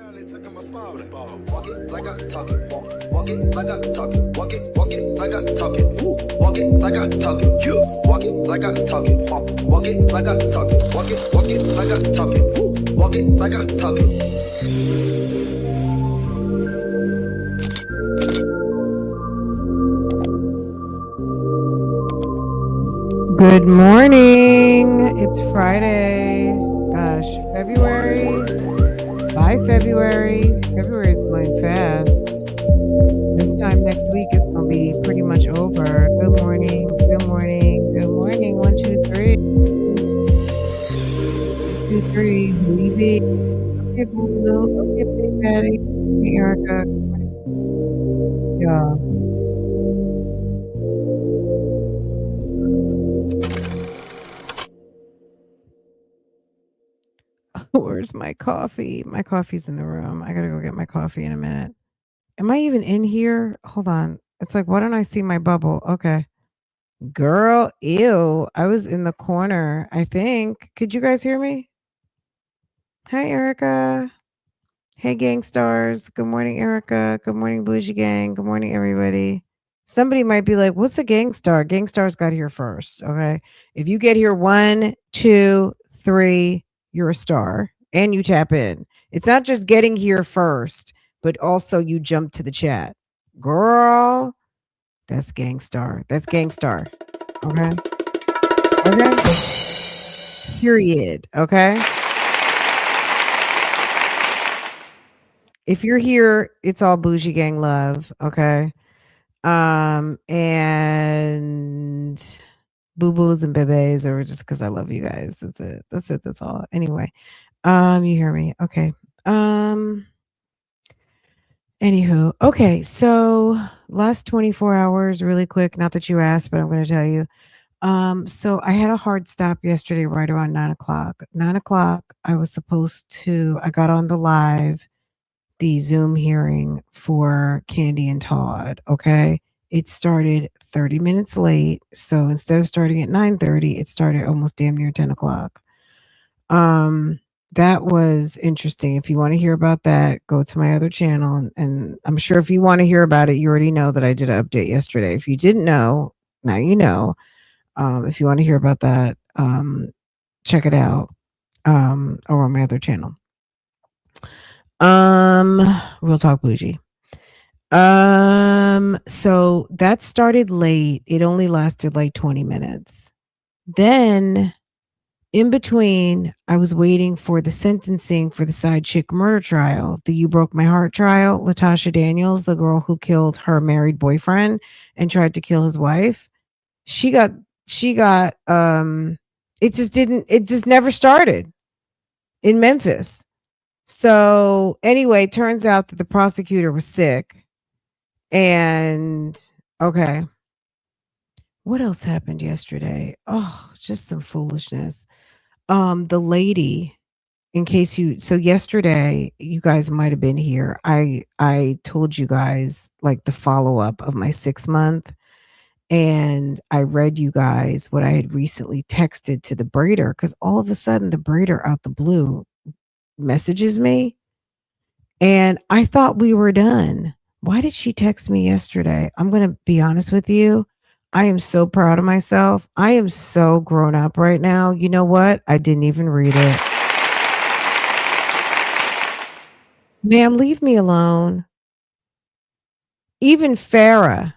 Walk it like I talk it. Walk it like I talk it. Walk it like I talk it. Walk it like I talk it. Walk it like I talk it. Walk it like I talk it. Walk it like I talk it. Walk it like I talk it. Good morning. It's Friday. Gosh, February. By February. February is going fast. This time next week is going to be pretty much over. Good morning. Good morning. Good morning. 1, 2, 3. 2, 3. Who you be? Okay, Boo. Okay, Big Daddy. Hey, Erica. Yeah. Where's my coffee? My coffee's in the room. I gotta go get my coffee in a minute. Am I even in here? Hold on. It's like, why don't I see my bubble? Okay. Girl, ew. I was in the corner, I think. Could you guys hear me? Hi, Erica. Hey, gang stars. Good morning, Erica. Good morning, Bougie Gang. Good morning, everybody. Somebody might be like, what's a gang star? Gang stars got here first. Okay. If you get here 1, 2, 3, you're a star and you tap in. It's not just getting here first, but also you jump to the chat. Girl, that's gang star. That's gang star. Okay. Okay. Period. Okay. If you're here, it's all Bougie Gang love. Okay. And boo boos and bebes, or just because I love you guys. That's it. That's it. That's all. Anyway, you hear me? Okay. Anywho, okay. So last 24 hours, really quick. Not that you asked, but I'm going to tell you. So I had a hard stop yesterday, right around 9 o'clock. 9 o'clock, I got on the Zoom hearing for Candy and Todd. Okay. It started 30 minutes late. So instead of starting at 9:30, it started almost damn near 10 o'clock. That was interesting. If you want to hear about that, go to my other channel. And I'm sure if you want to hear about it, you already know that I did an update yesterday. If you didn't know, now you know. If you want to hear about that, check it out over on my other channel. Real Talk Bougie. So that started late. It only lasted like 20 minutes. Then in between, I was waiting for the sentencing for the side chick murder trial, the You Broke My Heart trial. Latasha Daniels, the girl who killed her married boyfriend and tried to kill his wife. She got it just never started in Memphis. So anyway, turns out that the prosecutor was sick. And okay. What else happened yesterday? Oh, just some foolishness. The lady, so yesterday, you guys might have been here. I told you guys like the follow-up of my 6 month, and I read you guys what I had recently texted to the braider, because all of a sudden the braider out the blue messages me, and I thought we were done. Why did she text me yesterday? I'm going to be honest with you. I am so proud of myself. I am so grown up right now. You know what? I didn't even read it. Ma'am, leave me alone. Even Farah.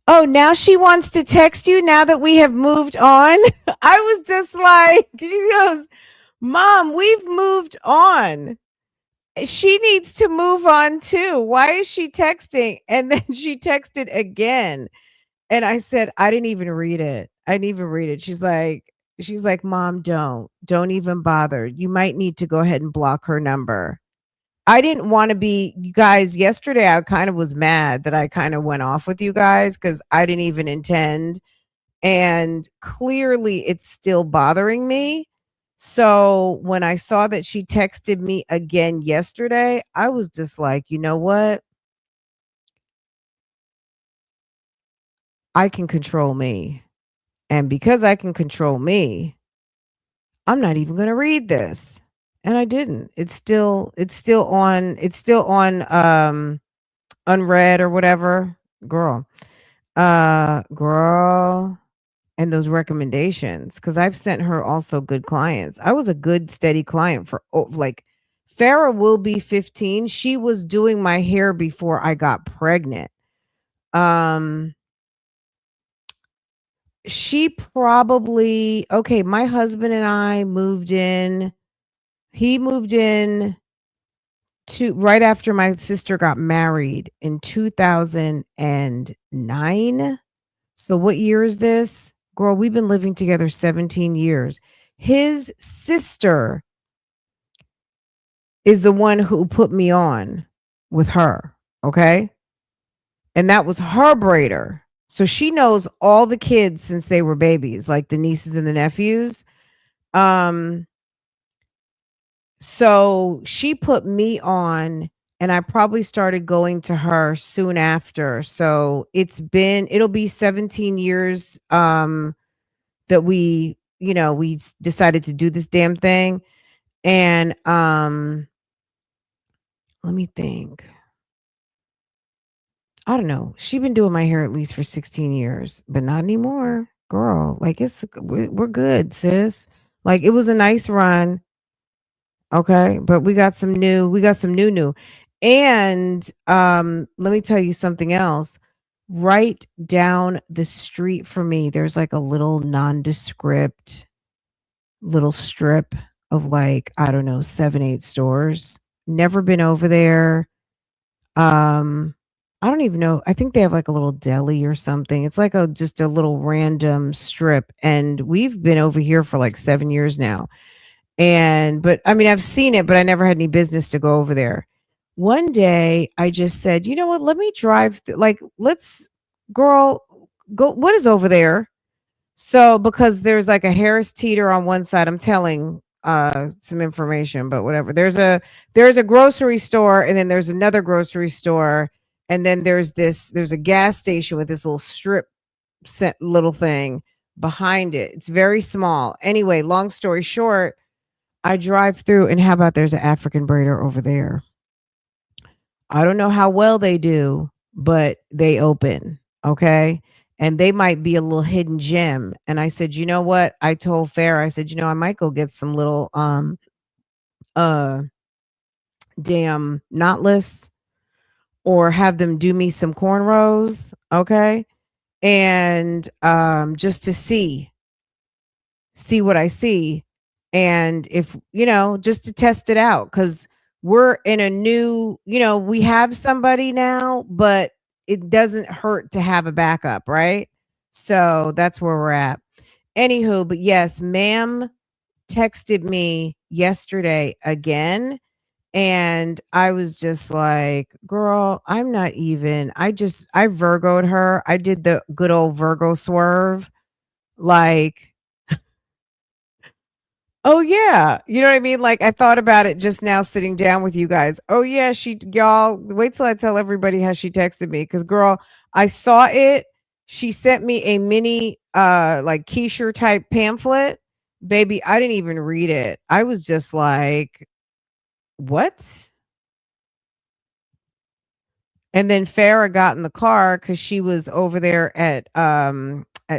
Oh, now she wants to text you now that we have moved on? I was just like, she goes, Mom, we've moved on. She needs to move on too. Why is she texting? And then she texted again. And I said, I didn't even read it. I didn't even read it. She's like, Mom, don't even bother. You might need to go ahead and block her number. I didn't want to be, you guys, yesterday I kind of was mad that I kind of went off with you guys because I didn't even intend. And clearly it's still bothering me. So when I saw that she texted me again yesterday, I was just like, you know what? I can control me. And because I can control me, I'm not even going to read this. And I didn't. It's still on unread or whatever. Girl. Girl, and those recommendations, because I've sent her also good clients. I was a good steady client for like Farah will be 15. She was doing my hair before I got pregnant. Um she probably okay, my husband and I moved in. He moved in to right after my sister got married in 2009. So what year is this? Girl, we've been living together 17 years. His sister is the one who put me on with her, okay? And that was her braider. So she knows all the kids since they were babies, like the nieces and the nephews. Um so she put me on, and I probably started going to her soon after. So it'll be 17 years that we decided to do this damn thing. And let me think. I don't know. She been doing my hair at least for 16 years, but not anymore. Girl, like we're good, sis. Like it was a nice run, okay? But we got some new. And let me tell you something else. Right down the street from me, there's like a little nondescript little strip of like, I don't know, 7, 8 stores. Never been over there. Um, I don't even know. I think they have like a little deli or something. It's like just a little random strip. And we've been over here for like 7 years now. But I mean, I've seen it, but I never had any business to go over there. One day I just said, you know what? Let me drive. Girl, go. What is over there? So because there's like a Harris Teeter on one side, I'm telling some information, but whatever. There's a grocery store, and then there's another grocery store, and then there's a gas station with this little strip little thing behind it. It's very small. Anyway, long story short, I drive through, and how about there's an African braider over there? I don't know how well they do, but they open. Okay. And they might be a little hidden gem. And I said, you know what? I told Farrah, I said, I might go get some little uh damn knotless, or have them do me some cornrows. Okay. And just to see what I see. And if, just to test it out, because we're in a new, we have somebody now, but it doesn't hurt to have a backup, right? So that's where we're at. Anywho, but yes, ma'am texted me yesterday again. And I was just like, girl, I'm not even. I Virgoed her. I did the good old Virgo swerve. Like, oh yeah. You know what I mean? Like I thought about it just now sitting down with you guys. Oh yeah, y'all wait till I tell everybody how she texted me, cuz girl, I saw it. She sent me a mini like quiche type pamphlet. Baby, I didn't even read it. I was just like, "What?" And then Farah got in the car cuz she was over there at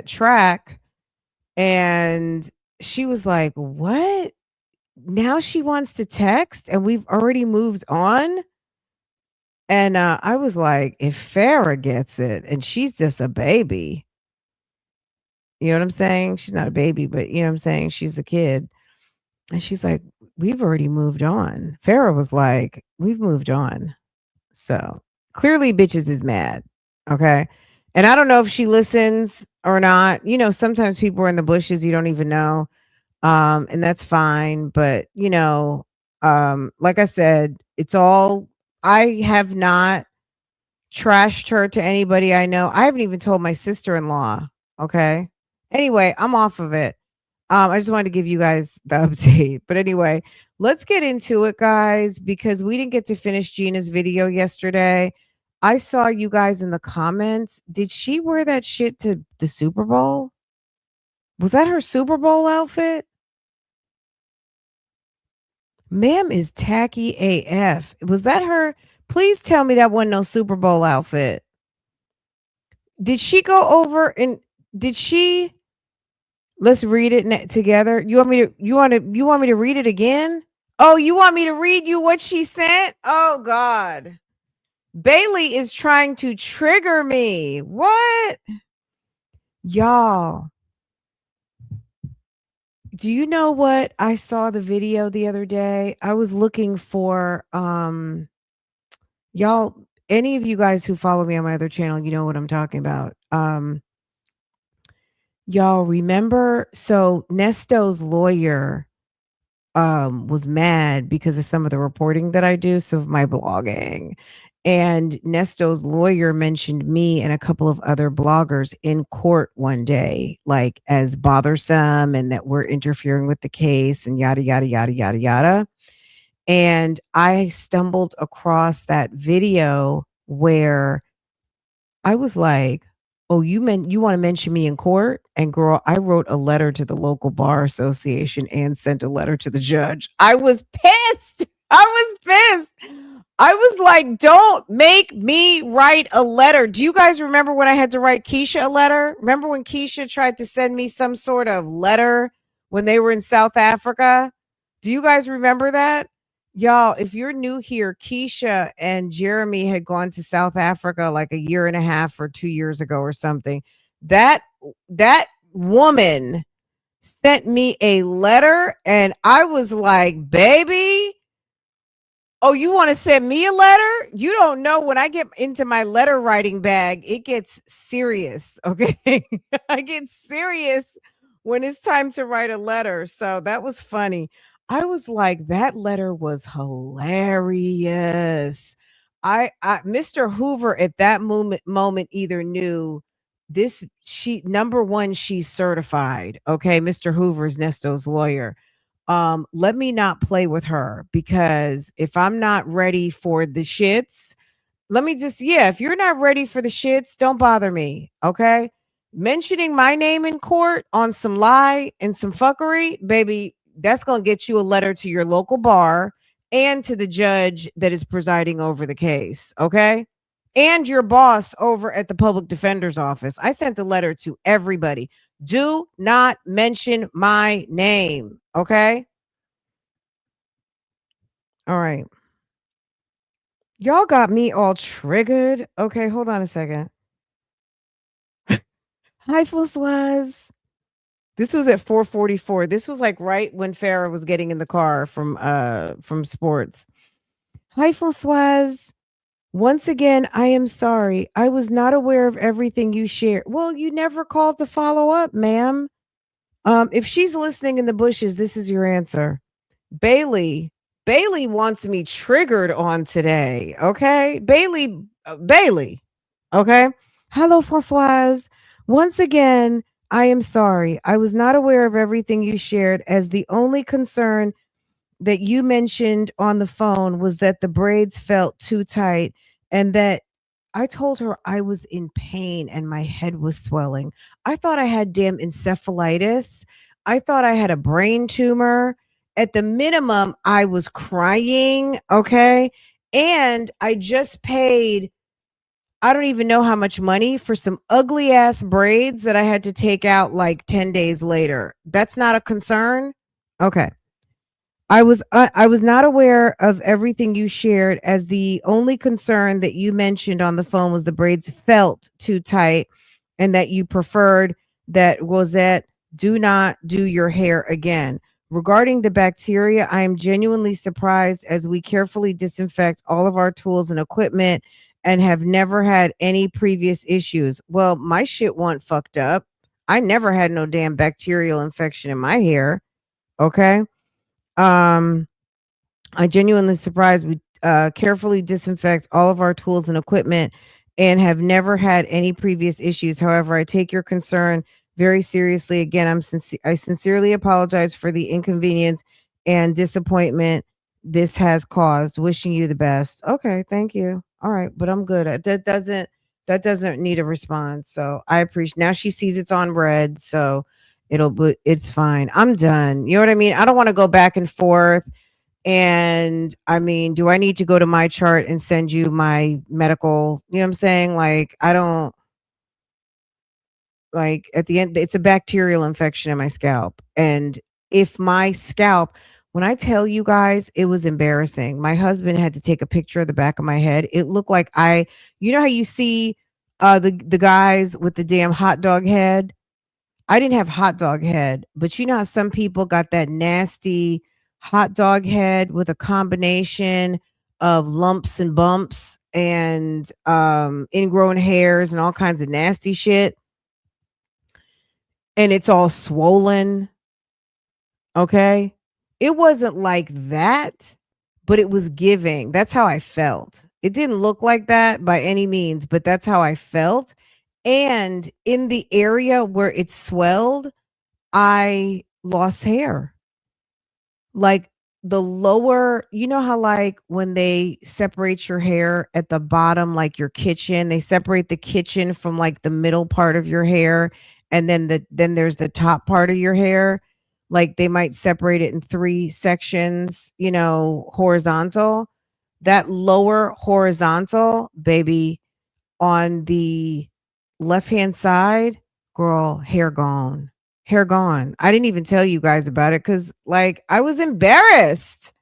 track, and she was like, "What?" Now she wants to text, and we've already moved on. And I was like, if Farah gets it, and she's just a baby, you know what I'm saying? She's not a baby, but you know what I'm saying? She's a kid. And she's like, we've already moved on. Farah was like, we've moved on. So clearly, bitches is mad. Okay. And I don't know if she listens or not. Sometimes people are in the bushes, you don't even know. And that's fine. But like I said, I have not trashed her to anybody I know. I haven't even told my sister-in-law. Okay. Anyway, I'm off of it. I just wanted to give you guys the update. But anyway, let's get into it, guys, because we didn't get to finish Gina's video yesterday. I saw you guys in the comments. Did she wear that shit to the Super Bowl? Was that her Super Bowl outfit? Ma'am is tacky AF. Was that her? Please tell me that wasn't no Super Bowl outfit. Did she go over and did she let's read it together. You want me to read it again? Oh, you want me to read you what she sent? Oh God. Bailey is trying to trigger me. What? Y'all, do you know what? I saw the video the other day. I was looking for y'all, any of you guys who follow me on my other channel, you know what I'm talking about. Y'all remember so Nesto's lawyer was mad because of some of the reporting that I do, so of my blogging. And Nesto's lawyer mentioned me and a couple of other bloggers in court one day, like as bothersome and that we're interfering with the case and yada yada yada yada yada. And I stumbled across that video where I was like, "Oh, you want to mention me in court?" And girl, I wrote a letter to the local bar association and sent a letter to the judge. I was pissed. I was pissed. I was like, "Don't make me write a letter." Do you guys remember when I had to write Keisha a letter? Remember when Keisha tried to send me some sort of letter when they were in South Africa? Do you guys remember that? Y'all, if you're new here, Keisha and Jeremy had gone to South Africa like a year and a half or 2 years ago or something. That that woman sent me a letter and I was like, baby, oh, you want to send me a letter? You don't know when I get into my letter writing bag, it gets serious. Okay. I get serious when it's time to write a letter. So that was funny. I was like, that letter was hilarious. I Mr. Hoover at that moment either knew this she number one, she's certified. Okay. Mr. Hoover's Nesto's lawyer. Let me not play with her because if I'm not ready for the shits, let me just, yeah, if you're not ready for the shits, don't bother me. Okay. Mentioning my name in court on some lie and some fuckery, baby, that's going to get you a letter to your local bar and to the judge that is presiding over the case. Okay. And your boss over at the public defender's office. I sent a letter to everybody. Do not mention my name. Okay. All right. Y'all got me all triggered. Okay, hold on a second. Hi, Francoise. This was at 4:44. This was like right when Farah was getting in the car from sports. Hi, Francoise. Once again, I am sorry. I was not aware of everything you shared. Well, you never called to follow up, ma'am. If she's listening in the bushes, this is your answer. Bailey. Bailey wants me triggered on today. Okay. Bailey. Okay. Hello, Francoise. Once again, I am sorry. I was not aware of everything you shared, as the only concern that you mentioned on the phone was that the braids felt too tight and that I told her I was in pain and my head was swelling. I thought I had damn encephalitis. I thought I had a brain tumor. At the minimum, I was crying. Okay. And I just paid, I don't even know how much money for some ugly ass braids that I had to take out like 10 days later. That's not a concern. Okay. I was not aware of everything you shared, as the only concern that you mentioned on the phone was the braids felt too tight and that you preferred that Rosette do not do your hair again. Regarding the bacteria, I am genuinely surprised, as we carefully disinfect all of our tools and equipment and have never had any previous issues. Well, my shit wasn't fucked up. I never had no damn bacterial infection in my hair. Okay. Um, I genuinely surprised. We carefully disinfect all of our tools and equipment and have never had any previous issues. However, I take your concern very seriously. Again, I sincerely apologize for the inconvenience and disappointment this has caused. Wishing you the best. Okay, thank you. All right, but I'm good. That doesn't need a response. So I appreciate. Now she sees it's on red, so but it's fine. I'm done. You know what I mean? I don't want to go back and forth And I mean, do I need to go to my chart and send you my medical, you know what I'm saying? Like, I don't like at the end, it's a bacterial infection in my scalp. And if my scalp, when I tell you guys, it was embarrassing. My husband had to take a picture of the back of my head. It looked like you know how you see the guys with the damn hot dog head? I didn't have hot dog head, but you know how some people got that nasty hot dog head with a combination of lumps and bumps and ingrown hairs and all kinds of nasty shit, and it's all swollen. Okay. It wasn't like that, but it was giving. That's how I felt. It didn't look like that by any means, but that's how I felt. And in the area where it swelled, I lost hair. Like the lower, you know how like when they separate your hair at the bottom, like your kitchen, they separate the kitchen from like the middle part of your hair, and then there's the top part of your hair. Like they might separate it in three sections, you know, horizontal. That lower horizontal, baby, on the left hand side, girl, hair gone. Hair gone. I didn't even tell you guys about it because, like, I was embarrassed.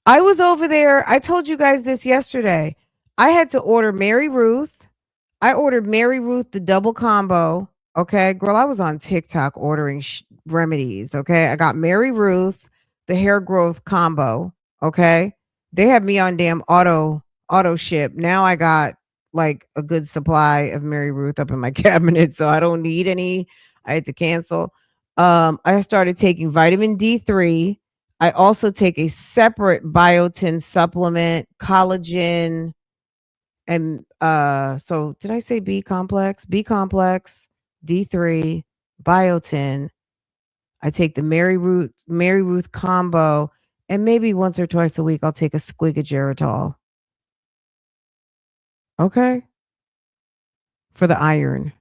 I was over there. I told you guys this yesterday. I had to order Mary Ruth. I ordered Mary Ruth the double combo. Okay, girl, I was on TikTok ordering remedies. Okay, I got Mary Ruth the hair growth combo. Okay, they have me on damn auto ship. Now I got like a good supply of Mary Ruth up in my cabinet, so I don't need any. I had to cancel. I started taking vitamin D3. I also take a separate biotin supplement, collagen, and so did I say B complex? B complex, D3, biotin. I take the Mary Ruth combo, and maybe once or twice a week I'll take a squig of Geritol. Okay? For the iron.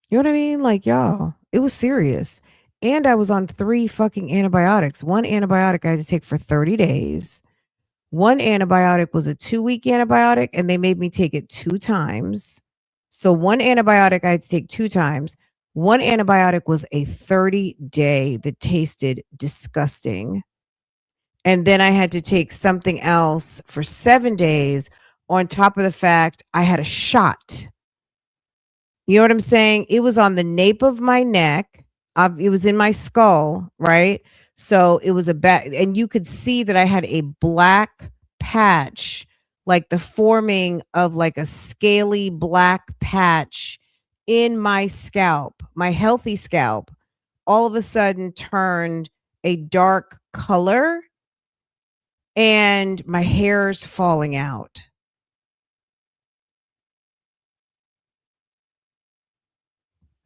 You know what I mean? Like, y'all, it was serious. And I was on 3 fucking antibiotics. One antibiotic I had to take for 30 days. One antibiotic was a 2-week antibiotic, and they made me take it 2 times. So one antibiotic I had to take 2 times. One antibiotic was a 30-day that tasted disgusting. And then I had to take something else for 7 days on top of the fact I had a shot. You know what I'm saying? It was on the nape of my neck. It was in my skull, right? So it was and you could see that I had a black patch, like the forming of like a scaly black patch in my scalp. My healthy scalp all of a sudden turned a dark color, and my hair's falling out.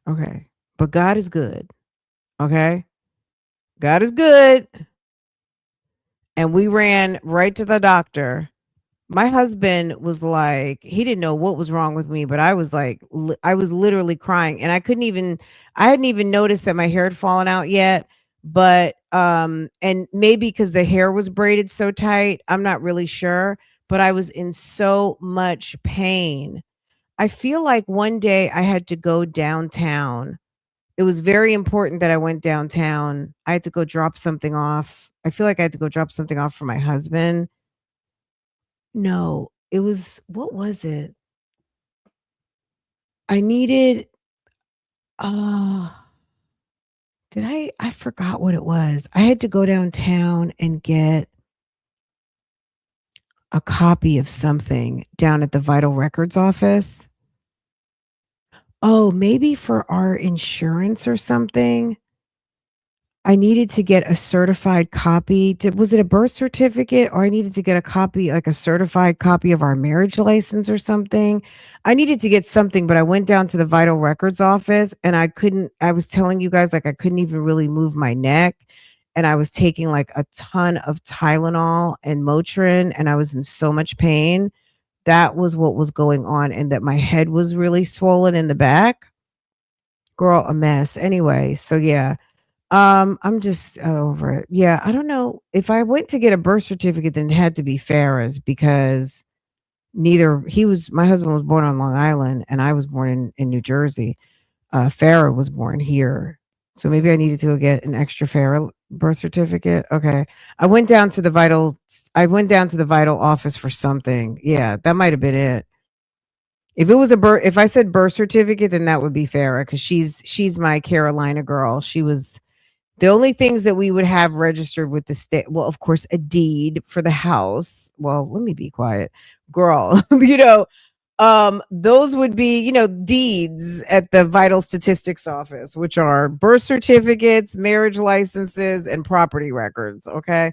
Okay. But God is good. Okay. God is good. And we ran right to the doctor. My husband was like, he didn't know what was wrong with me, but I was like, I was literally crying, and I hadn't even noticed that my hair had fallen out yet. But, and maybe because the hair was braided so tight, I'm not really sure, but I was in so much pain. I feel like one day I had to go downtown. It was very important that I went downtown. I had to go drop something off. I feel like I had to go drop something off for my husband. No, it was, what was it? I needed, uh, I forgot what it was. I had to go downtown and get a copy of something down at the Vital Records office. Oh, maybe for our insurance or something. I needed to get a certified copy. Was it a birth certificate, or I needed to get a copy, like a certified copy of our marriage license or something? I needed to get something, but I went down to the Vital Records office, and I was telling you guys, like, I couldn't even really move my neck. And I was taking like a ton of Tylenol and Motrin, and I was in so much pain. That was what was going on, and that my head was really swollen in the back. Girl, a mess. Anyway, so yeah, I'm just over it. Yeah, I don't know. If I went to get a birth certificate, then it had to be Farrah's because neither he was my husband was born on Long Island and I was born in New Jersey. Farrah was born here. So maybe I needed to go get an extra Farrah birth certificate. Okay. I went down to the vital office for something. Yeah, that might have been it. If I said birth certificate, then that would be Farrah because she's my Carolina girl. She was the only things that we would have registered with the state, well, of course, a deed for the house. Well, let me be quiet. Girl, those would be, deeds at the vital statistics office, which are birth certificates, marriage licenses, and property records. Okay.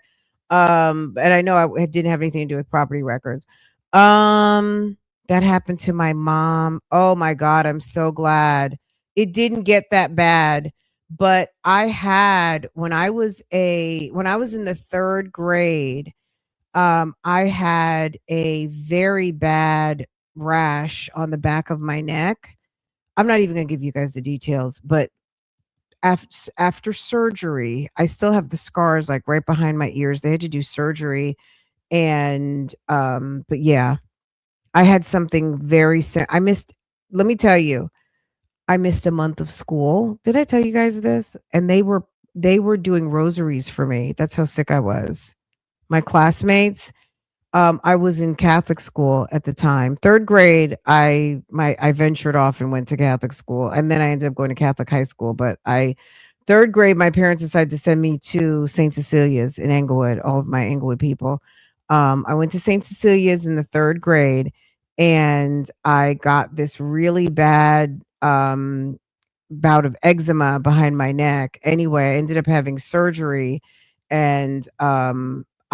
And I know I didn't have anything to do with property records. That happened to my mom. Oh my God, I'm so glad it didn't get that bad. But I had when I was in the third grade, I had a very bad rash on the back of my neck. I'm not even gonna give you guys the details, but after surgery, I still have the scars like right behind my ears. They had to do surgery, and but yeah, I had something I missed. Let me tell you, I missed a month of school. Did I tell you guys this? And they were doing rosaries for me. That's how sick I was. My classmates, I was in Catholic school at the time. 3rd grade, I ventured off and went to Catholic school, and then I ended up going to Catholic high school, but I 3rd grade, my parents decided to send me to St. Cecilia's in Englewood, all of my Englewood people. I went to St. Cecilia's in the 3rd grade, and I got this really bad, bout of eczema behind my neck. Anyway, I ended up having surgery, and,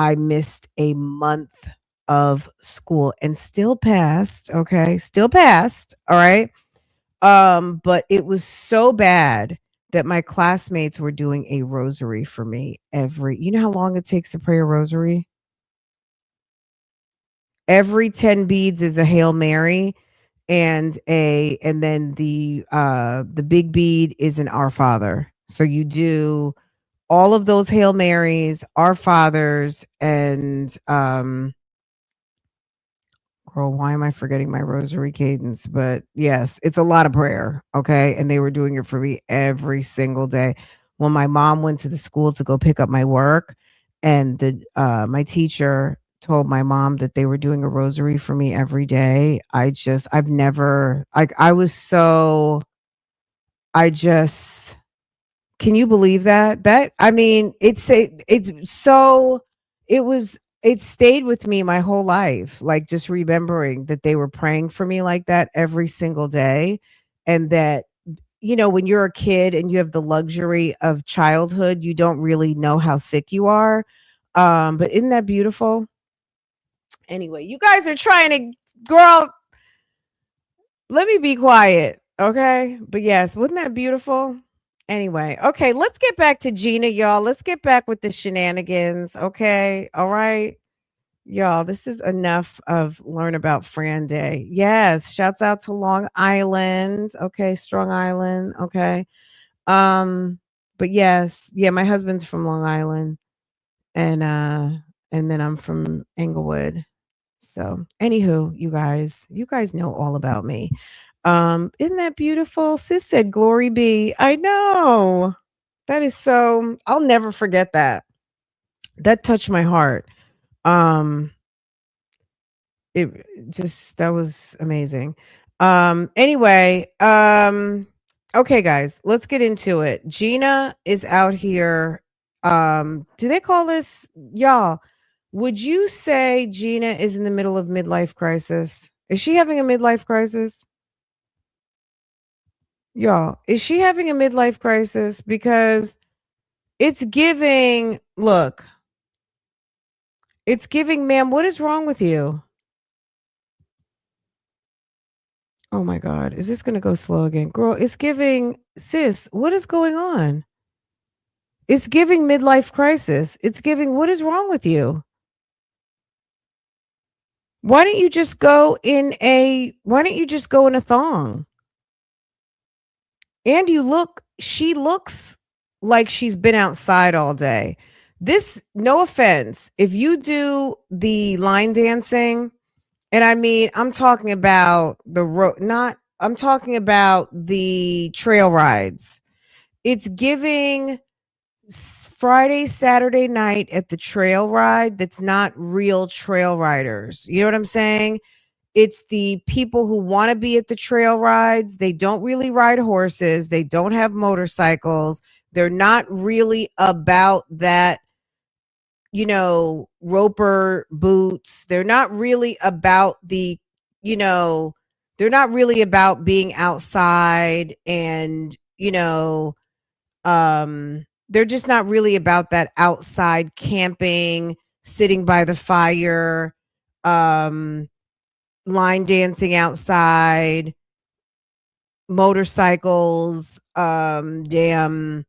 I missed a month of school and still passed, okay? Still passed, all right? But it was so bad that my classmates were doing a rosary for me every you know how long it takes to pray a rosary? Every 10 beads is a Hail Mary and then the big bead is an Our Father. So you do all of those Hail Marys, Our Fathers, and girl, why am I forgetting my rosary cadence? But yes, it's a lot of prayer. Okay. And they were doing it for me every single day. When my mom went to the school to go pick up my work, and my teacher told my mom that they were doing a rosary for me every day. I've never like I was so I just can you believe that? That I mean, it's so it stayed with me my whole life, like just remembering that they were praying for me like that every single day, and that when you're a kid and you have the luxury of childhood, you don't really know how sick you are. But isn't that beautiful? Anyway, you guys are trying to girl, let me be quiet, okay? But yes, wasn't that beautiful? Anyway, okay, let's get back to Gina, y'all. Let's get back with the shenanigans, okay? All right. Y'all, this is enough of learn about Fran Day. Yes, shouts out to Long Island. Okay, Strong Island. Okay. Um, but yes, yeah, my husband's from Long Island and and then I'm from Englewood. So, anywho, you guys know all about me. Isn't that beautiful? Sis said, "Glory be." I know. That is so. I'll never forget that. That touched my heart. Um, it just that was amazing. Anyway, okay, guys, let's get into it. Gina is out here. Do they call this y'all? Would you say Gina is in the middle of midlife crisis? Is she having a midlife crisis? Y'all, is she having a midlife crisis? Because it's giving, look, it's giving, ma'am, what is wrong with you? Oh my God. Is this going to go slow again? Girl, it's giving, sis, what is going on? It's giving midlife crisis. It's giving, what is wrong with you? Why don't you just go in a thong? And she looks like she's been outside all day. This, no offense, if you do the line dancing, and I mean, I'm talking about I'm talking about the trail rides. It's giving Friday, Saturday night at the trail ride that's not real trail riders. You know what I'm saying? It's the people who want to be at the trail rides. They don't really ride horses. They don't have motorcycles. They're not really about that, roper boots. They're not really about they're not really about being outside and, they're just not really about that outside camping, sitting by the fire, um, line dancing outside, motorcycles, damn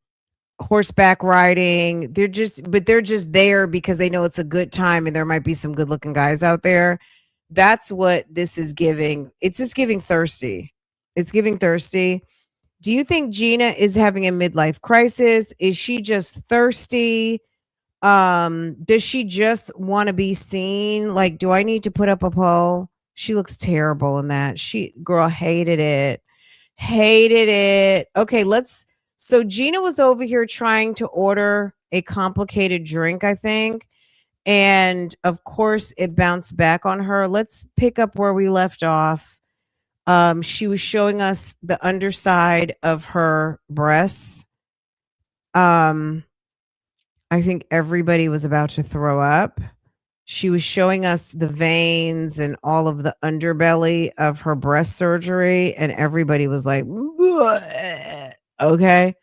horseback riding. They're just there because they know it's a good time and there might be some good looking guys out there. That's what this is giving. It's just giving thirsty. It's giving thirsty. Do you think Gina is having a midlife crisis? Is she just thirsty? Does she just want to be seen? Like, do I need to put up a poll? She looks terrible in that. She girl hated it. Hated it. Okay, so Gina was over here trying to order a complicated drink, I think. And of course it bounced back on her. Let's pick up where we left off. She was showing us the underside of her breasts. I think everybody was about to throw up. She was showing us the veins and all of the underbelly of her breast surgery, and everybody was like, "Bleh." Okay.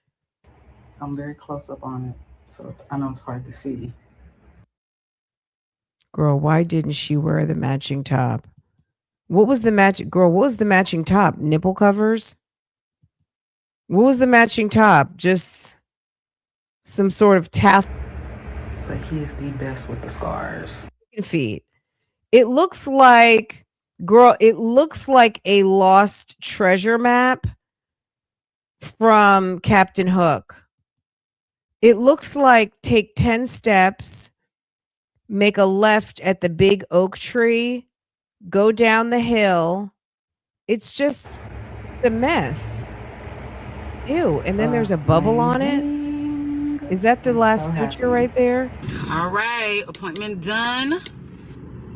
I'm very close up on it, so I know it's hard to see. Girl, why didn't she wear the matching top? What was the matching top? Nipple covers? What was the matching top? Just some sort of tassel But he is the best with the scars. feet. It looks like, it looks like a lost treasure map from Captain Hook. It looks like take 10 steps, make a left at the big oak tree, go down the hill. It's a mess. Ew. And then there's a bubble on it. Is that the last suture right there? All right. Appointment done.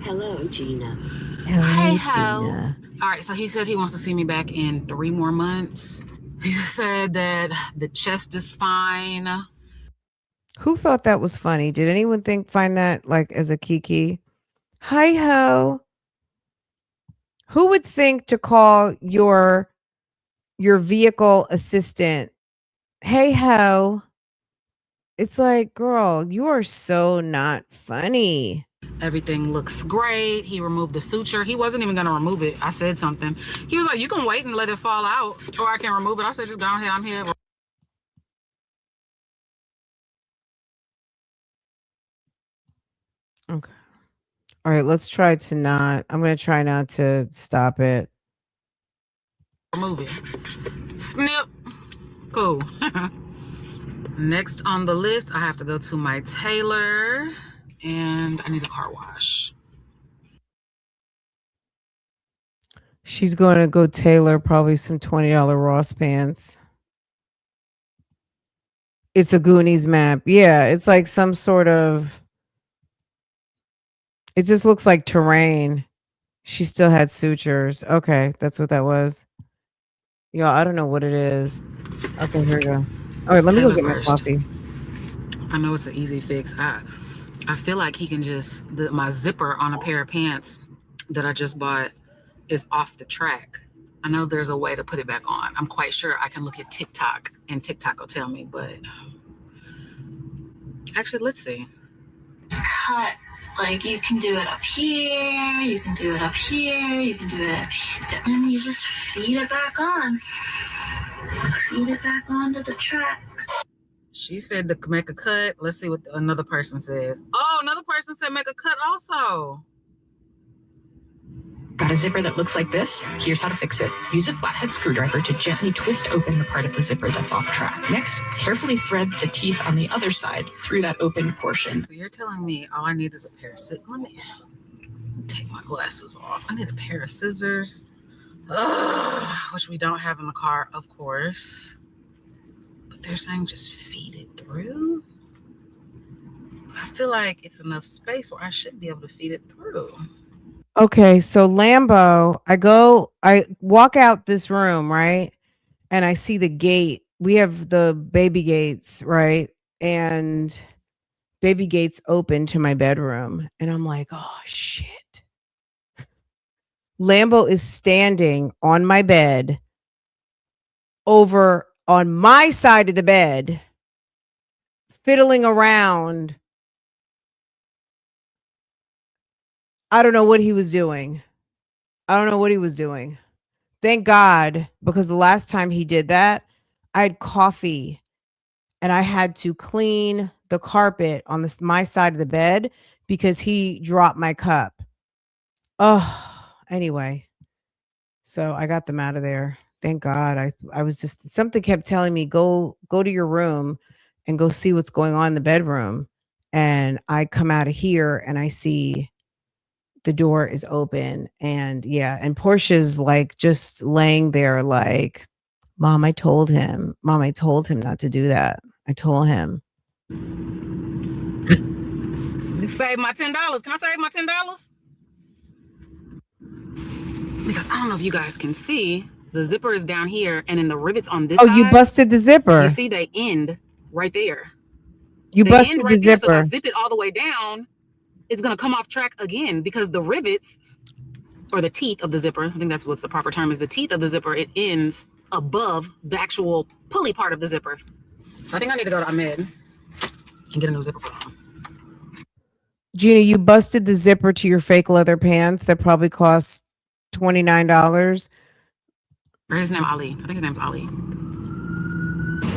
Hello, Gina. Hi, Gina. All right. So he said he wants to see me back in 3 more months. He said that the chest is fine. Who thought that was funny? Did anyone find that like as a kiki? Hi ho. Who would think to call your vehicle assistant? Hey ho. It's like, girl, you are so not funny. Everything looks great. He removed the suture. He wasn't even going to remove it. I said something. He was like, you can wait and let it fall out, or I can remove it. I said, just go ahead. I'm here. Okay. All right, let's try to not. I'm going to try not to stop it. Remove it. Snip. Cool. Next on the list, I have to go to my tailor, and I need a car wash. She's going to go tailor probably some $20 Ross pants. It's a Goonies map. Yeah, it's like some sort of. It just looks like terrain. She still had sutures. Okay, that's what that was. Y'all, I don't know what it is. Okay, here we go. All right, let me go get my coffee. I know it's an easy fix. I feel like he can just, my zipper on a pair of pants that I just bought is off the track. I know there's a way to put it back on. I'm quite sure I can look at TikTok and TikTok will tell me, but actually, let's see. Cut. Like, you can do it up here, you can do it up here, you can do it up here, and you just feed it back on. Feed it back onto the track. She said to make a cut. Let's see what another person says. Oh, another person said make a cut also. Got a zipper that looks like this? Here's how to fix it. Use a flathead screwdriver to gently twist open the part of the zipper that's off track. Next, carefully thread the teeth on the other side through that open portion. So you're telling me all I need is a pair of scissors. Let me take my glasses off. I need a pair of scissors. Ugh, which we don't have in the car, of course. But they're saying just feed it through. I feel like it's enough space where I should be able to feed it through. Okay, so Lambo, I walk out this room, right? And I see the gate. We have the baby gates, right? And baby gates open to my bedroom. And I'm like, oh shit. Lambo is standing on my bed over on my side of the bed, fiddling around. I don't know what he was doing. Thank God, because the last time he did that, I had coffee and I had to clean the carpet on my side of the bed because he dropped my cup. Oh, anyway. So I got them out of there. Thank God. I was just, something kept telling me, go to your room and go see what's going on in the bedroom. And I come out of here and I see the door is open, and and Portia's like just laying there like, Mom, I told him not to do that. I told him. Save my $10. Can I save my $10? Because I don't know if you guys can see, the zipper is down here, and then the rivets on this side. Oh, you busted the zipper. You see they end right there. You busted the zipper. So if I zip it all the way down, it's going to come off track again because the rivets, or the teeth of the zipper, I think that's what the proper term is, the teeth of the zipper, it ends above the actual pulley part of the zipper. So I think I need to go to Ahmed and get a new zipper put on. Gina, you busted the zipper to your fake leather pants that probably cost $29. Or his name Ali. I think his name's Ali.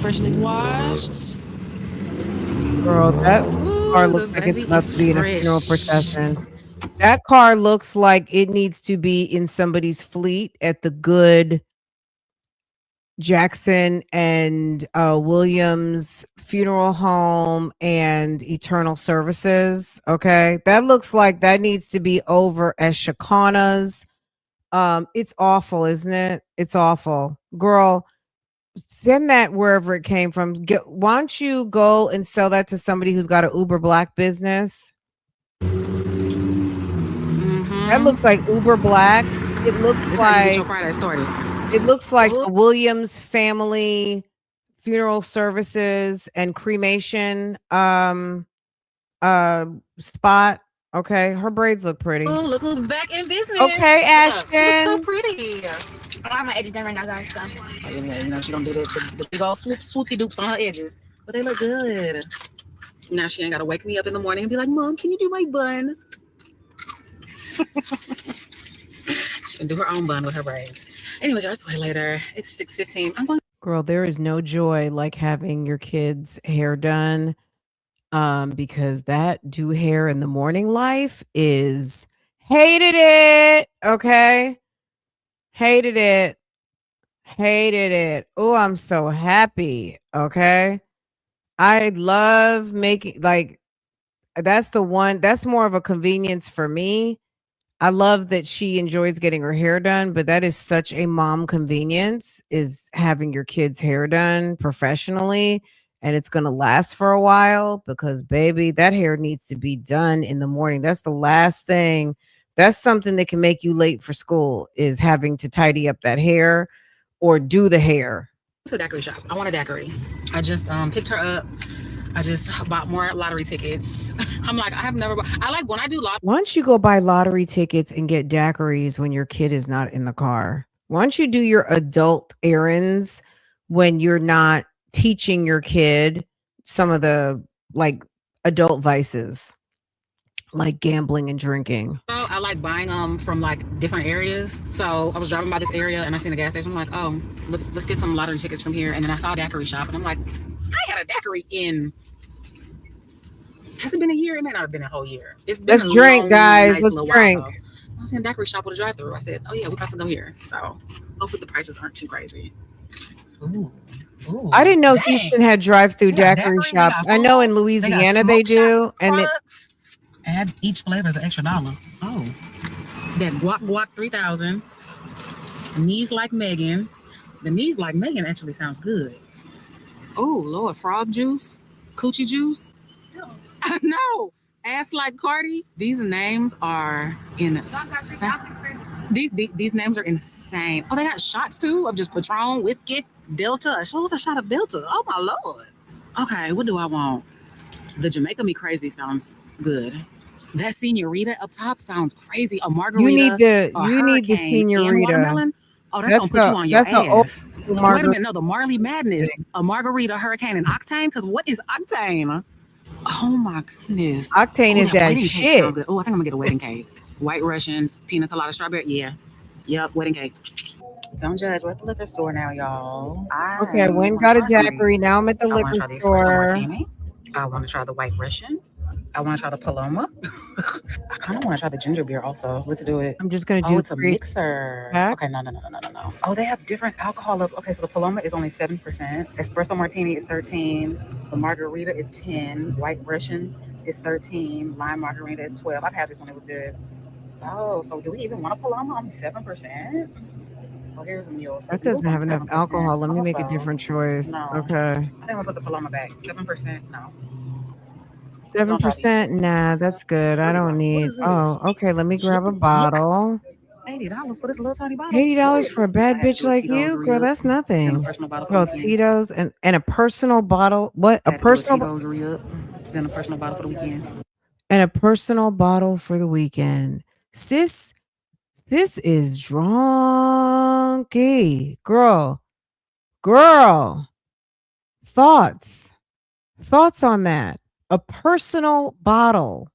Freshly washed. Girl, that car looks like it's about to be in a funeral procession. That car looks like it needs to be in somebody's fleet at the good Jackson and Williams Funeral Home and Eternal Services. Okay, that looks like that needs to be over at Shakana's. It's awful, isn't it? It's awful, girl. Send that wherever it came from. Why don't you go and sell that to somebody who's got an Uber Black business? Mm-hmm. That looks like Uber Black. It looks like your Friday started. It looks like the Williams family funeral services and cremation spot. Okay, her braids look pretty. Oh, look who's back in business. Okay, Ashton. She's so pretty. I have my edges done right now, guys. So. Oh, you know she gonna do the big old swoopy doops on her edges, but they look good. Now she ain't gotta wake me up in the morning and be like, Mom, can you do my bun? She can do her own bun with her braids. Anyways, I'll see you later. It's 6:15. I'm going. Girl, there is no joy like having your kids' hair done. Because that do hair in the morning life is hated it. Okay. Hated it. Oh, I'm so happy. Okay. I love making that's more of a convenience for me. I love that she enjoys getting her hair done, but that is such a mom convenience, is having your kids' hair done professionally. And it's going to last for a while because, baby, that hair needs to be done in the morning. That's the last thing. That's something that can make you late for school, is having to tidy up that hair or do the hair. To a daiquiri shop. I want a daiquiri. I just picked her up. I just bought more lottery tickets. I'm like, I like when I do lottery. Why don't you go buy lottery tickets and get daiquiris when your kid is not in the car? Why don't you do your adult errands when you're not teaching your kid some of the adult vices like gambling and drinking? I like buying from different areas. So I was driving by this area and I seen a gas station. I'm like, oh, let's get some lottery tickets from here. And then I saw a daiquiri shop and I'm like, I had a daiquiri in. Has it been a year? It may not have been a whole year. It's been let's drink, guys. Let's drink. was in a daiquiri shop with a drive-thru. I said, oh yeah, we got to go here. So hopefully the prices aren't too crazy. Ooh. Ooh, I didn't know dang. Houston had drive-through They got daiquiri daiquiris, they shops. got I know in food, Louisiana they smoke shop do, and products. And each flavor is an extra $1. Oh, that guac guac 3000. Knees like Megan. The knees like Megan actually sounds good. Oh Lord, frog juice, coochie juice. I know. Ass like Cardi. These names are insane. These names are insane. Oh, they got shots too of just Patron, whiskey, Delta. What was a shot of Delta? Oh my Lord. Okay, what do I want? The Jamaica Me Crazy sounds good. That Senorita up top sounds crazy. A margarita, you need the a Senorita. and watermelon. Oh, that's gonna put you on your That's a old ass. Wait a minute, no, the Marley Madness, a margarita, hurricane, and octane. Because what is octane? Oh my goodness. Octane is that wedding cake shit. sounds good. Oh, I think I'm gonna get a wedding cake. White Russian, pina colada, strawberry. Yeah. Yep, wedding cake. Don't judge. We're at the liquor store now, y'all. Okay, I went and got a daiquiri. Now I'm at the I want liquor to try the espresso store. martini. I want to try the White Russian. I want to try the Paloma. I kind of want to try the ginger beer also. Let's do it. I'm just gonna do. Oh, it's a mixer. Pack? Okay, no. Oh, they have different alcohol levels. Okay, so the Paloma is only 7%. Espresso martini is 13. The margarita is 10. White Russian is 13. Lime margarita is 12. I've had this one. It was good. Oh, so do we even want a Paloma? Only 7%. Oh, here's the mules. That doesn't have enough alcohol. Let me make a different choice. No. Okay. I think we'll put the Paloma back. 7%. No. 7%? Nah, that's good. I don't need. Oh, okay. Let me grab a bottle. $80 for this little tiny bottle. $80 for a bad bitch like you, girl. That's nothing. Oh, Tito's and a personal bottle. What? A personal. Then a personal bottle for the weekend. And a personal bottle for the weekend. Sis, this is drunky. Girl. Thoughts on that. A personal bottle.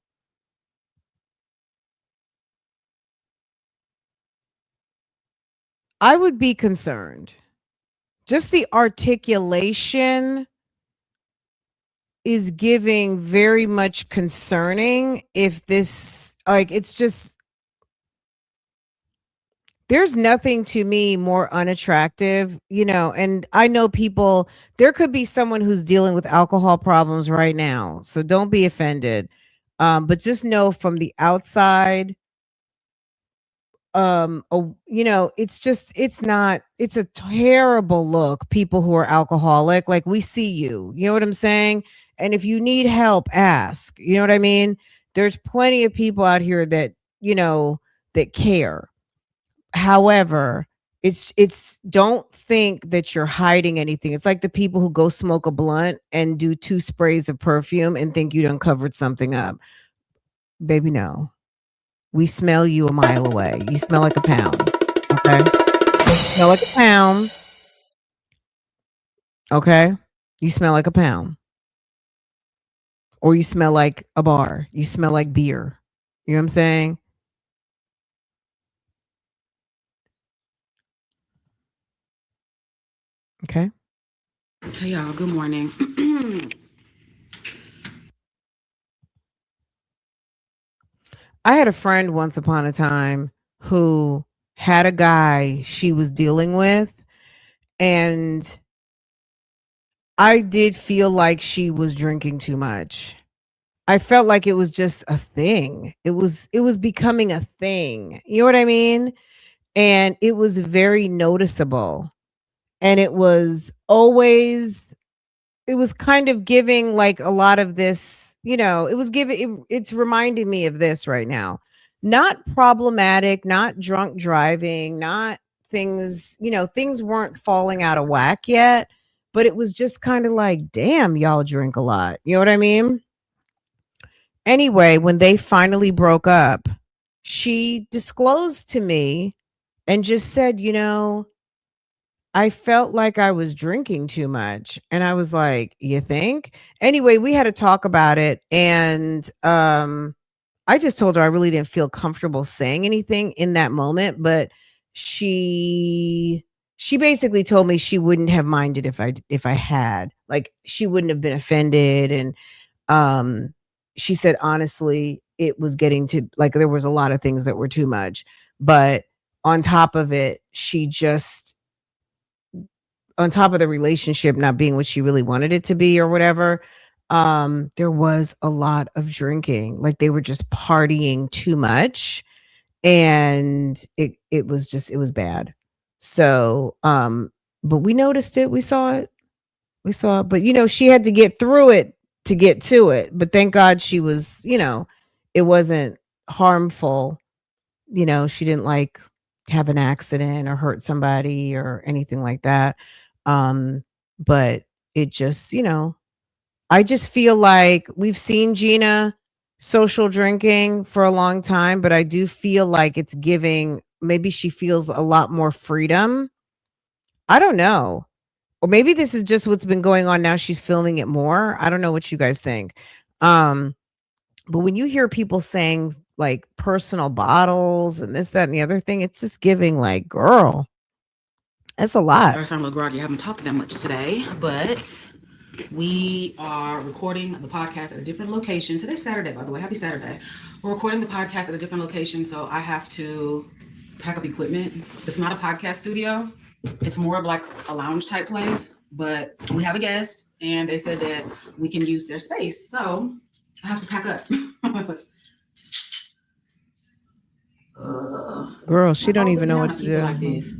I would be concerned. Just the articulation is giving very much concerning. If this, like, it's just, there's nothing to me more unattractive, and I know people, there could be someone who's dealing with alcohol problems right now. So don't be offended. But just know from the outside, it's a terrible look. People who are alcoholic, like, we see you know what I'm saying? And if you need help, ask, you know what I mean? There's plenty of people out here that, that care. However, it's don't think that you're hiding anything. It's like the people who go smoke a blunt and do 2 sprays of perfume and think you done covered something up. Baby, no. We smell you a mile away. You smell like a pound. Okay? You smell like a pound. Okay? You smell like a pound. Or you smell like a bar. You smell like beer. You know what I'm saying? Okay. Hey y'all, good morning. I had a friend once upon a time who had a guy she was dealing with, and I did feel like she was drinking too much. I felt like it was just a thing. It was becoming a thing. You know what I mean? And it was very noticeable. And it was kind of giving like a lot of this, it's reminding me of this right now. Not problematic, not drunk driving, not things, things weren't falling out of whack yet, but it was just kind of like, damn, y'all drink a lot. You know what I mean? Anyway, when they finally broke up, she disclosed to me and just said, I felt like I was drinking too much. And I was like, you think? Anyway, we had to talk about it. And I just told her I really didn't feel comfortable saying anything in that moment. But she basically told me she wouldn't have minded if I had. Like, she wouldn't have been offended. And she said, honestly, it was getting to like there was a lot of things that were too much. But on top of it, she just on top of the relationship not being what she really wanted it to be or whatever, there was a lot of drinking. Like they were just partying too much, and it was bad. So but we noticed it, we saw it, but she had to get through it to get to it. But thank God she was, it wasn't harmful. She didn't like have an accident or hurt somebody or anything like that. But it just, I just feel like we've seen Gina social drinking for a long time, but I do feel like it's giving, maybe she feels a lot more freedom. I don't know. Or maybe this is just what's been going on now. She's filming it more. I don't know what you guys think. But when you hear people saying like personal bottles and this, that, and the other thing, it's just giving like, girl, that's a lot. Sorry, I sound a little groggy. I haven't talked that much today, but we are recording the podcast at a different location. Today's Saturday, by the way. Happy Saturday. We're recording the podcast at a different location, so I have to pack up equipment. It's not a podcast studio. It's more of like a lounge type place, but we have a guest and they said that we can use their space. So I have to pack up. Girl, she don't even know what to do. Like this.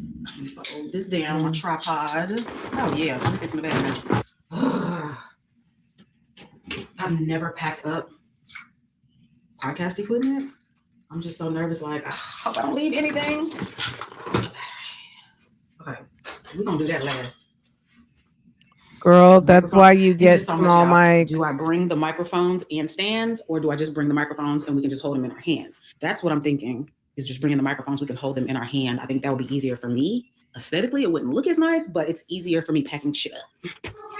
Fold this down on a tripod. Oh yeah, it's in the bag now. I've never packed up podcast equipment. I'm just so nervous. Like, I hope I don't leave anything. Okay, we're gonna do that last. Girl, that's why you get small mics. Do I bring the microphones and stands, or do I just bring the microphones and we can just hold them in our hand? That's what I'm thinking, is just bringing the microphones. We can hold them in our hand. I think that would be easier for me. Aesthetically, it wouldn't look as nice, but it's easier for me packing shit up.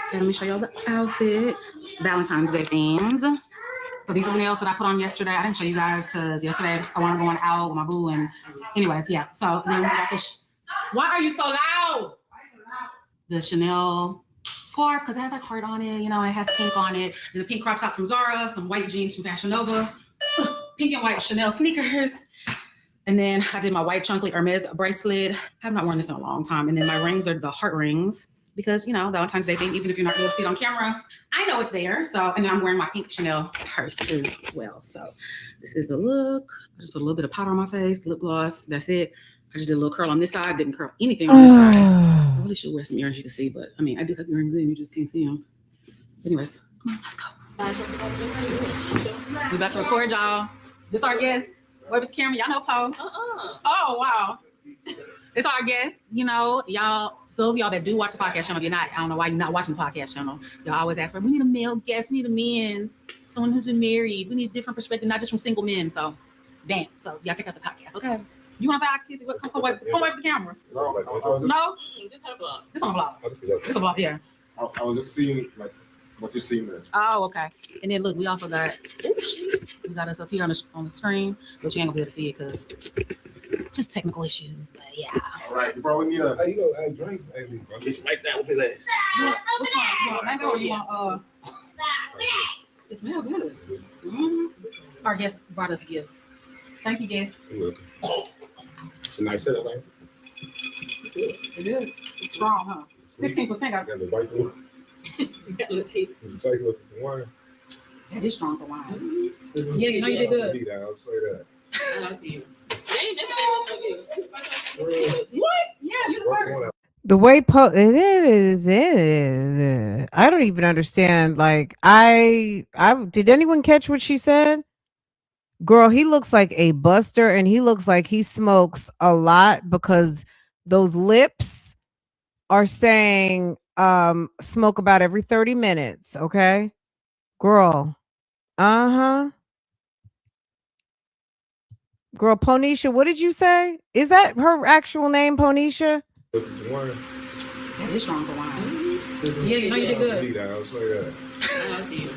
Okay, let me show y'all the outfit. Valentine's Day themes. So these are the nails that I put on yesterday. I didn't show you guys because yesterday I wanted to go out with my boo. And anyways, yeah. So then we got this. Why are you so loud? The Chanel scarf, because it has like heart on it, it has pink on it. And the pink crop top from Zara, some white jeans from Fashion Nova, pink and white Chanel sneakers. And then I did my white chunky Hermes bracelet. I have not worn this in a long time. And then my rings are the heart rings because, Valentine's Day thing, even if you're not going to see it on camera, I know it's there. So, and then I'm wearing my pink Chanel purse as well. So this is the look. I just put a little bit of powder on my face, lip gloss. That's it. I just did a little curl on this side. Didn't curl anything on this side. I really should wear some earrings you can see, but I do have earrings in. You just can't see them. Anyways, come on, let's go. We about to record, y'all. This our guest. Wave with the camera. Y'all know Poe. Oh, wow. It's our guest. Y'all, those of y'all that do watch the podcast channel, if you're not, I don't know why you're not watching the podcast channel. Y'all always ask for, we need a male guest. We need a man. Someone who's been married. We need a different perspective, not just from single men. So, bam. So, y'all check out the podcast, okay? You want to say I kiss it? Come wave with the camera. No? This on vlog. This on vlog, yeah. I was just seeing like what you seen there. Oh, okay. And then look, we also got us up here on the screen, but you ain't gonna be able to see it because just technical issues. But yeah. All right, you probably need a drink. It's like that with his ass. Yeah. Which one? You want mango or you want It smells good. Mm-hmm. Our guest brought us gifts. Thank you, guest. You're welcome. It's a nice setup, right? It is. It's strong, huh? 16%. Got the white one. Got a little heat. Chase with some wine. That is strong for wine. Yeah, you did good. I'll say that. I love you. What? Yeah, you the first. The way I don't even understand. Like I did anyone catch what she said? Girl, he looks like a buster and he looks like he smokes a lot because those lips are saying smoke about every 30 minutes, okay? Girl. Uh-huh. Girl, Ponisha, what did you say? Is that her actual name, Ponisha? That is strong for wine. Yeah, you did good. I'll say that. I love you.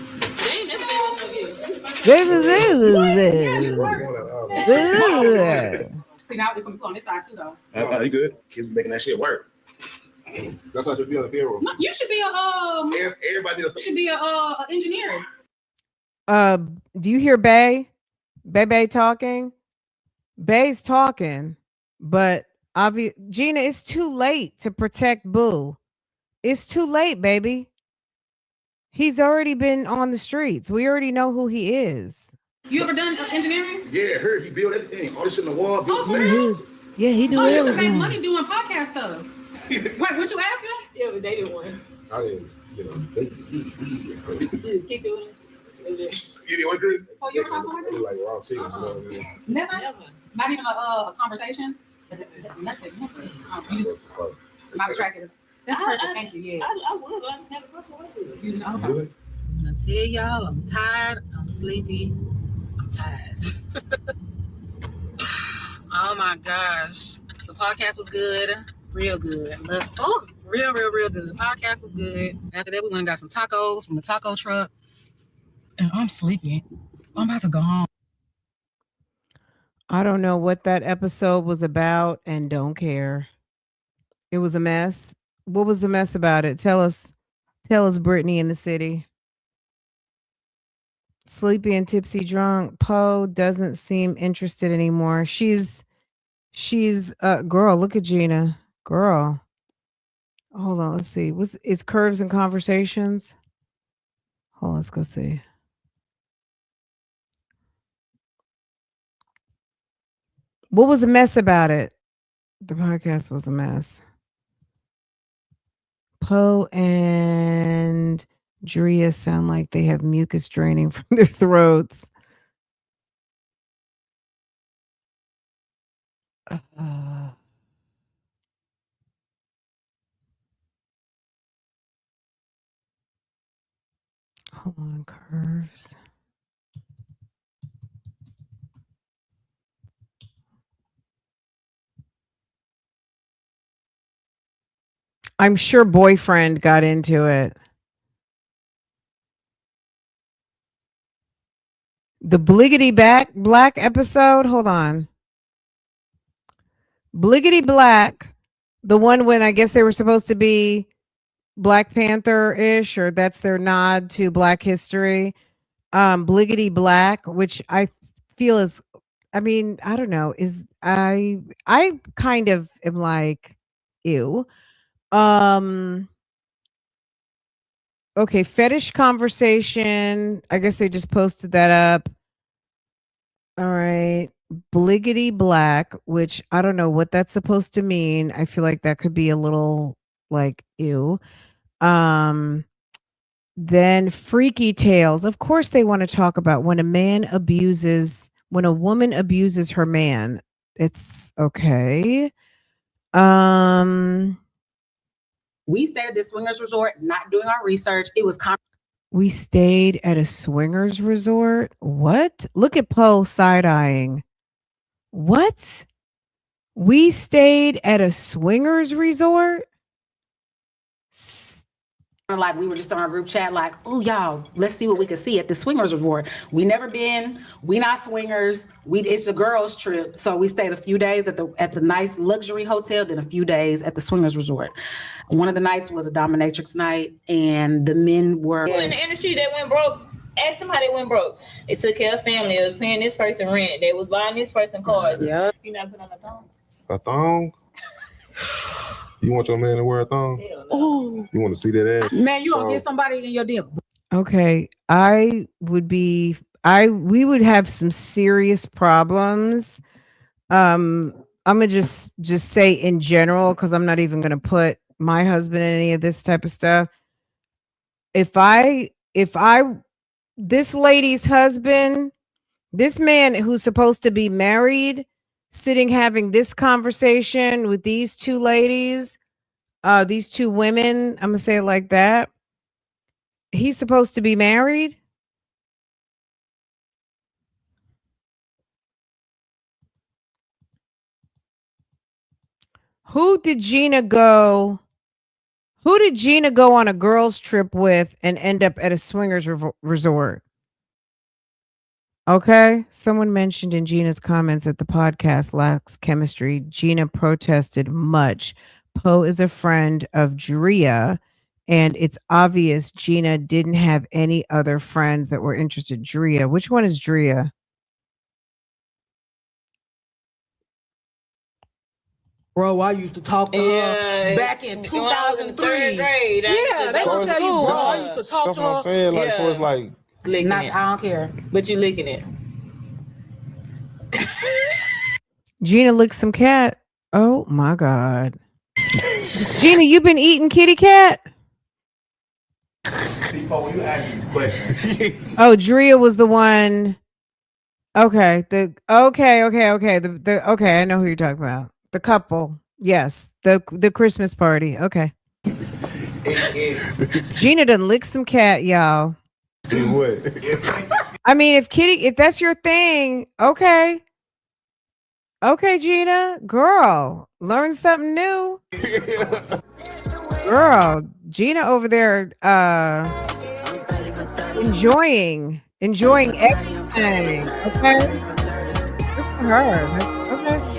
See, now it's gonna be on this side too, though. You good? Kids making that shit work. That's how I should be on the payroll. No, you should be Everybody should be a engineer. Do you hear Bay? Bebe talking. Bay's talking, but Gina, it's too late to protect Boo. It's too late, baby. He's already been on the streets. We already know who he is. You ever done engineering? Yeah, heard he built everything. All this in the wall. Oh, for real? Yeah, he do Oh, you can make everything. money doing podcast stuff. Wait, what you asking? Yeah, but they didn't want. I didn't, they Keep doing it. You didn't want to Oh, you ever talk to her? like raw chicken, you know what I mean? Never? Not even a conversation? Nothing. You just not attracted. That's perfect. Thank you. Yeah. I would. I just never talked to her. Using You do it? I'm gonna tell y'all, I'm tired, I'm sleepy, I'm tired. Oh my gosh. The podcast was good. Real good. Real good. The podcast was good. After that, we went and got some tacos from the taco truck. And I'm sleepy. I'm about to go home. I don't know what that episode was about and don't care. It was a mess. What was the mess about it? Tell us, Brittany in the city. Sleepy and tipsy drunk. Poe doesn't seem interested anymore. She's girl, look at Gina. Girl. Hold on, let's see. It's Curves and Conversations? Hold on, let's go see. What was a mess about it? The podcast was a mess. Poe and Drea sound like they have mucus draining from their throats. Hold on, Curves. I'm sure Boyfriend got into it. The Bliggity Black episode. Hold on. Bliggity Black, the one when I guess they were supposed to be Black Panther-ish, or that's their nod to Black history. Bliggity Black, which I feel is, I mean, I don't know, is I kind of am like, ew. Okay, Fetish Conversation. I guess they just posted that up. All right. Bliggity Black, which I don't know what that's supposed to mean. I feel like that could be a little like ew. Then Freaky Tales. Of course they want to talk about when a woman abuses her man. It's okay. We stayed at the swingers resort, not doing our research. It was We stayed at a swingers resort. What? Look at Poe side-eyeing. What? We stayed at a swingers resort? like we were just on our group chat, like, oh y'all, let's see what we can see at the swingers resort. We never been, we not swingers. It's a girls trip. So we stayed a few days at the nice luxury hotel, then a few days at the swingers resort. One of the nights was a dominatrix night, and the men were in the industry that went broke. Ask them how they went broke. They took care of family. They was paying this person rent. They was buying this person cars. Yeah. You not put on a thong? A thong? You want your man to wear a thong? Oh, You want to see that ass? man, you gonna get somebody in your DM. Okay, we would have some serious problems. I'm gonna just say in general, because I'm not even gonna put my husband in any of this type of stuff. If this lady's husband, this man who's supposed to be married, sitting having this conversation with these two ladies, these two women, I'm gonna say it like that. He's supposed to be married. Who did Gina go on a girls trip with and end up at a swingers resort? Okay. Someone mentioned in Gina's comments that the podcast lacks chemistry. Gina protested much. Poe is a friend of Drea, and it's obvious Gina didn't have any other friends that were interested. Drea. Which one is Drea? Bro, I used to talk to her back in 2003. When I was in the third grade. Yeah, they gonna tell you, bro, I used to talk That's to what her. I'm saying. Like, so it's like, Licking it. I don't care. But you licking it. Gina licked some cat. Oh my God. Gina, you been eating kitty cat? see, Paul, when you ask these questions. Oh, Drea was the one. Okay. Okay. Okay. I know who you're talking about. The couple. Yes. The Christmas party. Okay. Gina done lick some cat, y'all. What? I mean, if that's your thing, okay. Okay, Gina, girl, learn something new. Girl, Gina over there enjoying everything. Okay. Good for her. Okay.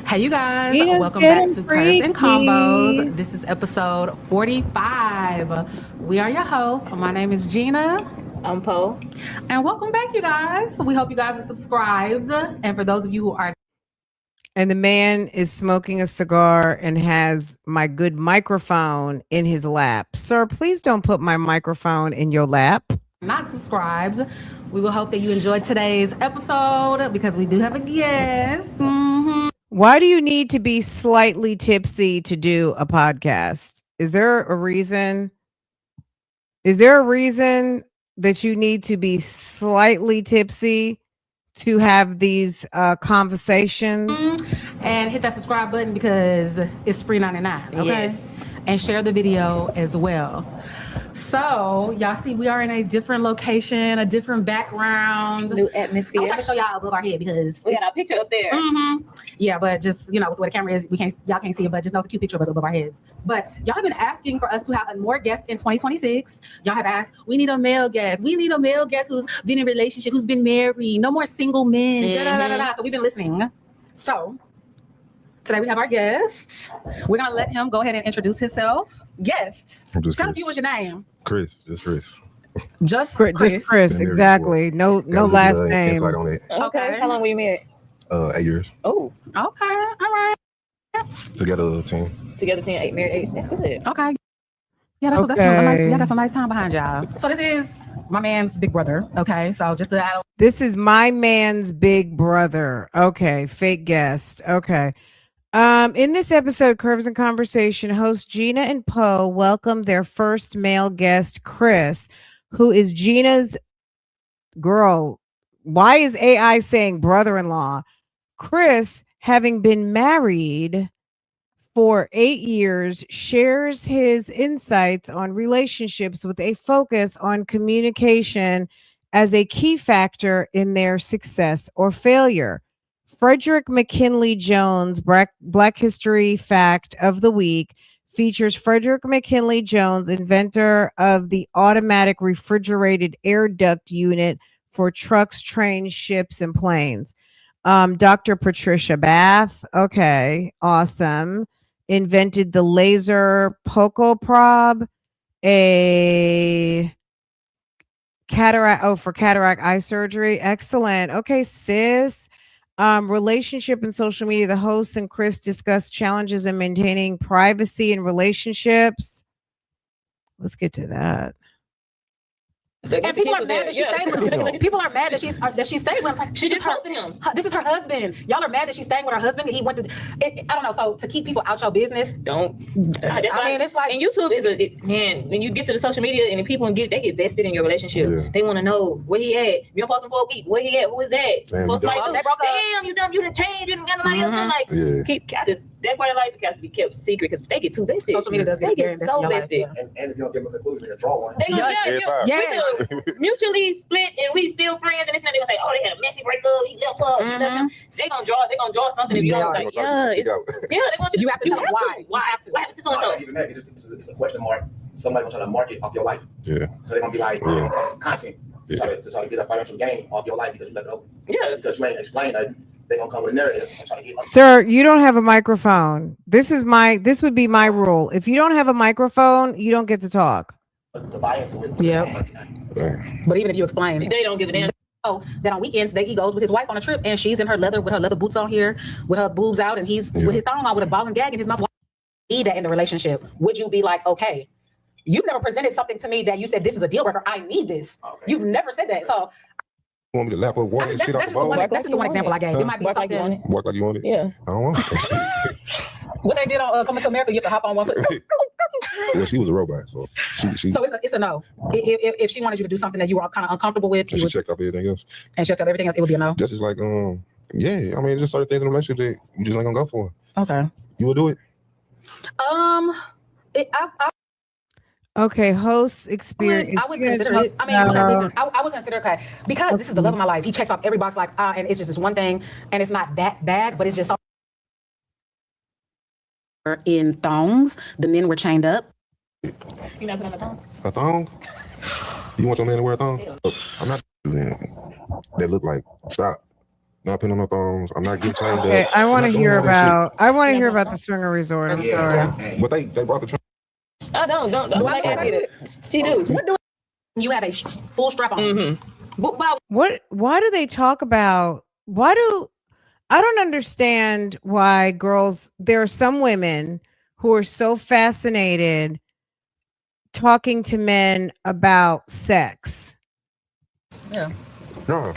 Hey, you guys, Gina's welcome back getting to Curves and Combos. freaky. This is episode 45. We are your hosts. My name is Gina. I'm Poe. And welcome back, you guys. We hope you guys are subscribed. And for those of you who are, And the man is smoking a cigar and has my good microphone in his lap. Sir, please don't put my microphone in your lap. not subscribed, we will hope that you enjoyed today's episode because we do have a guest. Why do you need to be slightly tipsy to do a podcast? Is there a reason? Is there a reason that you need to be slightly tipsy to have these conversations? And hit that subscribe button because it's free 99. Okay. Yes. And share the video as well. So y'all see we are in a different location, a different background, New atmosphere. I'm trying to show y'all above our head because We got our picture up there. yeah, but just with the way the camera is, y'all can't see it, but just know it's a cute picture of us above our heads. But y'all have been asking for us to have more guests in 2026. Y'all have asked, we need a male guest. We need a male guest who's been in a relationship, who's been married. No more single men. So we've been listening. So today we have our guest. We're gonna let him go ahead and introduce himself. Guest. I'm just Tell Chris. me what's your name. Chris, just Chris. Just Chris. Just Chris, Been married exactly. No Got a little, last name. Insight on it. Okay. How long were you married? 8 years. Oh, Okay. All right. Together 10. together 10, 8, married 8. That's good. Okay. Yeah, that's a nice. Okay. Y'all got some nice time behind y'all. So this is my man's big brother. Okay, so just to add. This is my man's big brother. Okay, fake guest. Okay. In this episode, Curves and Conversation, hosts Gina and Poe welcome their first male guest, Chris, who is Gina's girl. Why is AI saying brother-in-law? Chris, having been married for 8 years, shares his insights on relationships with a focus on communication as a key factor in their success or failure. Frederick McKinley Jones, Black History Fact of the Week, features Frederick McKinley Jones, inventor of the automatic refrigerated air duct unit for trucks, trains, ships, and planes. Dr. Patricia Bath, okay, awesome, invented the laser Poco probe, a cataract, for cataract eye surgery. Excellent. Okay, sis. Relationship and social media. The host and Chris discuss challenges in maintaining privacy in relationships. Let's get to that. And people are mad that she stayed with him. People are mad that she stayed with him. Like, She just posted him. This is her husband. Y'all are mad that she's staying with her husband. He went to. I don't know. So to keep people out your business, Don't. I mean, it's like. And YouTube is man. When you get to the social media and the people they get vested in your relationship. Yeah. They want to know where he at. You don't post him for a week. Where he at? Who is that? Damn, Post you like, done. They broke up. damn, you done changed. You done got nobody else. Like, Yeah. that part of life has to be kept secret because they get too vested. Social media does They get get very invested so in your life, vested. yeah. And if you don't give them a conclusion, they draw one. They gonna, Yes. we mutually split and we still friends and this and that. They gonna say, oh, they had a messy breakup. He left her. She left him. They gonna draw something if you don't like. Yeah, they want you. You have to tell them why. Why? What happened to so and so? Even that, it's a question mark. Somebody gonna try to market off your life. Yeah. So they're gonna be like, Yeah. it's content to try to get a financial gain off your life because you left it open. Yeah. Because you ain't explained that. They're gonna come with a narrative and try to get. Sir, you don't have a microphone. This would be my rule. If you don't have a microphone, you don't get to talk. To buy into it. Yeah. But even if you explain, They don't give a damn. that on weekends he goes with his wife on a trip and she's in her leather with her leather boots on here with her boobs out and he's with his thong on with a ball and gag in his mouth. Need that in the relationship? Would you be like, okay, you've never presented something to me that you said this is a deal breaker, I need this. You've never said that. So you want me to lap up water and shit off the bowl? That's just the one example I gave. It might be something. Walk like you want it? Yeah. I don't want it. What they did on Coming to America, you have to hop on one foot. Well, she was a robot, so she So it's a no. If she wanted you to do something that you were kind of uncomfortable with, she checked off everything else. And checked off everything else, it would be a no. That's just like yeah. I mean, just certain things in a relationship that you just ain't gonna go for. Okay. You will do it. Okay, host experience. I would consider it. I mean, listen, I would consider okay because this is the love of my life. He checks off every box, like and it's just this one thing, and it's not that bad, but it's just in thongs. The men were chained up. You not putting on a thong? A thong? You want your man to wear a thong? I'm not doing that. Look like stop. Not putting on no thongs. I'm not getting chained Okay, up. I want to hear about. I want to hear about the swinger resort. I'm sorry. But they brought the train. I don't. Like I get it. She do. What do you have a full strap on? Mm-hmm. What? Why do they talk about? I don't understand why girls. There are some women who are so fascinated talking to men about sex. Yeah. No.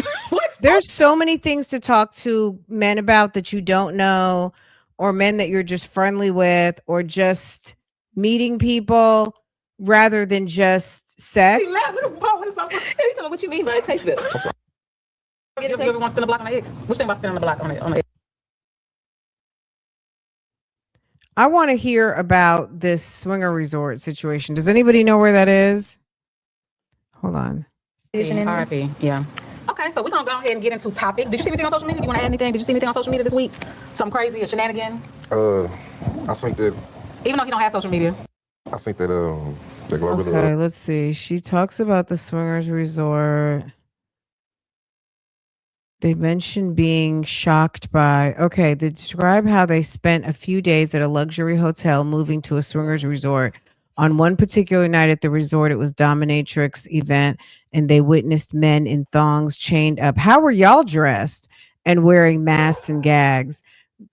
There's so many things to talk to men about that you don't know, or men that you're just friendly with, or just meeting people rather than just sex. He told me what you mean by it tastes good. You ever want to spin a block on the X? Which thing about spinning the block on the X? I want to hear about this swinger resort situation. Does anybody know where that is? Hold on. RIP. Yeah. Okay, so we're gonna go ahead and get into topics. Did you see anything on social media? You want to add anything? Did you see anything on social media this week? Something crazy, a shenanigan? I think that. Even though he don't have social media. I think that they go over Okay, let's see. She talks about the swingers resort. They mentioned being shocked by, they describe how they spent a few days at a luxury hotel moving to a swingers resort. On one particular night at the resort, it was dominatrix event, and they witnessed men in thongs chained up. How were y'all dressed and wearing masks and gags?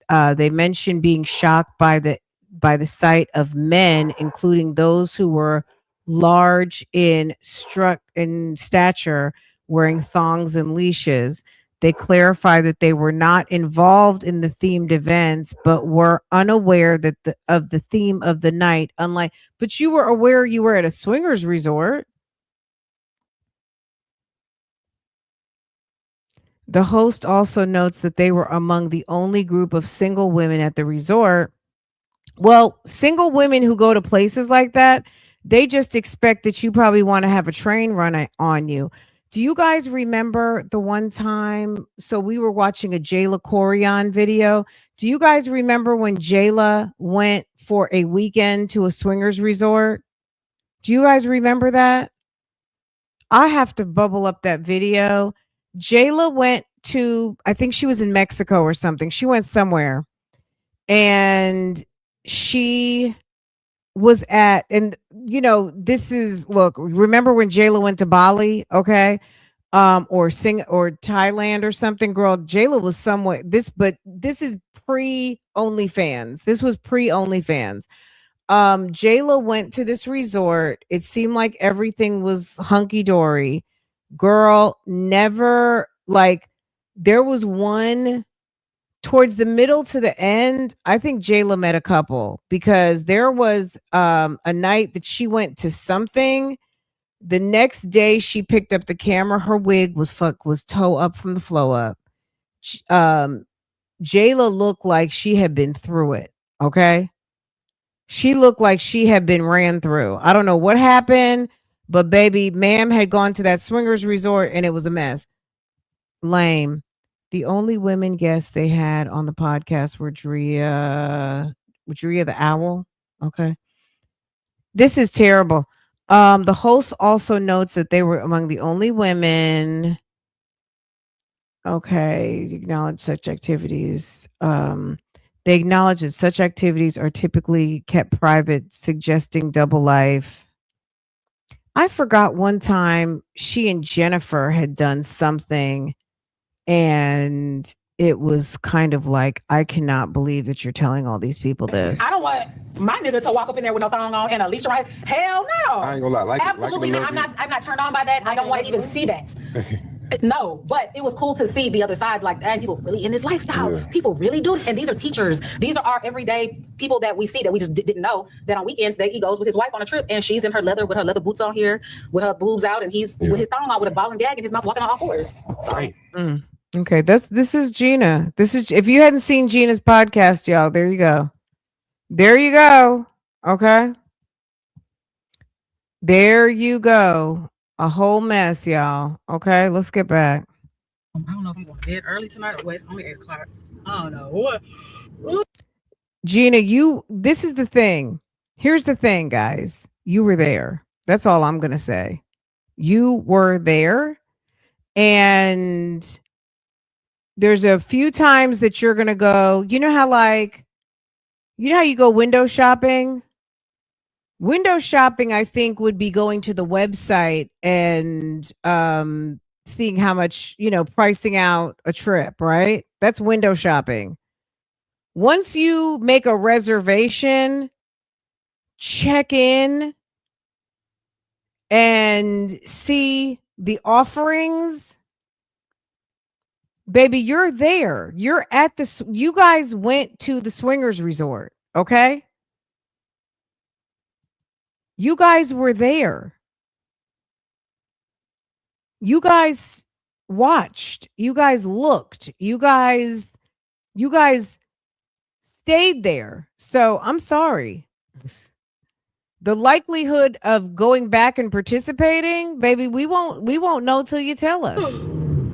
They mentioned being shocked by the sight of men, including those who were large in stature, wearing thongs and leashes. They clarified that they were not involved in the themed events, but were unaware that of the theme of the night. But you were aware you were at a swingers resort. The host also notes that they were among the only group of single women at the resort. Well, single women who go to places like that, they just expect that you probably want to have a train run on you. Do you guys remember the one time? So we were watching a Jayla Corian video. Do you guys remember when Jayla went for a weekend to a swingers resort? Do you guys remember that? I have to bubble up that video. Jayla went to, I think she was in Mexico or something. She went somewhere. And she was at, and this is, look, remember when Jayla went to Bali, or Thailand or something, girl, Jayla was somewhere, but this is pre-OnlyFans. This was pre-OnlyFans. Jayla went to this resort. It seemed like everything was hunky-dory. Girl, never, there was one towards the middle to the end. I think Jayla met a couple, because there was a night that she went to something. The next day she picked up the camera. Her wig was toe up from the flow up. Jayla looked like she had been through it. Okay. She looked like she had been ran through. I don't know what happened, but baby, ma'am had gone to that swingers resort and it was a mess. Lame. The only women guests they had on the podcast were Drea the Owl. Okay. This is terrible. The host also notes that they were among the only women. Okay. Acknowledge such activities. They acknowledge that such activities are typically kept private, suggesting double life. I forgot one time she and Jennifer had done something, and it was kind of like, I cannot believe that you're telling all these people this. I don't want my nigga to walk up in there with no thong on and Alicia right. Hell no. I ain't gonna lie. Absolutely not. I'm not turned on by that. I don't want to even see that. No, but it was cool to see the other side. Like, dang, people really in this lifestyle. Yeah. People really do this. And these are teachers. These are our everyday people that we see that we just didn't know that on weekends that he goes with his wife on a trip and she's in her leather with her leather boots on here with her boobs out and he's with his thong on with a ball and gag in his mouth walking on all fours. So. Okay, this is Gina. This is, if you hadn't seen Gina's podcast, y'all, there you go. There you go. Okay. There you go. A whole mess, y'all. Okay, let's get back. I don't know if I'm going to bed early tonight or wait. It's only 8 o'clock. I don't know what. Gina, this is the thing. Here's the thing, guys. You were there. That's all I'm going to say. You were there. And there's a few times that you're going to go, you know how you go window shopping? Window shopping, I think, would be going to the website and seeing how much, pricing out a trip, right? That's window shopping. Once you make a reservation, check in and see the offerings, baby, you're there. You're at you guys went to the swingers resort, okay? You guys were there. You guys watched. You guys looked. You guys stayed there. So I'm sorry. The likelihood of going back and participating, baby, we won't know till you tell us.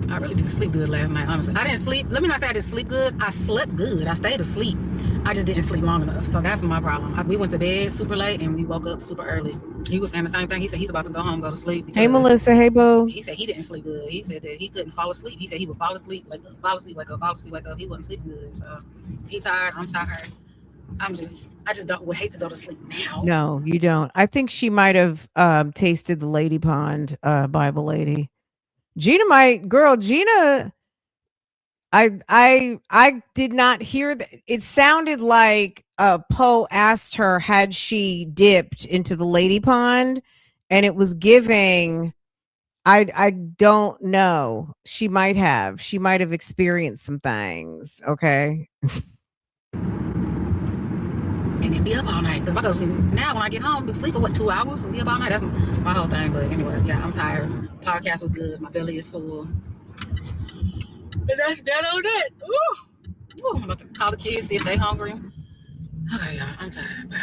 I really didn't sleep good last night, honestly. I didn't sleep. Let me not say I didn't sleep good. I slept good. I stayed asleep. I just didn't sleep long enough. So that's my problem. We went to bed super late and we woke up super early. He was saying the same thing. He said he's about to go home, go to sleep. Hey, Melissa. Hey, boo. He said he didn't sleep good. He said that he couldn't fall asleep. He said he would fall asleep, wake up, fall asleep, wake up, fall asleep, wake up. He wasn't sleeping good. So he's tired. I'm tired. I just would hate to go to sleep now. No, you don't. I think she might have tasted the Lady Pond Bible lady. Gina, I did not hear that. It sounded like Poe asked her, had she dipped into the Lady Pond, and it was giving, I don't know. She might have experienced some things. Okay. And then be up all night. Because if I go to sleep now, when I get home, sleep for 2 hours and be up all night. That's my whole thing. But anyways, yeah, I'm tired. Podcast was good. My belly is full. And that's that on that. Ooh. I'm about to call the kids, see if they hungry. Okay, y'all. I'm tired. Bye.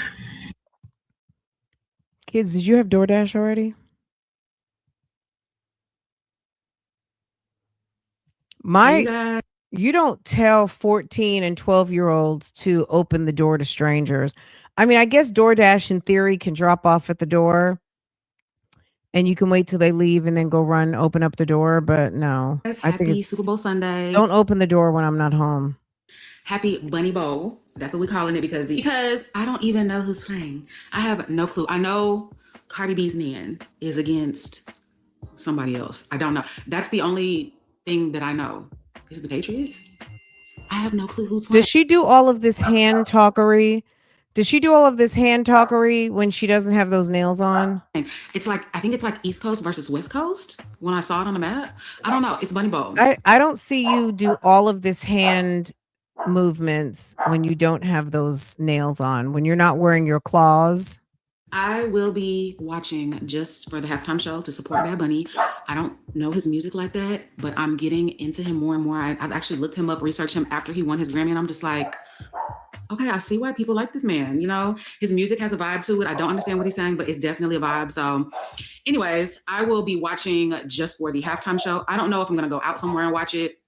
Kids, did you have DoorDash already? You don't tell 14 and 12-year-olds to open the door to strangers. I mean, I guess DoorDash in theory can drop off at the door and you can wait till they leave and then go open up the door. But no, I think Happy Super Bowl Sunday. Don't open the door when I'm not home. Happy Bunny Bowl. That's what we're calling it because I don't even know who's playing. I have no clue. I know Cardi B's man is against somebody else. I don't know. That's the only thing that I know. Is it the Patriots? I have no clue who's playing. Does she do all of this hand talkery? When she doesn't have those nails on? It's like, I think it's like East Coast versus West Coast when I saw it on the map. I don't know. It's Bunny Bowl. I don't see you do all of this hand movements when you don't have those nails on, when you're not wearing your claws. I will be watching just for the halftime show to support Bad Bunny. I don't know his music like that, but I'm getting into him more and more. I've actually looked him up, researched him after he won his Grammy, and I'm just like, okay, I see why people like this man. His music has a vibe to it. I don't understand what he's saying, but it's definitely a vibe. So anyways, I will be watching just for the halftime show. I don't know if I'm going to go out somewhere and watch it.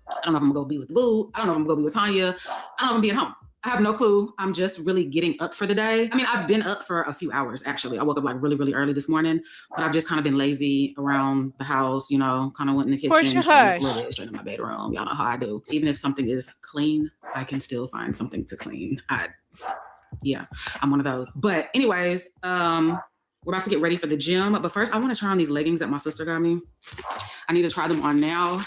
I don't know if I'm going to go be with Boo. I don't know if I'm going to go be with Tanya. I don't know if I'm going to be at home. I have no clue. I'm just really getting up for the day. I mean, I've been up for a few hours, actually. I woke up really, really early this morning, but I've just kind of been lazy around the house, kind of went in the kitchen, straight in my bedroom. Y'all know how I do. Even if something is clean, I can still find something to clean. I'm one of those. But anyways, we're about to get ready for the gym. But first, I want to try on these leggings that my sister got me. I need to try them on now.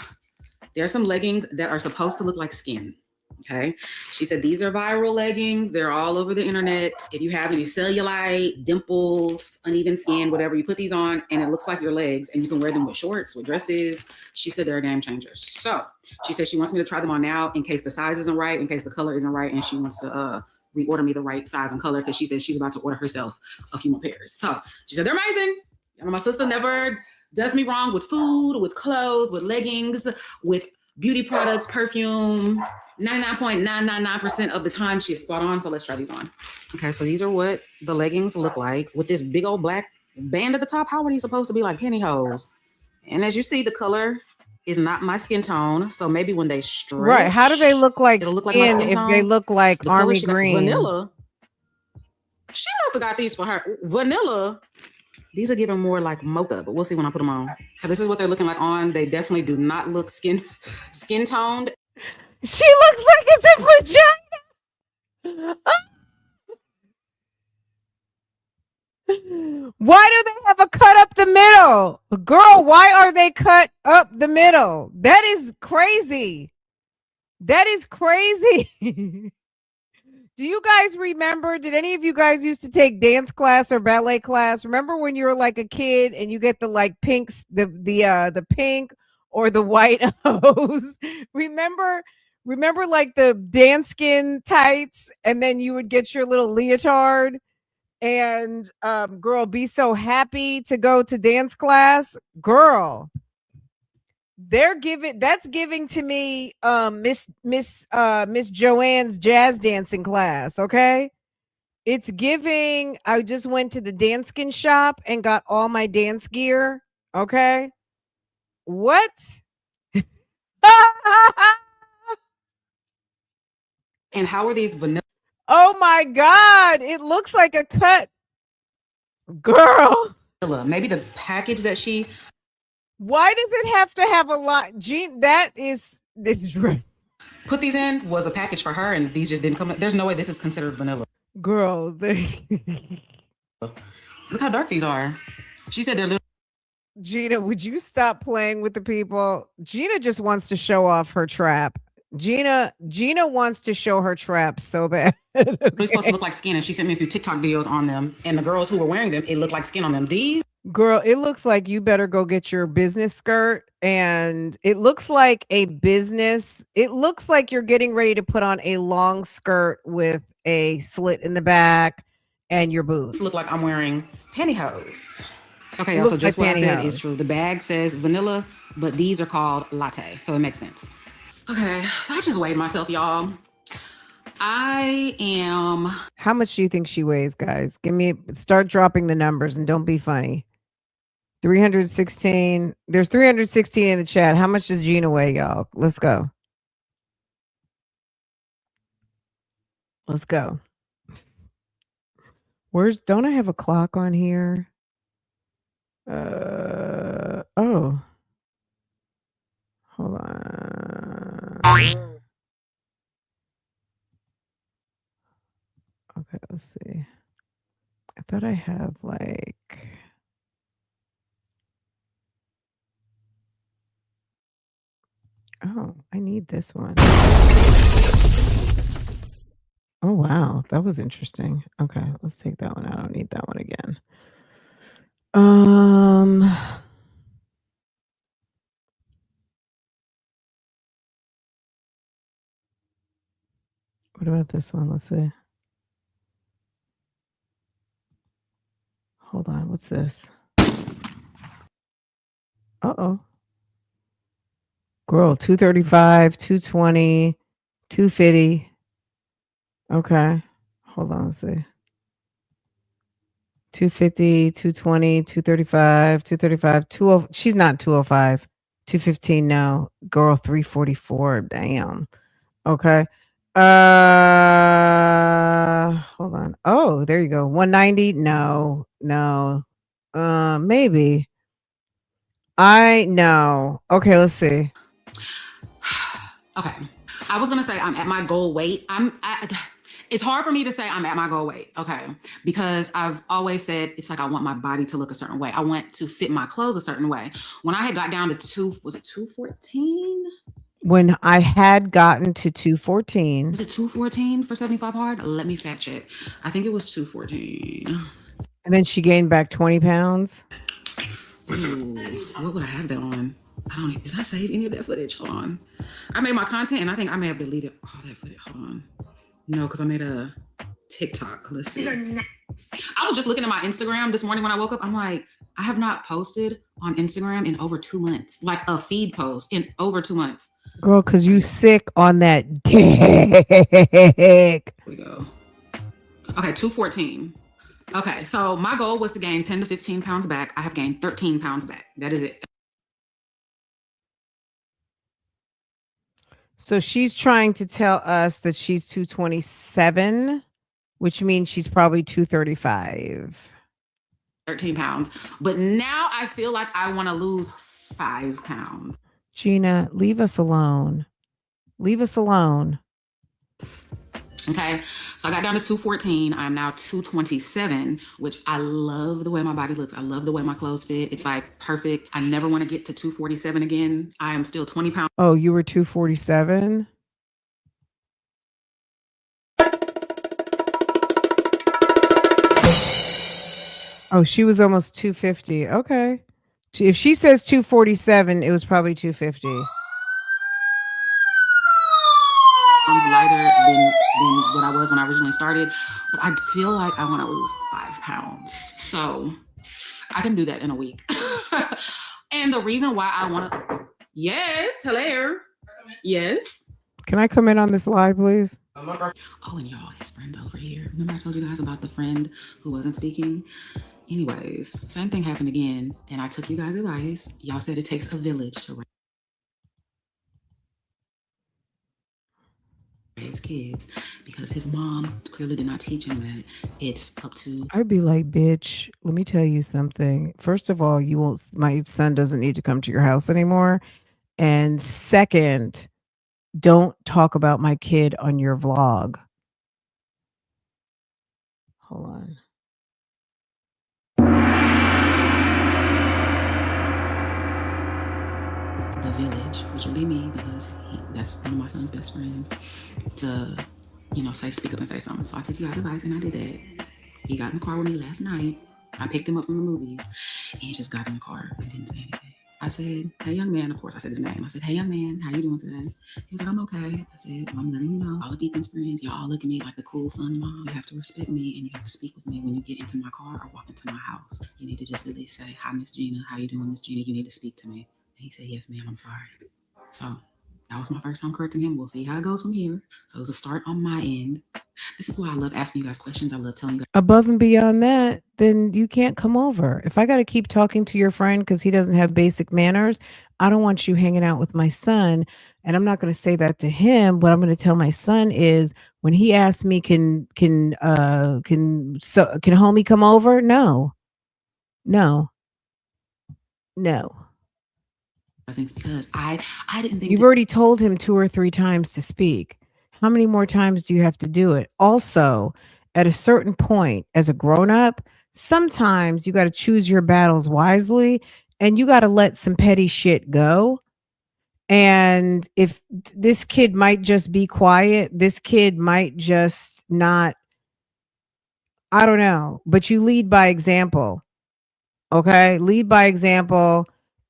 There are some leggings that are supposed to look like skin. Okay. She said these are viral leggings. They're all over the internet. If you have any cellulite, dimples, uneven skin, whatever, you put these on and it looks like your legs, and you can wear them with shorts, with dresses. She said they're a game changer. So she said she wants me to try them on now in case the size isn't right, in case the color isn't right, and she wants to reorder me the right size and color because she said she's about to order herself a few more pairs. So she said they're amazing. My sister never does me wrong with food, with clothes, with leggings, with beauty products, perfume. 99.999% of the time she is spot on. So let's try these on. Okay, so these are what the leggings look like with this big old black band at the top. How are these supposed to be like pantyhose? And as you see, the color is not my skin tone. So maybe when they stretch, Right. How do they look like it'll look like skin my skin if tone. they look like The color army she got, green? vanilla. She must have got these for her. Vanilla. These are giving more like mocha, but we'll see when I put them on. This is what they're looking like on. They definitely do not look skin toned. She looks like it's a vagina. Why do they have a cut up the middle? Girl, why are they cut up the middle? That is crazy. That is crazy. Do you guys remember? Did any of you guys used to take dance class or ballet class? Remember when you were like a kid and you get the like pinks, the pink or the white hose? Remember like the dance skin tights, and then you would get your little leotard, and girl, be so happy to go to dance class. Girl, that's giving to me Miss Joanne's jazz dancing class. Okay, it's giving. I just went to the dance skin shop and got all my dance gear. Okay, what? And how are these vanilla? Oh my God, it looks like a cut. Girl, maybe the package that she. Why does it have to have a lot? Gene, this is right. Put these in was a package for her, and these just didn't come. There's no way this is considered vanilla. Girl, look how dark these are. She said they're little. Gina, would you stop playing with the people? Gina just wants to show off her trap. Gina wants to show her trap so bad. Okay. They're supposed to look like skin, and she sent me a few TikTok videos on them, and the girls who were wearing them, it looked like skin on them. These. Girl, it looks like you better go get your business skirt, and it looks like it looks like you're getting ready to put on a long skirt with a slit in the back and your boots. Look like I'm wearing pantyhose. Okay, also just what I said is true. The bag says vanilla, but these are called latte, so it makes sense. Okay, so I just weighed myself, y'all. I am. How much do you think she weighs, guys? Start dropping the numbers and don't be funny. 316. There's 316 in the chat. How much does Gina weigh, y'all? Let's go. Let's go. Don't I have a clock on here? Oh. Hold on. Okay, let's see. I thought I have like. Oh, I need this one. Oh, wow. That was interesting. Okay, let's take that one. I don't need that one again. What about this one? Let's see. Hold on. What's this? Uh-oh. Girl, 235, 220, 250. Okay. Hold on. Let's see. 250, 220, 235, 235, 20. She's not 205. 215 now. Girl, 344. Damn. Okay. Hold on. Oh, there you go. 190. No. Maybe. I know. Okay, let's see. Okay. I was gonna say I'm at my goal weight. It's hard for me to say I'm at my goal weight, okay? Because I've always said it's like I want my body to look a certain way. I want to fit my clothes a certain way. When I had got down to 214? When I had gotten to 214. Was it 214 for 75 hard? Let me fact check. I think it was 214. And then she gained back 20 pounds. Ooh, what would I have that on? I don't even, did I save any of that footage? Hold on. I made my content and I think I may have deleted all that footage. Hold on. No, because I made a TikTok. Let's see. I was just looking at my Instagram this morning when I woke up. I'm like, I have not posted on Instagram in over 2 months. Like a feed post in over 2 months. Girl, because you sick on that dick. Here we go. Okay, 214. Okay, so my goal was to gain 10 to 15 pounds back. I have gained 13 pounds back. That is it. So she's trying to tell us that she's 227, which means she's probably 235. 13 pounds. But now I feel like I want to lose 5 pounds. Gina, leave us alone. Leave us alone. Okay, so I got down to 214. I'm now 227, which I love the way my body looks. I love the way my clothes fit. It's like perfect. I never want to get to 247 again. I am still 20 pounds. Oh, you were 247? Oh, she was almost 250. Okay. If she says 247, it was probably 250. Lighter than what I was when I originally started, but I feel like I want to lose 5 pounds. So I can do that in a week. And the reason why I want to, yes, hello, yes. Can I come in on this live, please? Oh, and y'all, his friend's over here. Remember I told you guys about the friend who wasn't speaking? Anyways, same thing happened again, and I took you guys' advice. Y'all said it takes a village to raise kids, because his mom clearly did not teach him that it's up to. I'd be like, bitch, let me tell you something. First of all, my son doesn't need to come to your house anymore. And second, don't talk about my kid on your vlog. Hold on. The village, which will be me, because that's one of my son's best friends, to, speak up and say something. So I took you guys' advice and I did that. He got in the car with me last night. I picked him up from the movies and he just got in the car and didn't say anything. I said, hey, young man. Of course, I said his name. I said, hey, young man, how you doing today? He was like, I'm okay. I said, well, I'm letting you know, all of Ethan's friends, y'all look at me like the cool, fun mom. You have to respect me and you have to speak with me when you get into my car or walk into my house. You need to just at least say, hi, Miss Gina. How you doing, Miss Gina? You need to speak to me. And he said, yes, ma'am, I'm sorry. So that was my first time correcting him. We'll see how it goes from here. So it was a start on my end. This is why I love asking you guys questions. I love telling you guys. Above and beyond that, then you can't come over. If I got to keep talking to your friend because he doesn't have basic manners, I don't want you hanging out with my son. And I'm not going to say that to him. What I'm going to tell my son is when he asks me, can homie come over? No. I think because I didn't think you've already told him 2 or 3 times to speak. How many more times do you have to do it? Also, at a certain point, as a grown-up, sometimes you got to choose your battles wisely and you got to let some petty shit go. And if this kid might just be quiet, this kid might just not, I don't know, but you lead by example. Okay? Lead by example.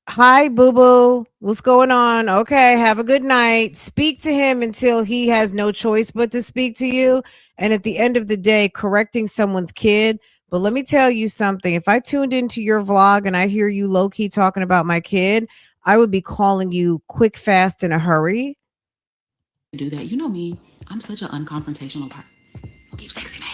Hi, boo-boo. What's going on? Okay, have a good night. Speak to him until he has no choice but to speak to you. And at the end of the day, correcting someone's kid. But let me tell you something. If I tuned into your vlog and I hear you low-key talking about my kid, I would be calling you quick, fast, in a hurry. Do that. You know me. I'm such an unconfrontational person. Who keeps texting me?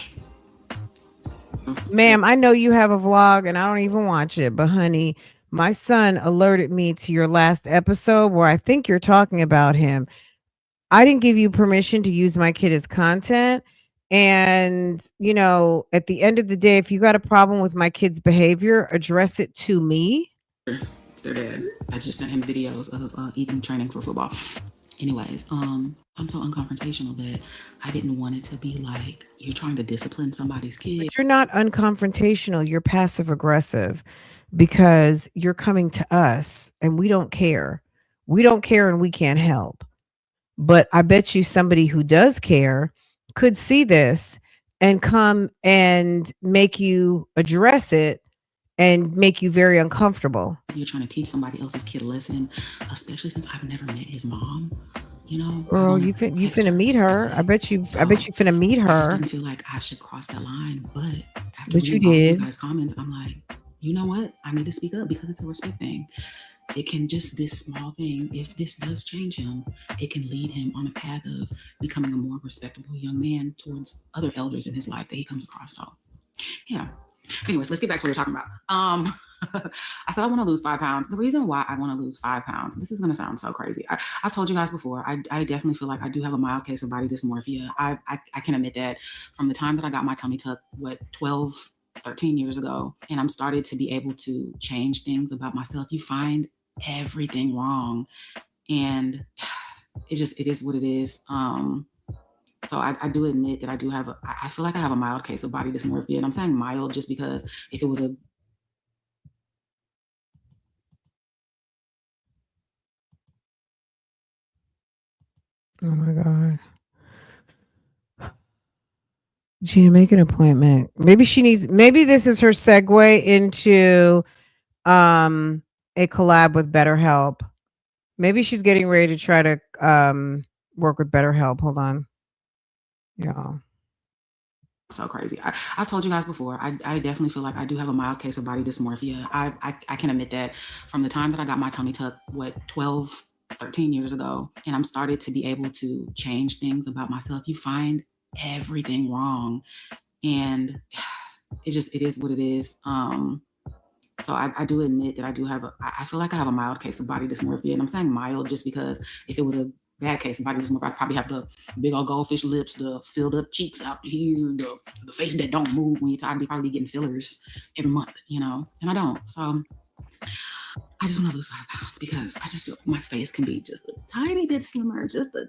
Ma'am, I know you have a vlog and I don't even watch it. But honey, my son alerted me to your last episode where I think you're talking about him. I didn't give you permission to use my kid as content. And, at the end of the day, if you got a problem with my kid's behavior, address it to me. Their dad. I just sent him videos of Ethan training for football. Anyways, I'm so unconfrontational that I didn't want it to be like you're trying to discipline somebody's kid. But you're not unconfrontational. You're passive aggressive because you're coming to us and we don't care. We don't care and we can't help. But I bet you somebody who does care could see this and come and make you address it and make you very uncomfortable. You're trying to teach somebody else's kid a lesson, especially since I've never met his mom. You know, Girl, you finna meet her. I bet you finna meet I just her. didn't feel like I should cross that line. But after But you reading all of did. you guys' comments, I'm like, you know what? I need to speak up because it's a respect thing. It can just this small thing, if this does change him, it can lead him on a path of becoming a more respectable young man towards other elders in his life that he comes across. So yeah. Anyways, let's get back to what we're talking about. I said I want to lose 5 pounds. The reason why I want to lose 5 pounds, this is going to sound so crazy. I've told you guys before, I definitely feel like I do have a mild case of body dysmorphia. I can admit that from the time that I got my tummy tuck, 13 years ago, and I'm started to be able to change things about myself. You find everything wrong, and it is what it is. So I do admit that I feel like I have a mild case of body dysmorphia, and I'm saying mild just because if it was a Oh my God. Gina, make an appointment. Maybe this is her segue into a collab with BetterHelp. Maybe she's getting ready to try to work with BetterHelp. Hold on. Yeah. So crazy. I've told you guys before, I definitely feel like I do have a mild case of body dysmorphia. I can admit that from the time that I got my tummy tuck, 13 years ago, and I'm started to be able to change things about myself. You find everything wrong, and it is what it is. So I do admit that I feel like I have a mild case of body dysmorphia, and I'm saying mild just because if it was a bad case of body dysmorphia, I'd probably have the big old goldfish lips, the filled up cheeks out here, the face that don't move when you're tired. I'd be probably getting fillers every month, you know, and I don't. So I just want to lose 5 pounds because I just feel my face can be just a tiny bit slimmer, just the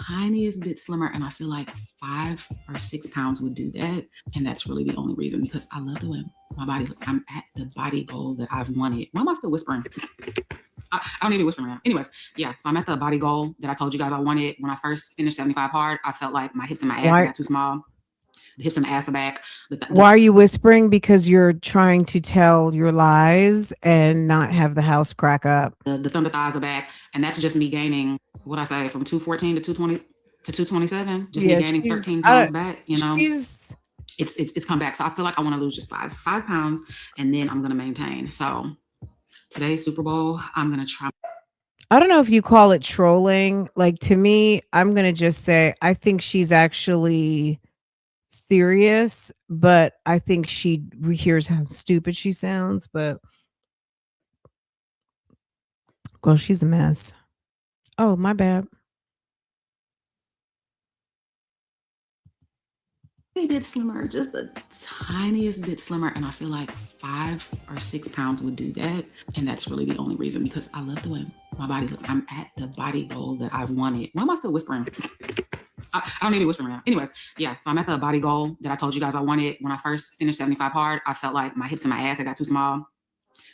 tiniest bit slimmer. And I feel like 5 or 6 pounds would do that. And that's really the only reason, because I love the way my body looks. I'm at the body goal that I've wanted. Why am I still whispering? I don't need to whisper around. Anyways, yeah. So I'm at the body goal that I told you guys I wanted. When I first finished 75 hard, I felt like my hips and my ass got too small. The hips and the ass are back. Why are you whispering? Because you're trying to tell your lies and not have the house crack up. The thunder thighs are back, and that's just me gaining, what I say, from 214 to 220 to 227. Just me gaining 13 pounds back. You know, it's come back. So I feel like I want to lose just 5 pounds, and then I'm gonna maintain. So today's Super Bowl, I'm gonna try. I don't know if you call it trolling. Like, to me, I'm gonna just say I think she's actually serious, but I think she hears how stupid she sounds. But well, she's a mess. Oh, my bad. A bit slimmer, just the tiniest bit slimmer, and I feel like 5 or 6 pounds would do that. And that's really the only reason, because I love the way my body looks. I'm at the body goal that I've wanted. Why am I still whispering? I don't need to whisper around. Anyways, yeah. So I'm at the body goal that I told you guys I wanted. When I first finished 75 hard, I felt like my hips and my ass got too small.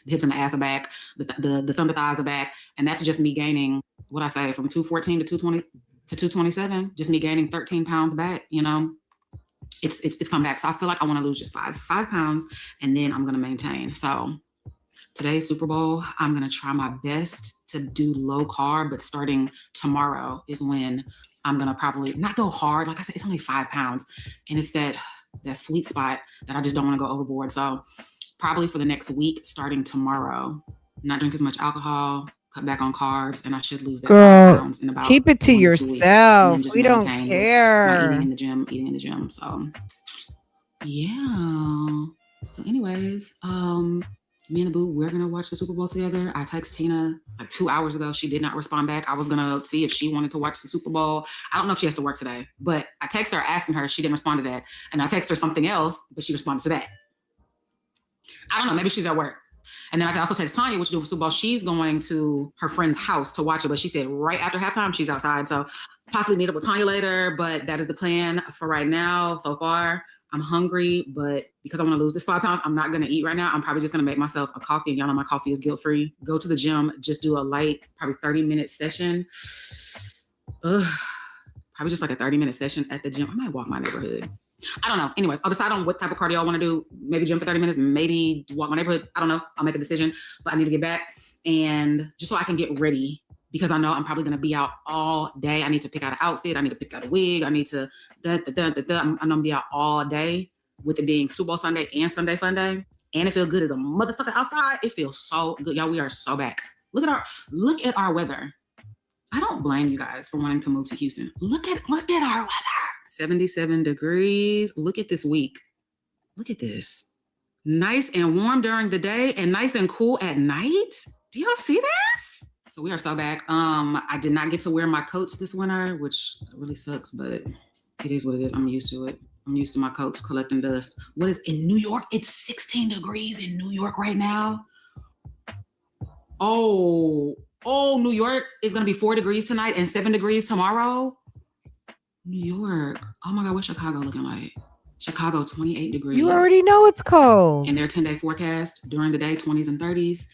The hips and the ass are back. The thunder thighs are back, and that's just me gaining, what I say, from 214 to 220 to 227. Just me gaining 13 pounds back. You know, it's come back. So I feel like I want to lose just 5 pounds, and then I'm gonna maintain. So today's Super Bowl, I'm gonna try my best to do low carb, but starting tomorrow is when I'm gonna probably not go hard. Like I said, it's only 5 pounds, and it's that sweet spot that I just don't want to go overboard. So probably for the next week, starting tomorrow, not drink as much alcohol, cut back on carbs, and I should lose that 5 pounds in about keep it to 1 to 2 weeks, yourself. just We don't maintain care. my eating in the gym. So yeah. So anyways, me and the boo, we're gonna watch the Super Bowl together. I texted Tina like 2 hours ago. She did not respond back. I was gonna see if she wanted to watch the Super Bowl. I don't know if she has to work today, but I texted her asking her. She didn't respond to that, and I texted her something else, but she responded to that. I don't know. Maybe she's at work. And then I also text Tanya, which do Super Bowl. She's going to her friend's house to watch it, but she said right after halftime she's outside. So possibly meet up with Tanya later, but that is the plan for right now. So far, I'm hungry, but because I want to lose this 5 pounds, I'm not going to eat right now. I'm probably just going to make myself a coffee, and y'all know my coffee is guilt-free. Go to the gym, just do a light, probably 30-minute session. Probably just like a 30-minute session at the gym. I might walk my neighborhood. I don't know. Anyways, I'll decide on what type of cardio I want to do. Maybe gym for 30 minutes, maybe walk my neighborhood. I don't know. I'll make a decision, but I need to get back and just so I can get ready because I know I'm probably going to be out all day. I need to pick out an outfit. I need to pick out a wig. I need to, I'm going to be out all day with it being Super Bowl Sunday and Sunday Fun Day. And it feels good as a motherfucker outside. It feels so good. Y'all, we are so back. Look at our weather. I don't blame you guys for wanting to move to Houston. Look at our weather. 77 degrees. Look at this week. Look at this. Nice and warm during the day and nice and cool at night. Do y'all see this? So we are so back. I did not get to wear my coats this winter, which really sucks, but it is what it is. I'm used to it. I'm used to my coats collecting dust. What is in New York? It's 16 degrees in New York right now. Oh, New York is going to be 4 degrees tonight and 7 degrees tomorrow. New York. Oh my God, what's Chicago looking like? Chicago, 28 degrees. You already know it's cold. In their 10-day forecast, during the day, 20s and 30s.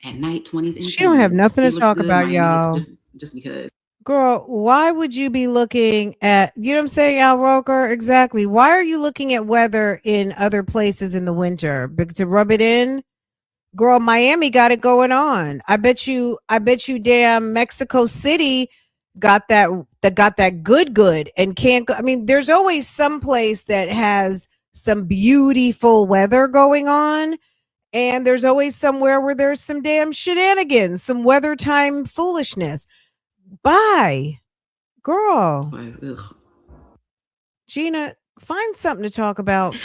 At night, 20s and 30s. She don't have nothing to talk about, y'all. Just because. Girl, why would you be looking at, you know what I'm saying, Al Roker? Exactly. Why are you looking at weather in other places in the winter? To rub it in? Girl, Miami got it going on. I bet you damn Mexico City got that good and can't go. I mean, there's always some place that has some beautiful weather going on, and there's always somewhere where there's some damn shenanigans, some weather time foolishness. Bye, girl. Ugh. Gina, find something to talk about.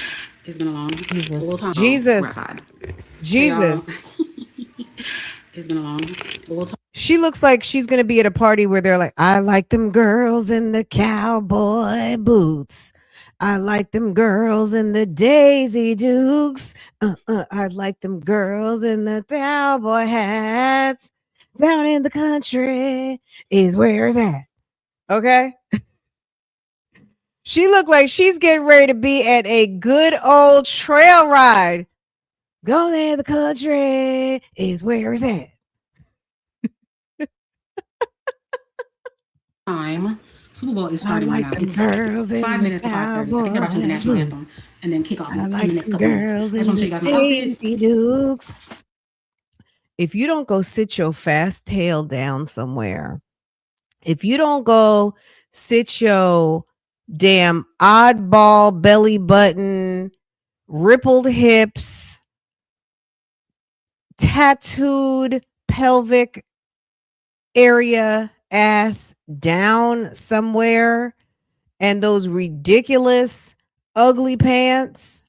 It's been a long Jesus. Jesus. It's been a long time. She looks like she's going to be at a party where they're like, I like them girls in the cowboy boots. I like them girls in the Daisy Dukes. I like them girls in the cowboy hats. Down in the country is where it's at. Okay? She looked like she's getting ready to be at a good old trail ride. Go there, the country is where it's at. Time. Super Bowl is starting right now. It's 5 minutes to 5:30. I think they're about to do the national anthem and then kick off in the next couple minutes. I just want to show you guys my outfits. Dukes. If you don't go sit your fast tail down somewhere, if you don't go sit your damn oddball belly button, rippled hips, tattooed pelvic area ass down somewhere, and those ridiculous ugly pants,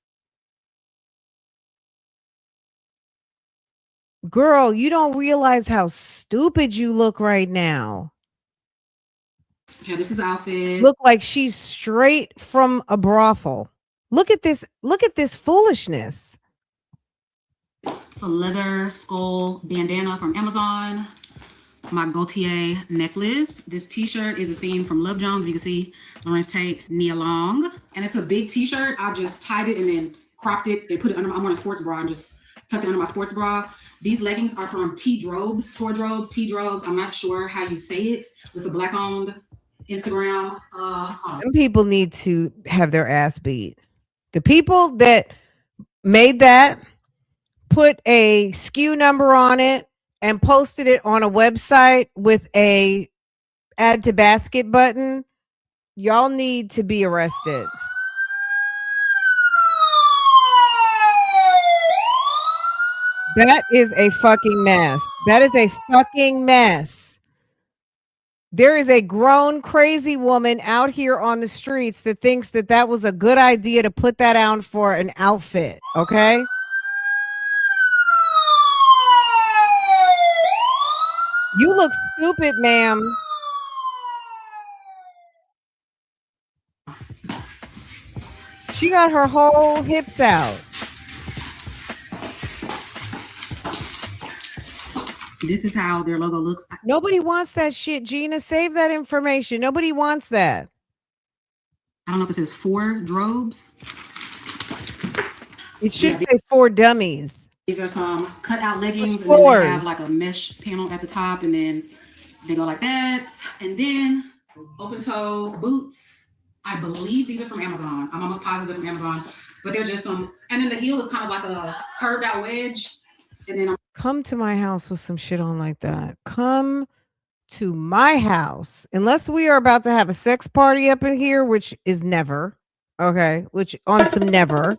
girl, you don't realize how stupid you look right now. Yeah, this is the outfit. Look like she's straight from a brothel. Look at this foolishness. It's a leather skull bandana from Amazon. My Gaultier necklace. This t-shirt is a scene from Love Jones. You can see Lawrence Tate, knee long. And it's a big t-shirt. I just tied it and then cropped it and put it under. I'm wearing a sports bra and just tucked it under my sports bra. These leggings are from T-Drobes. I'm not sure how you say it. It's a black-owned Instagram. Some people need to have their ass beat. The people that made that put a SKU number on it and posted it on a website with a add to basket button. Y'all need to be arrested. That is a fucking mess. That is a fucking mess. There is a grown crazy woman out here on the streets that thinks that that was a good idea to put that on for an outfit. Okay. You look stupid, ma'am. She got her whole hips out. This is how their logo looks. Nobody wants that shit, Gina. Save that information. Nobody wants that. I don't know if it says 4 drobes. It should say 4 dummies. These are some cutout leggings, and then they have like a mesh panel at the top, and then they go like that. And then open toe boots. I believe these are from Amazon. I'm almost positive from Amazon, but they're just some. And then the heel is kind of like a curved out wedge. And then come to my house with some shit on like that. Come to my house, unless we are about to have a sex party up in here, which is never. Okay, which on some never.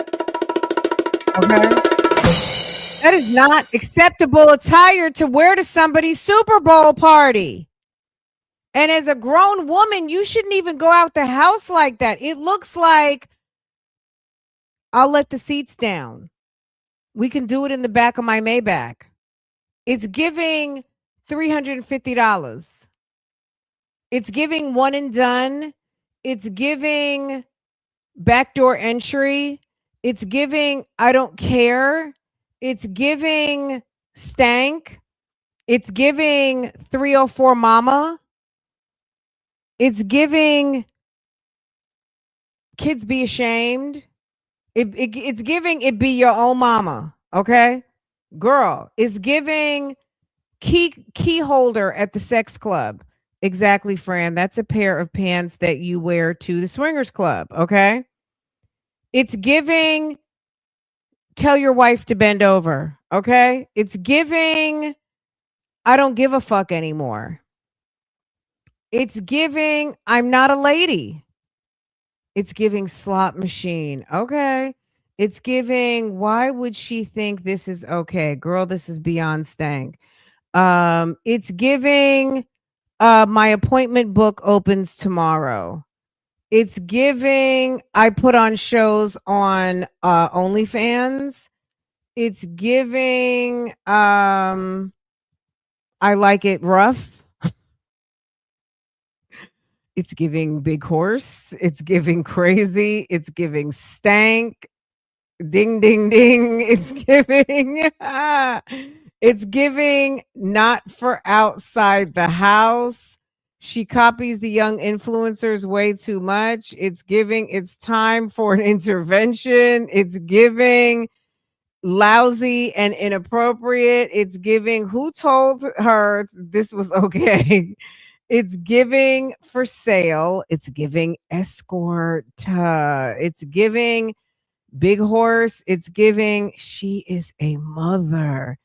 Okay. That is not acceptable attire to wear to somebody's Super Bowl party. And as a grown woman, you shouldn't even go out the house like that. It looks like I'll let the seats down. We can do it in the back of my Maybach. It's giving $350. It's giving one and done. It's giving backdoor entry. It's giving I don't care. It's giving stank. It's giving 304 mama. It's giving kids be ashamed. It's giving it be your own mama. Okay, girl. It's giving key holder at the sex club. Exactly, Fran. That's a pair of pants that you wear to the swingers club. Okay. It's giving tell your wife to bend over. Okay. It's giving I don't give a fuck anymore. It's giving I'm not a lady. It's giving slot machine. Okay. It's giving why would she think this is okay? Girl, this is beyond stank. It's giving my appointment book opens tomorrow. It's giving I put on shows on OnlyFans. It's giving I like it rough. It's giving big horse. It's giving crazy. It's giving stank. Ding ding ding. It's giving it's giving not for outside the house. She copies the young influencers way too much. It's giving it's time for an intervention. It's giving lousy and inappropriate. It's giving who told her this was okay. It's giving for sale. It's giving escort. It's giving big horse. It's giving she is a mother.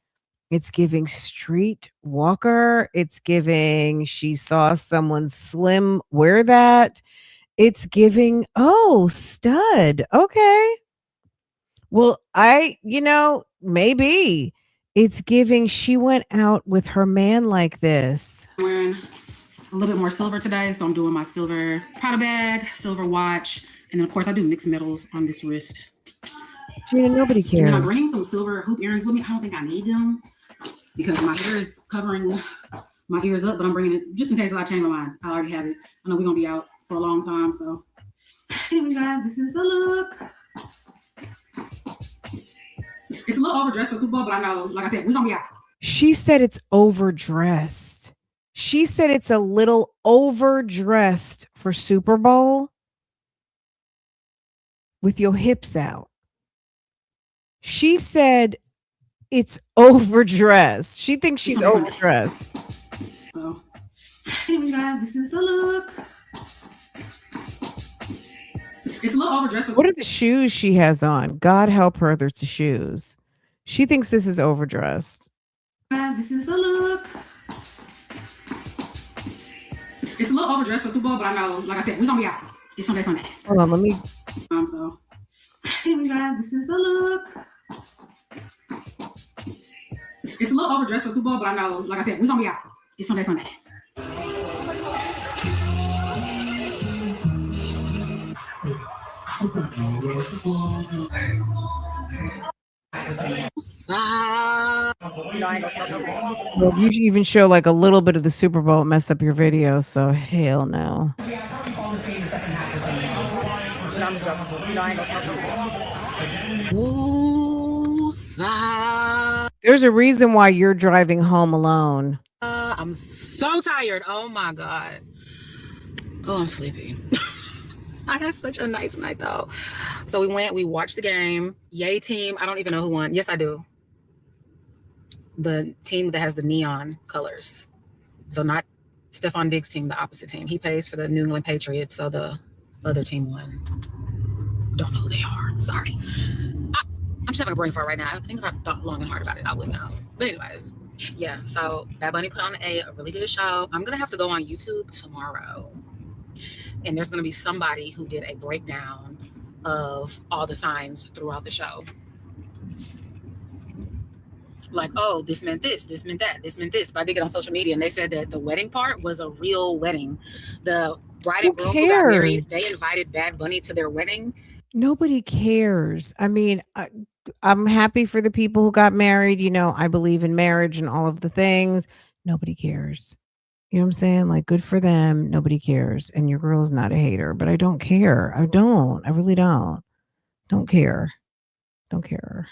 It's giving street walker. It's giving she saw someone slim wear that. It's giving, oh, stud. Okay. Well, maybe it's giving she went out with her man like this. I'm wearing a little bit more silver today. So I'm doing my silver Prada bag, silver watch. And then, of course, I do mixed metals on this wrist. Gina, nobody cares. And then I'm bringing some silver hoop earrings with me. I don't think I need them because my hair is covering my ears up, but I'm bringing it just in case I change my mind. I already have it. I know we're going to be out for a long time. So anyway, guys, this is the look. It's a little overdressed for Super Bowl, but I know, like I said, we're going to be out. She said it's overdressed. She said it's a little overdressed for Super Bowl with your hips out. She said it's overdressed. She thinks she's overdressed. So, anyway, guys, this is the look. It's a little overdressed. What are the shoes she has on? God help her, there's the shoes. She thinks this is overdressed. Guys, this is the look. It's a little overdressed for Super Bowl, but I know, like I said, we're going to be out. It's Sunday fun day. Hold on, let me. So, anyway, guys, this is the look. It's a little overdressed for Super Bowl, but I know, like I said, we're going to be out. It's Sunday fun day. Well, you should even show like a little bit of the Super Bowl, mess up your video. So hell no. There's a reason why you're driving home alone. I'm so tired. Oh my God. Oh, I'm sleepy. I had such a nice night though. So we watched the game. Yay team. I don't even know who won. Yes, I do. The team that has the neon colors. So not Stephon Diggs' team, the opposite team. He plays for the New England Patriots. So the other team won. Don't know who they are. Sorry. I'm just having a brain fart right now. I think if I thought long and hard about it, I would know. But anyways, yeah. So Bad Bunny put on a really good show. I'm gonna have to go on YouTube tomorrow, and there's gonna be somebody who did a breakdown of all the signs throughout the show. Like, oh, this meant this meant that, this meant this. But I did get on social media, and they said that the wedding part was a real wedding. The bride and groom who got married, they invited Bad Bunny to their wedding. Nobody cares. I mean, I'm happy for the people who got married. You know, I believe in marriage and all of the things. Nobody cares. You know what I'm saying? Like, good for them. Nobody cares. And your girl's not a hater, but I don't care. I don't. I really don't. Don't care. Don't care.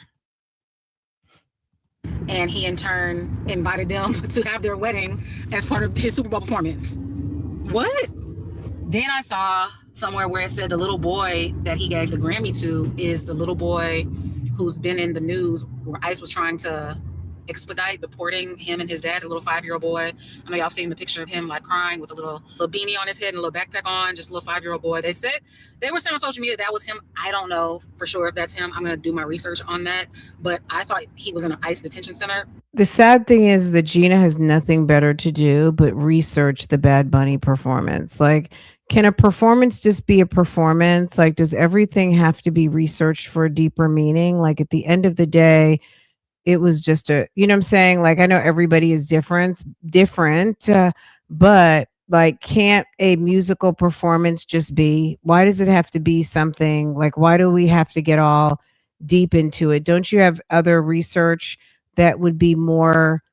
And he in turn invited them to have their wedding as part of his Super Bowl performance. What? Then I saw somewhere where it said the little boy that he gave the Grammy to is the little boy who's been in the news where ICE was trying to expedite deporting him and his dad, a little 5-year-old boy. I know y'all seen the picture of him like crying with a little beanie on his head and a little backpack on, just a little 5-year-old boy. They were saying on social media that was him. I don't know for sure if that's him. I'm going to do my research on that. But I thought he was in an ICE detention center. The sad thing is that Gina has nothing better to do but research the Bad Bunny performance. Like, can a performance just be a performance? Like, does everything have to be researched for a deeper meaning? Like, at the end of the day, it was just you know what I'm saying? Like, I know everybody is different, but like, can't a musical performance just be? Why does it have to be something? Like, why do we have to get all deep into it? Don't you have other research that would be more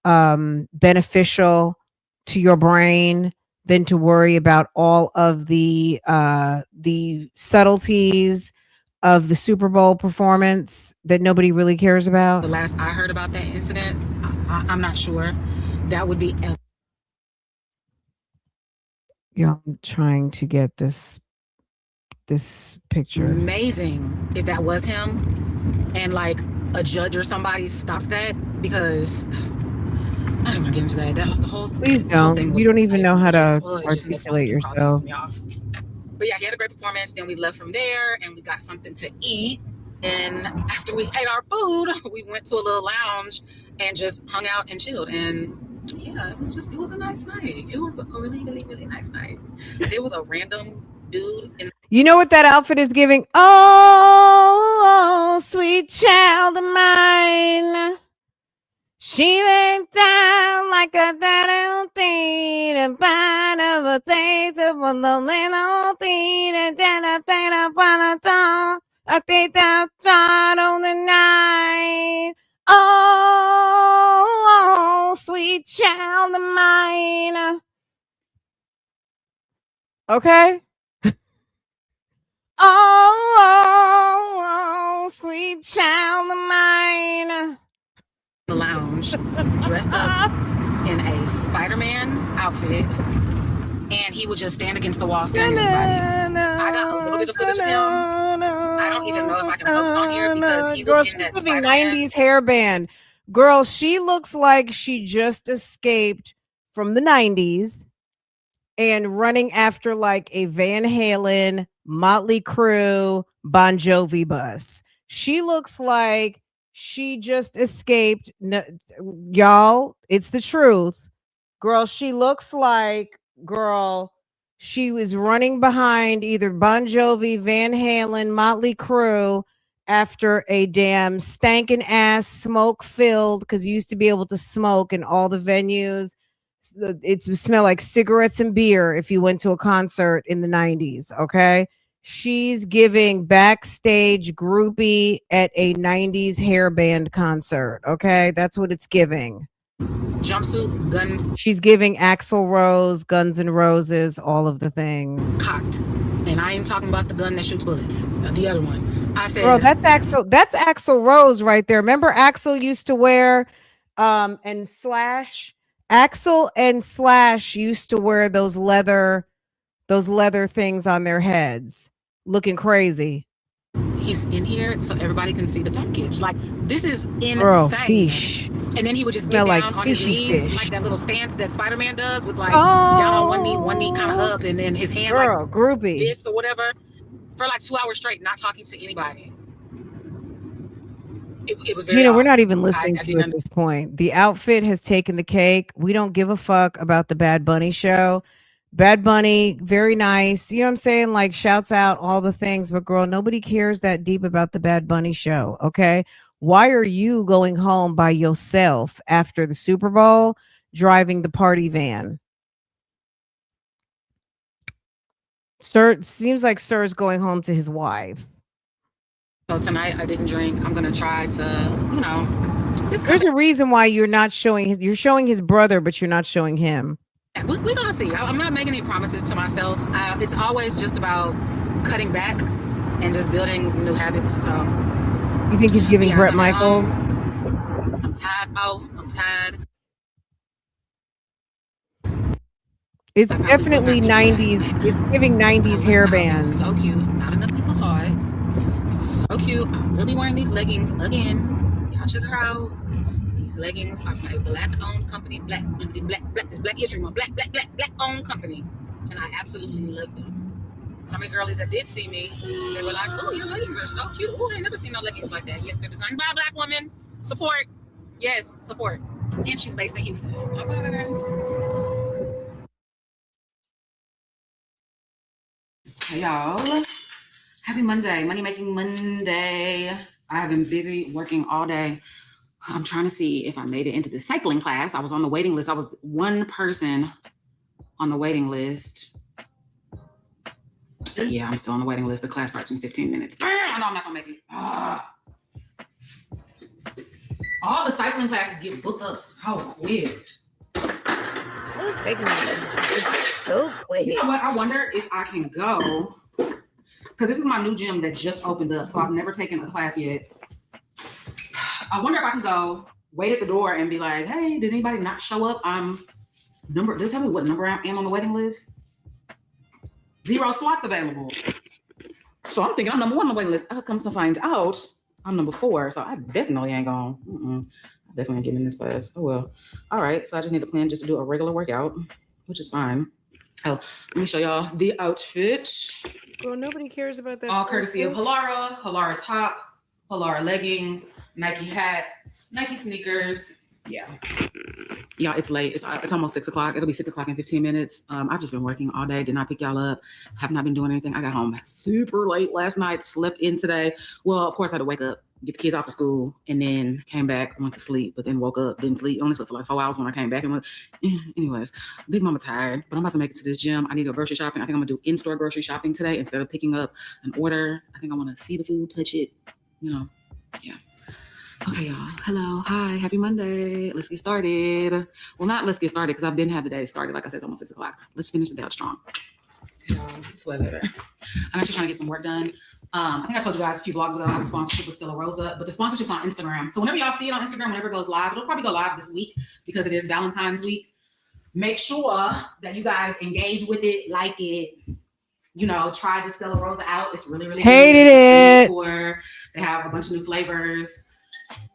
beneficial to your brain than to worry about all of the subtleties of the Super Bowl performance that nobody really cares about? The last I heard about that incident, I'm not sure. That would be... Yeah, I'm trying to get this picture. Amazing if that was him and like a judge or somebody stopped that, because I don't want to get into that. The whole Please don't, because you don't even know how to articulate yourself. But yeah, he had a great performance. Then we left from there and we got something to eat. And after we ate our food, we went to a little lounge and just hung out and chilled. And yeah, it was a nice night. It was a really, really, really nice night. There was a random dude in... You know what that outfit is giving? Oh, sweet child of mine. She went down like a little thing, a bite of a taste of a little thing, and then I think upon a tongue. I think that shot on the night. Oh, sweet child of mine. Okay. Oh, sweet child of mine. The lounge, dressed up in a Spider-Man outfit, and he would just stand against the wall staring at everybody. I got a little bit of footage of him. I don't even know if I can post on here because he was in that Spider-Man 90s hairband. Girl, she looks like she just escaped from the 90s and running after like a Van Halen, Motley Crue, Bon Jovi bus. She looks like she just escaped. Y'all, it's the truth. Girl, she looks like, she was running behind either Bon Jovi, Van Halen, Motley Crue after a damn stankin' ass smoke filled, because you used to be able to smoke in all the venues. It smelled like cigarettes and beer if you went to a concert in the 90s. Okay. She's giving backstage groupie at a 90s hairband concert. Okay. That's what it's giving. Jumpsuit, gun. She's giving Axl Rose, Guns N' Roses, all of the things. Cocked. And I ain't talking about the gun that shoots bullets. The other one. I said, Bro, that's Axl Rose right there. Remember Axl used to wear and Slash? Axl and Slash used to wear those leather things on their heads, looking crazy. he's in here so everybody can see the package. Like, this is insane. Bro, fish. And then he would just Smell get down like on his fishy knees, fish. like that little stance that Spider-Man does with like down on one knee kind of up, and then his hand Girl, like groupie. this or whatever for like 2 hours straight, not talking to anybody. It was very Gina, we're odd. not even listening I to you at didn't this point. The outfit has taken the cake. We don't give a fuck about the Bad Bunny show. Bad Bunny, very nice. You know what I'm saying? Like, shouts out all the things, but girl, nobody cares that deep about the Bad Bunny show. Okay. Why are you going home by yourself after the Super Bowl driving the party van? Sir, seems like Sir's going home to his wife. So tonight I didn't drink. I'm gonna try to, you know, just There's a reason why you're not showing you're showing his brother, but you're not showing him. we're gonna see. I'm not making any promises to myself. It's always just about cutting back and just building new habits. So You think he's giving Brett Michaels? I'm tired, boss. I'm tired. It's definitely 90s. It's giving 90s hairband. So cute. Not enough people saw it. So cute. I will be wearing these leggings again. Y'all check her out. These leggings are from a black-owned company. Black is Black History Month. Black-owned company, and I absolutely love them. Some of the girlies that did see me, they were like, "Oh, your leggings are so cute. Oh, I ain't never seen no leggings like that." Yes, they're designed by a black woman. Support. Yes, support. And she's based in Houston. Okay. Hey, y'all. Happy Monday. Money making Monday. I have been busy working all day. I'm trying to see if I made it into the cycling class. I was on the waiting list. I was one person on the waiting list. Yeah, I'm still on the waiting list. The class starts in 15 minutes. I know I'm not gonna make it. All the cycling classes get booked up so quick. Those cycling classes so quick. You know what? I wonder if I can go, because this is my new gym that just opened up, so I've never taken a class yet. I wonder if I can go, wait at the door, and be like, "Hey, did anybody not show up? Does it tell me what number I am on the waiting list? 0 slots available." So I'm thinking I'm number 1 on the waiting list. I'll come to find out I'm number 4, so I definitely ain't going. I definitely ain't getting in this class. Oh well. All right. So I just need to plan just to do a regular workout, which is fine. Oh, let me show y'all the outfit. Girl, nobody cares about that. All courtesy of Halara top, Halara leggings, Nike hat, Nike sneakers. Yeah. Y'all, it's late. It's almost 6 o'clock. It'll be 6 o'clock in 15 minutes. I've just been working all day. Did not pick y'all up. Have not been doing anything. I got home super late last night. Slept in today. Well, of course, I had to wake up, get the kids off of school, and then came back, went to sleep, but then woke up, didn't sleep. Only slept for like 4 hours when I came back. And anyways, Big Mama tired, but I'm about to make it to this gym. I need to go grocery shopping. I think I'm gonna do in-store grocery shopping today instead of picking up an order. I think I want to see the food, touch it, yeah. Okay, y'all. Hello. Hi. Happy Monday. Let's get started. Well, not let's get started because I've been had the day started. Like I said, it's almost 6 o'clock. Let's finish the day out strong. This weather. I'm actually trying to get some work done. I think I told you guys a few vlogs ago I have a sponsorship with Stella Rosa, but the sponsorship's on Instagram. So whenever y'all see it on Instagram, whenever it goes live, it'll probably go live this week because it is Valentine's week. Make sure that you guys engage with it, like it. Try the Stella Rosa out. It's really, really Hated good. They have a bunch of new flavors.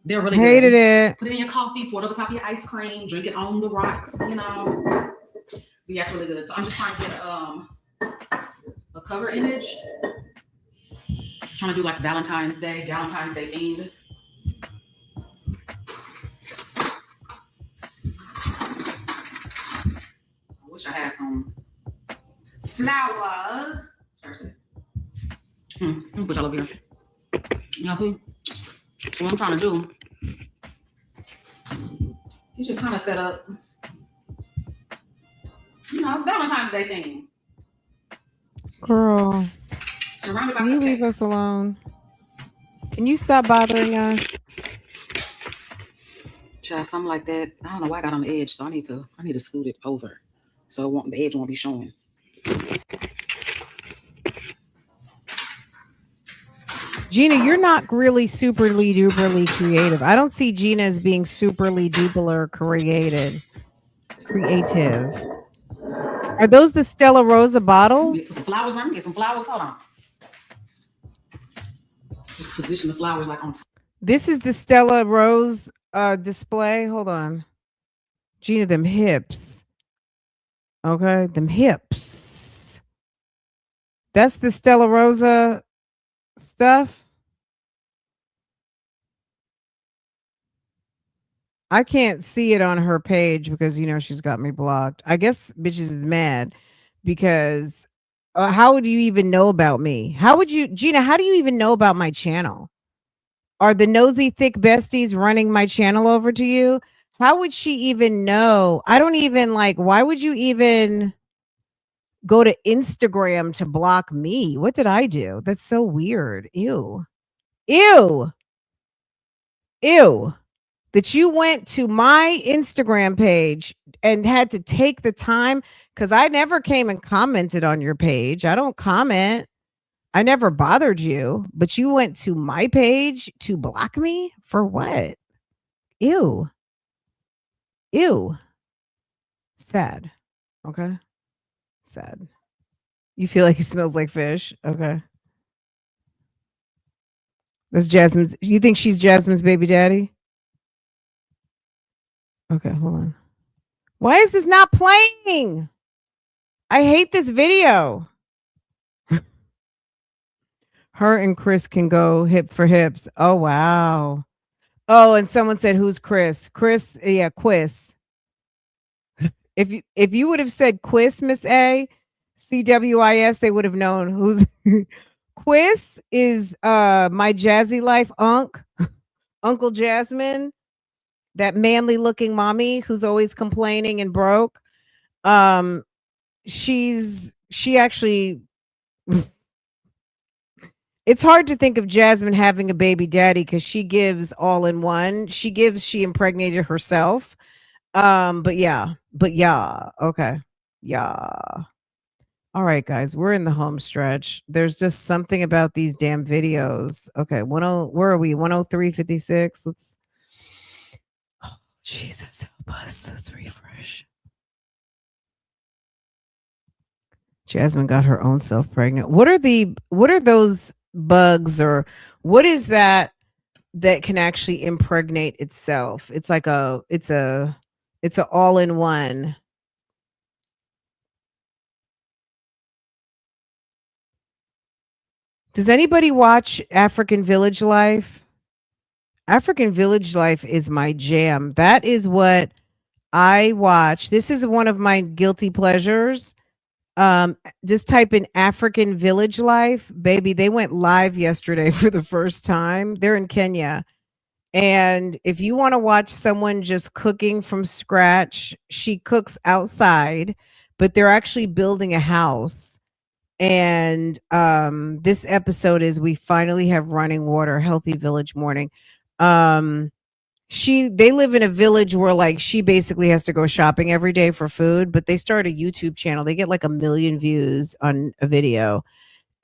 They're really Hated good. it. Put it in your coffee, pour it over top of your ice cream, drink it on the rocks, Yeah, it's really good. So I'm just trying to get a cover image. Trying to do like Valentine's Day themed. I wish I had some flowers. Put y'all over here. See? So what I'm trying to do is just kind of set up, it's Valentine's Day thing. Girl, Surrounded by can you leave us alone? Can you stop bothering us? Child, something like that. I don't know why I got on the edge, so I need to scoot it over so the edge won't be showing. Gina, you're not really superly duperly creative. I don't see Gina as being superly duper creative. Are those the Stella Rosa bottles? Get some flowers. Let me get some flowers. Hold on. Just position the flowers like on top. This is the Stella Rose display. Hold on. Gina, them hips. Okay, them hips. That's the Stella Rosa stuff. I can't see it on her page because, you know, she's got me blocked. I guess bitches is mad because how would you even know about me? How would you, Gina, how do you even know about my channel? Are the nosy thick besties running my channel over to you? How would she even know? I don't even like, why would you even go to Instagram to block me? What did I do? That's so weird. Ew. Ew. Ew. That you went to my Instagram page and had to take the time, because I never came and commented on your page. I don't comment. I never bothered you, but you went to my page to block me for what? Ew. Ew. Sad. Okay. Sad. You feel like it smells like fish. Okay. That's Jasmine's. You think she's Jasmine's baby daddy? Okay, hold on. Why is this not playing? I hate this video. Her and Chris can go hip for hips. Oh, wow. Oh, and someone said, who's Chris? Chris, yeah, Quiz. If you would have said Quiz, Miss A, CWIS, they would have known who's Quiz is my jazzy life Uncle Jasmine, that manly looking mommy who's always complaining and broke. She actually it's hard to think of Jasmine having a baby daddy because she gives all in one. She impregnated herself. But yeah. Okay. Yeah. All right, guys, we're in the home stretch. There's just something about these damn videos. Okay, where are we? 103.56. Let's. Oh, Jesus help us. Let's refresh. Jasmine got her own self pregnant. What are those bugs, or what is that can actually impregnate itself? It's like it's a all in one. Does anybody watch African Village Life? African Village Life is my jam. That is what I watch. This is one of my guilty pleasures. Just type in African Village Life, baby. They went live yesterday for the first time. They're in Kenya. And if you want to watch someone just cooking from scratch, she cooks outside, but they're actually building a house. And this episode is we finally have running water, healthy village morning. They live in a village where like she basically has to go shopping every day for food, but they start a YouTube channel. They get like 1 million views on a video.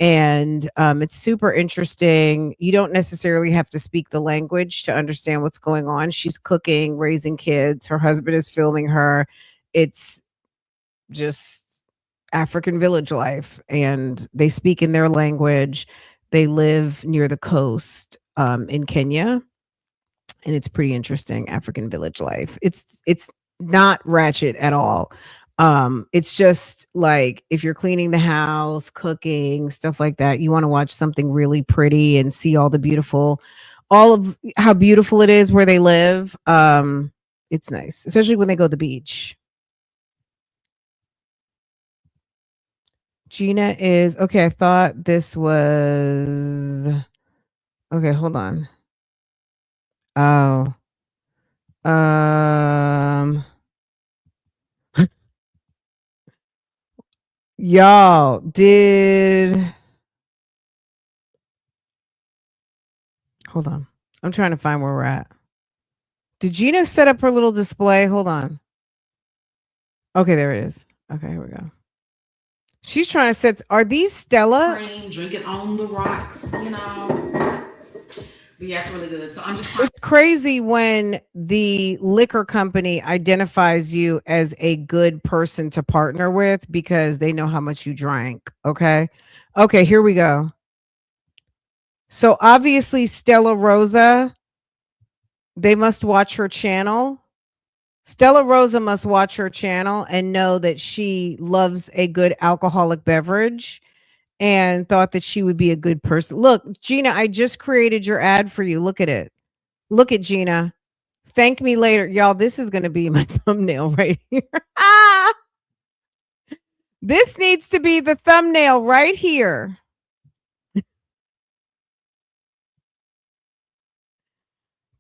And it's super interesting. You don't necessarily have to speak the language to understand what's going on. She's cooking, raising kids. Her husband is filming her. It's just African village life, and they speak in their language. They live near the coast in Kenya, and it's pretty interesting. African village life. It's not ratchet at all. It's just like if you're cleaning the house, cooking, stuff like that, you want to watch something really pretty and see all of how beautiful it is where they live. It's nice, especially when they go to the beach. Gina is okay. I thought this was okay. Hold on. Oh, y'all did. Hold on. I'm trying to find where we're at. Did Gina set up her little display? Hold on. Okay, there it is. Okay, here we go. She's trying to set. Are these Stella? Drinking on the rocks, you know. Yeah, it's really good. So I'm just trying. It's crazy when the liquor company identifies you as a good person to partner with because they know how much you drank. Okay. Okay, here we go. So obviously, Stella Rosa, they must watch her channel. Stella Rosa must watch her channel and know that she loves a good alcoholic beverage and thought that she would be a good person. Look, Gina, I just created your ad for you. Look at it. Look at Gina. Thank me later. Y'all, this is going to be my thumbnail right here. This needs to be the thumbnail right here.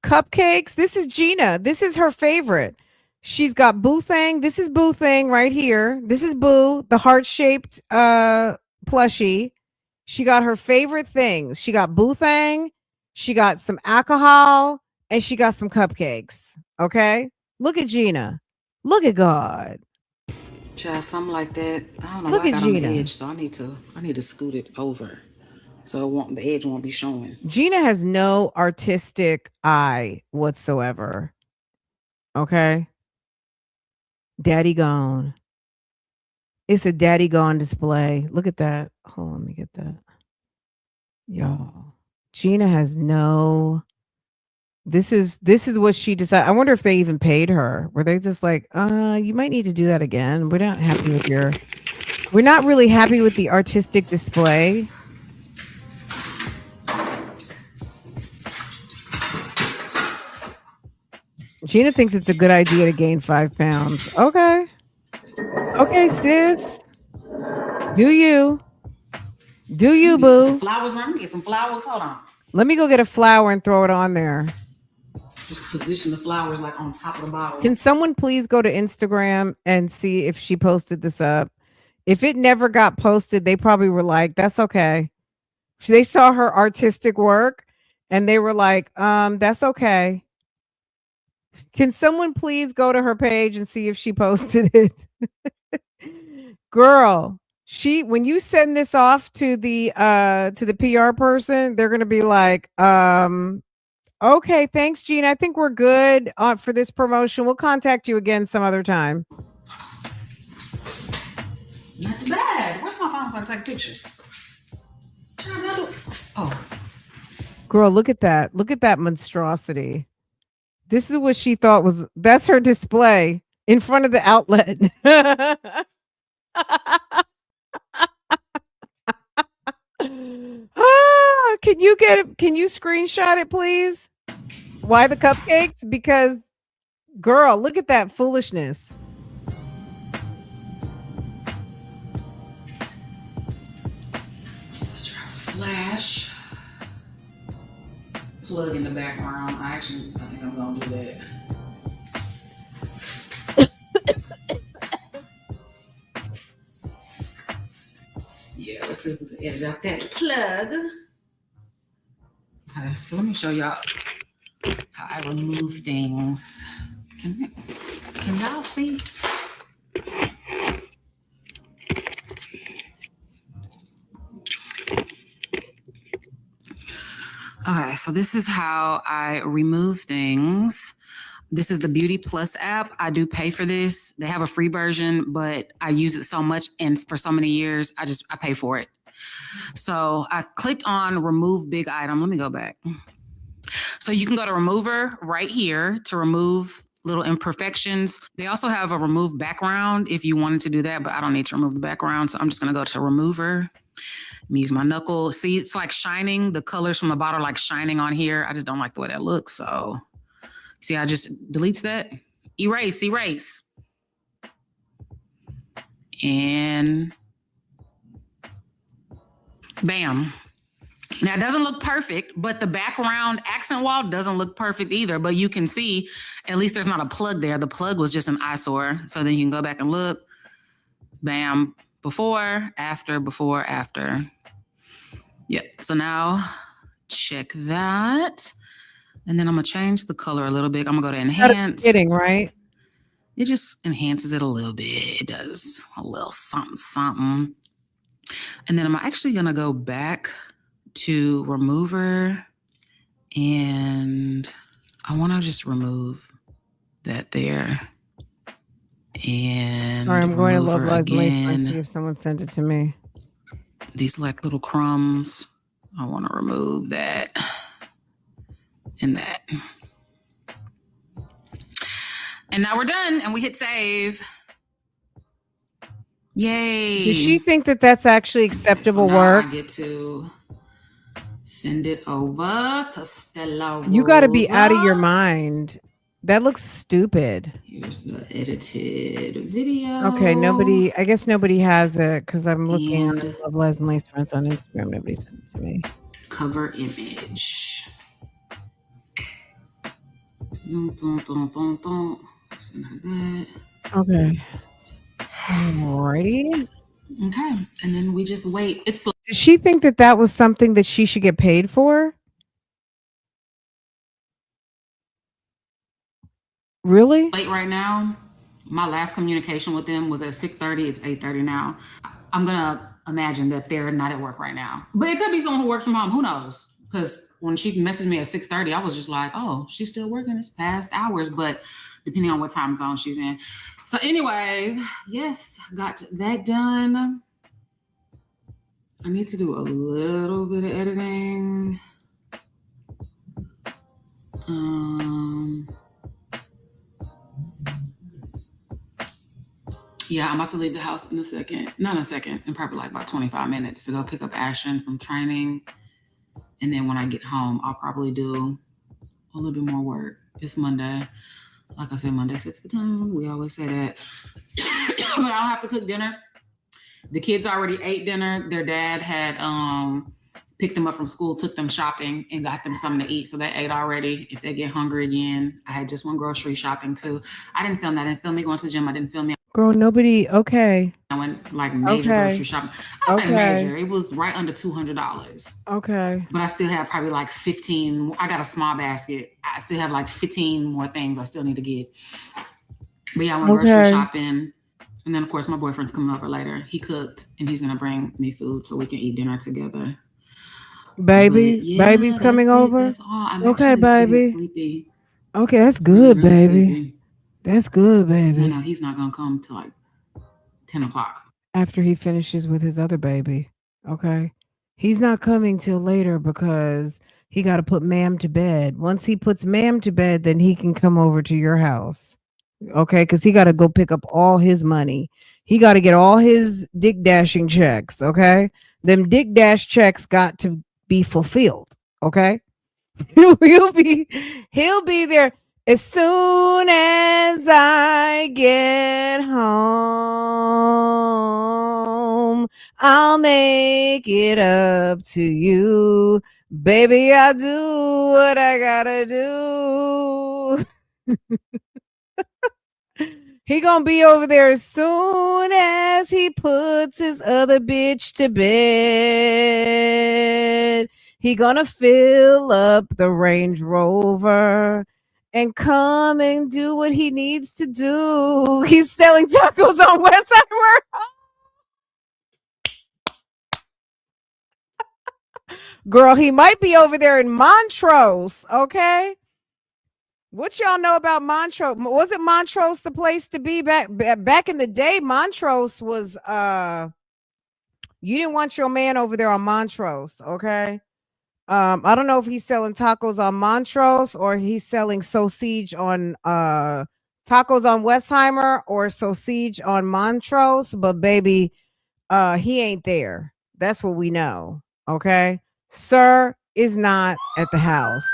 Cupcakes. This is Gina. This is her favorite. She's got Boo Thang. This is Boo Thang right here. This is Boo, the heart-shaped plushie. She got her favorite things. She got Boo Thang. She got some alcohol. And she got some cupcakes. Okay? Look at Gina. Look at God. Child, something like that. I don't know. Look why I at got on Gina. the edge, so I need to scoot it over, so the edge won't be showing. Gina has no artistic eye whatsoever. Okay? Daddy gone. It's a daddy gone display. Look at that. Hold on, let me get that. Y'all. Gina has no. This is what she decided. I wonder if they even paid her. Were they just like, you might need to do that again. We're not happy with we're not really happy with the artistic display. Gina thinks it's a good idea to gain 5 pounds. Okay. Okay, sis. Do you, boo? Some flowers. Let me get some flowers. Hold on. Let me go get a flower and throw it on there. Just position the flowers like on top of the bottle. Can someone please go to Instagram and see if she posted this up? If it never got posted, they probably were like, that's okay. They saw her artistic work and they were like, that's okay. Can someone please go to her page and see if she posted it? Girl, when you send this off to the PR person, they're gonna be like, okay, thanks, Gina. I think we're good for this promotion. We'll contact you again some other time. Not too bad. Where's my phone so I can take a picture? Oh. Girl, look at that. Look at that monstrosity. This is what she thought that's her display in front of the outlet. Can you screenshot it, please? Why the cupcakes? Because, girl, look at that foolishness. Let's try to flash. Plug in the background. I think I'm gonna do that. Yeah, let's see if we can edit out that plug. Okay, so let me show y'all how I remove things. Can y'all see? Okay, so this is how I remove things. This is the Beauty Plus app. I do pay for this. They have a free version, but I use it so much and for so many years, I pay for it. So I clicked on remove big item. Let me go back. So you can go to remover right here to remove little imperfections. They also have a remove background if you wanted to do that, but I don't need to remove the background. So I'm just gonna go to remover. Let me use my knuckle. See, it's like shining. The colors from the bottle like shining on here. I just don't like the way that looks. So see, I just deletes that. Erase. And bam. Now it doesn't look perfect, but the background accent wall doesn't look perfect either. But you can see, at least there's not a plug there. The plug was just an eyesore. So then you can go back and look. Bam. Before, after. Yep. So now check that. And then I'm going to change the color a little bit. I'm going to go to enhance. Kidding, right? It just enhances it a little bit. It does a little something. And then I'm actually going to go back to remover And I want to just remove that there. And All right, I'm going to remove Love her Lies and Lace and see again. if someone sent it to me. These like little crumbs. I want to remove that and that. And now we're done and we hit save. Yay. Does she think that that's actually acceptable work? I get to send it over to Stella Rosa. You got to be out of your mind. That looks stupid. Here's the edited video. Okay, I guess nobody has it because I'm looking on Love Lies and Lace Friends on Instagram. Nobody sent it to me. Cover image. Send her that. Okay. Alrighty. Okay, and then we just wait. Does she think that that was something that she should get paid for? Really? Late right now. My last communication with them was at 6:30. It's 8:30 now. I'm gonna imagine that they're not at work right now, but it could be someone who works from home. Who knows? Because when she messaged me at 6:30, I was just like, "Oh, she's still working. It's past hours." But depending on what time zone she's in. So, anyways, yes, got that done. I need to do a little bit of editing. Yeah, I'm about to leave the house in a second. Not a second, in probably like about 25 minutes to go pick up Ashton from training. And then when I get home, I'll probably do a little bit more work. It's Monday. Like I said, Monday sets the tone. We always say that. But I don't have to cook dinner. The kids already ate dinner. Their dad had picked them up from school, took them shopping, and got them something to eat. So they ate already. If they get hungry again, I had just went grocery shopping too. I didn't film that. I didn't film me going to the gym. I didn't film me. Girl, nobody. Okay. I went like major grocery shopping. I say major. It was right under $200. Okay. But I still have probably like 15. I got a small basket. I still have like 15 more things I still need to get. But yeah, I went grocery shopping. And then, of course, my boyfriend's coming over later. He cooked, and he's going to bring me food so we can eat dinner together. Baby's coming over? Okay, baby. Sleepy. Okay, that's good, really baby. Sleepy. That's good, baby. No, he's not going to come till like 10 o'clock. After he finishes with his other baby. Okay. He's not coming till later because he got to put Ma'am to bed. Once he puts Ma'am to bed, then he can come over to your house. Okay, because he got to go pick up all his money. He got to get all his dick dashing checks. Okay, them dick dash checks got to be fulfilled. Okay, he'll be there as soon as I get home. I'll make it up to you, baby. I'll do what I gotta do. He gonna be over there as soon as he puts his other bitch to bed. He gonna fill up the Range Rover and come and do what he needs to do. He's selling tacos on Westheimer. Girl, he might be over there in Montrose, okay? What y'all know about Montrose? Wasn't Montrose the place to be back in the day? Montrose was you didn't want your man over there on Montrose, okay? I don't know if he's selling tacos on Montrose or he's selling sausage on tacos on Westheimer or sausage on Montrose, but baby, he ain't there. That's what we know, okay? Sir is not at the house.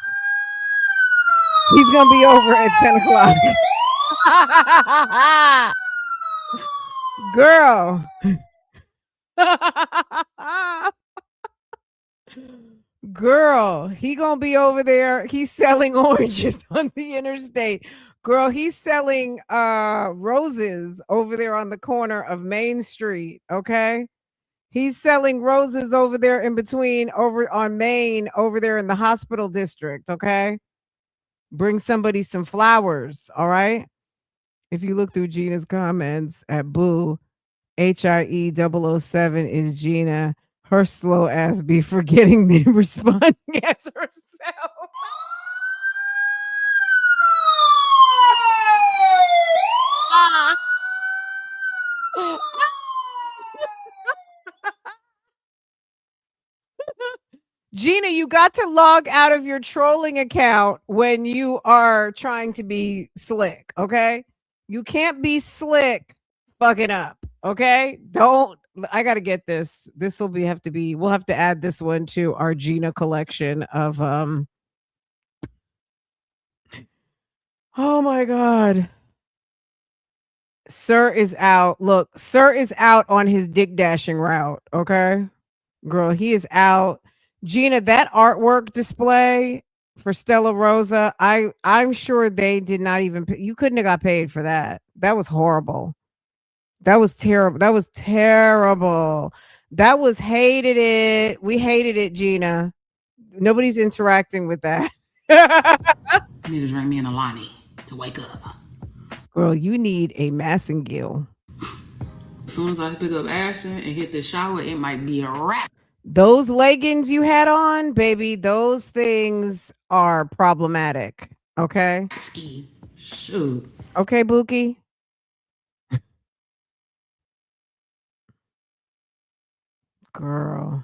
He's going to be over at 10 o'clock. Girl. Girl, he going to be over there. He's selling oranges on the interstate. Girl, he's selling roses over there on the corner of Main Street, okay? He's selling roses over there in between over on Main over there in the hospital district, okay? Bring somebody some flowers, all right? If you look through Gina's comments at Boo, HIE 007 is Gina. Her slow ass be forgetting the responding as herself. Gina, you got to log out of your trolling account when you are trying to be slick, okay? You can't be slick fucking up, okay? Don't. I got to get this. This will be have to be. We'll have to add this one to our Gina collection of Oh my god. Sir is out. Look, Sir is out on his dick dashing route, okay? Girl, he is out. Gina, that artwork display for Stella Rosa, I'm sure they did not even you couldn't have got paid for that. That was horrible. That was terrible. That was terrible. That was hated it. We hated it, Gina. Nobody's interacting with that. I need to drink me and Alani to wake up. Girl, you need a Massengill. As soon as I pick up Ashton and hit the shower, it might be a wrap. Those leggings you had on, baby, those things are problematic. Okay. Ski. Shoot. Okay, Bookie. Girl,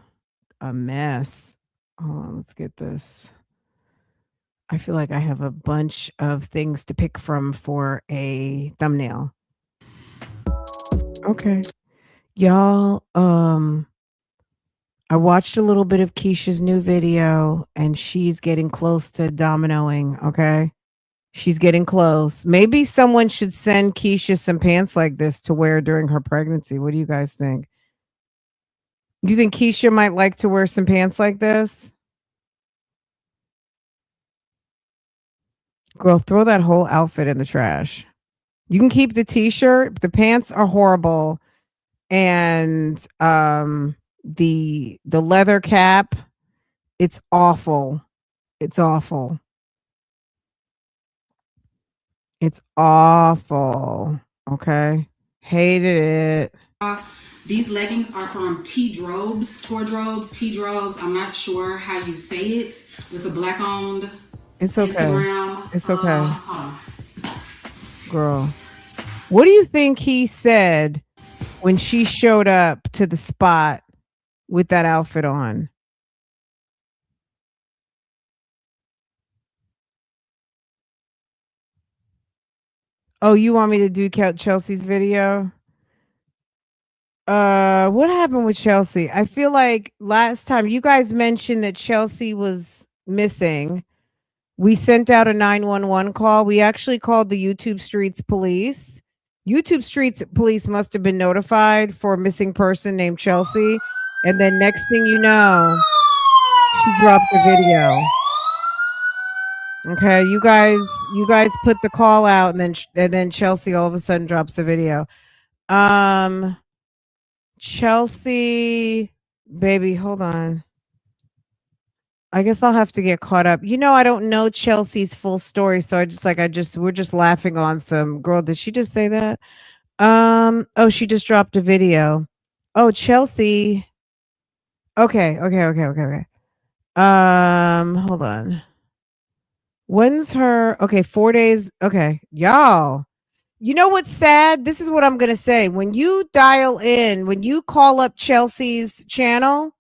a mess. Hold on, let's get this. I feel like I have a bunch of things to pick from for a thumbnail. Okay. Y'all, I watched a little bit of Keisha's new video and she's getting close to dominoing, okay? She's getting close. Maybe someone should send Keisha some pants like this to wear during her pregnancy. What do you guys think? You think Keisha might like to wear some pants like this? Girl, throw that whole outfit in the trash. You can keep the t-shirt. The pants are horrible. And the leather cap, it's awful. It's awful. It's awful. Okay. Hated it. These leggings are from T-Drobes. I'm not sure how you say it. It's a black owned It's okay. Instagram. It's okay. Girl. What do you think he said when she showed up to the spot with that outfit on? Oh, you want me to do Chelsea's video? What happened with Chelsea? I feel like last time you guys mentioned that Chelsea was missing. We sent out a 911 call. We actually called the YouTube Streets Police. YouTube Streets Police must have been notified for a missing person named Chelsea. And then next thing you know, she dropped the video. Okay, you guys put the call out and then Chelsea all of a sudden drops a video. Chelsea, baby, hold on. I guess I'll have to get caught up. You know, I don't know Chelsea's full story, so we're just laughing on some girl. Did she just say that? Oh, she just dropped a video. Oh, Chelsea. Okay. Hold on. When's her? Okay, 4 days. Okay, y'all. You know what's sad? This is what I'm gonna say. When you call up Chelsea's channel,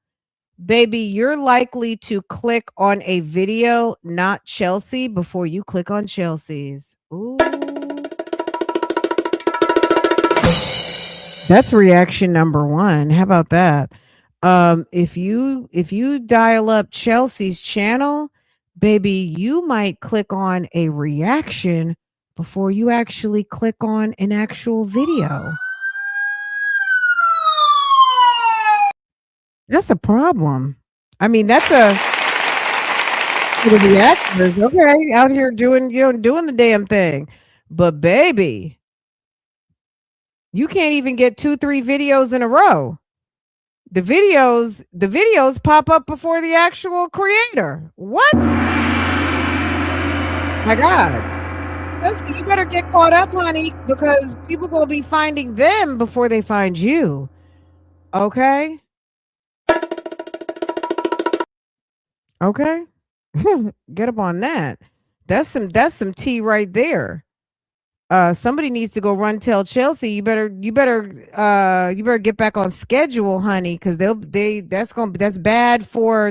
baby, you're likely to click on a video, not Chelsea, before you click on Chelsea's. Ooh. That's reaction number 1. How about that? If you dial up Chelsea's channel, baby, you might click on a reaction before you actually click on an actual video. That's a problem. I mean, that's for the actors, okay, out here doing the damn thing. But baby, you can't even get 2-3 videos in a row. The videos pop up before the actual creator. What? My God. Listen, you better get caught up, honey, because people gonna be finding them before they find you. Okay? Okay. Get up on that. That's some tea right there. Somebody needs to go run tell Chelsea, you better get back on schedule, honey, because that's bad for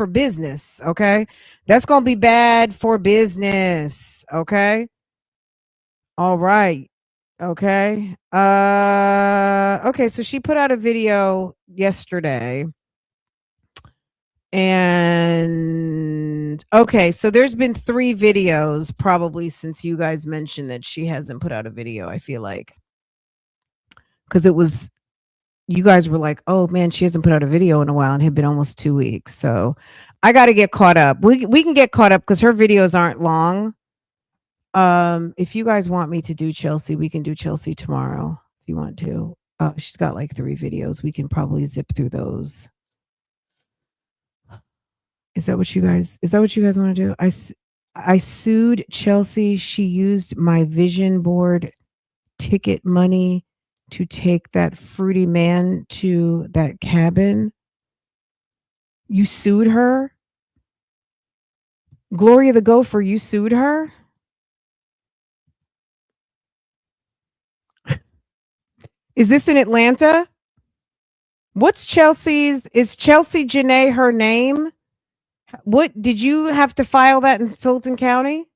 business. Okay. That's gonna be bad for business. Okay. All right. Okay. Okay, so she put out a video yesterday. And okay, so there's been 3 videos probably since you guys mentioned that she hasn't put out a video, I feel like. Cuz it was you guys were like, "Oh man, she hasn't put out a video in a while," and it had been almost 2 weeks. So I got to get caught up. We can get caught up cuz her videos aren't long. If you guys want me to do Chelsea, we can do Chelsea tomorrow if you want to. She's got like 3 videos. We can probably zip through those. Is that what you guys want to do? I sued Chelsea. She used my vision board ticket money to take that fruity man to that cabin. You sued her? Gloria the Gopher, you sued her? Is this in Atlanta? What's Chelsea's? Is Chelsea Janae her name? What did you have to file that in Fulton County?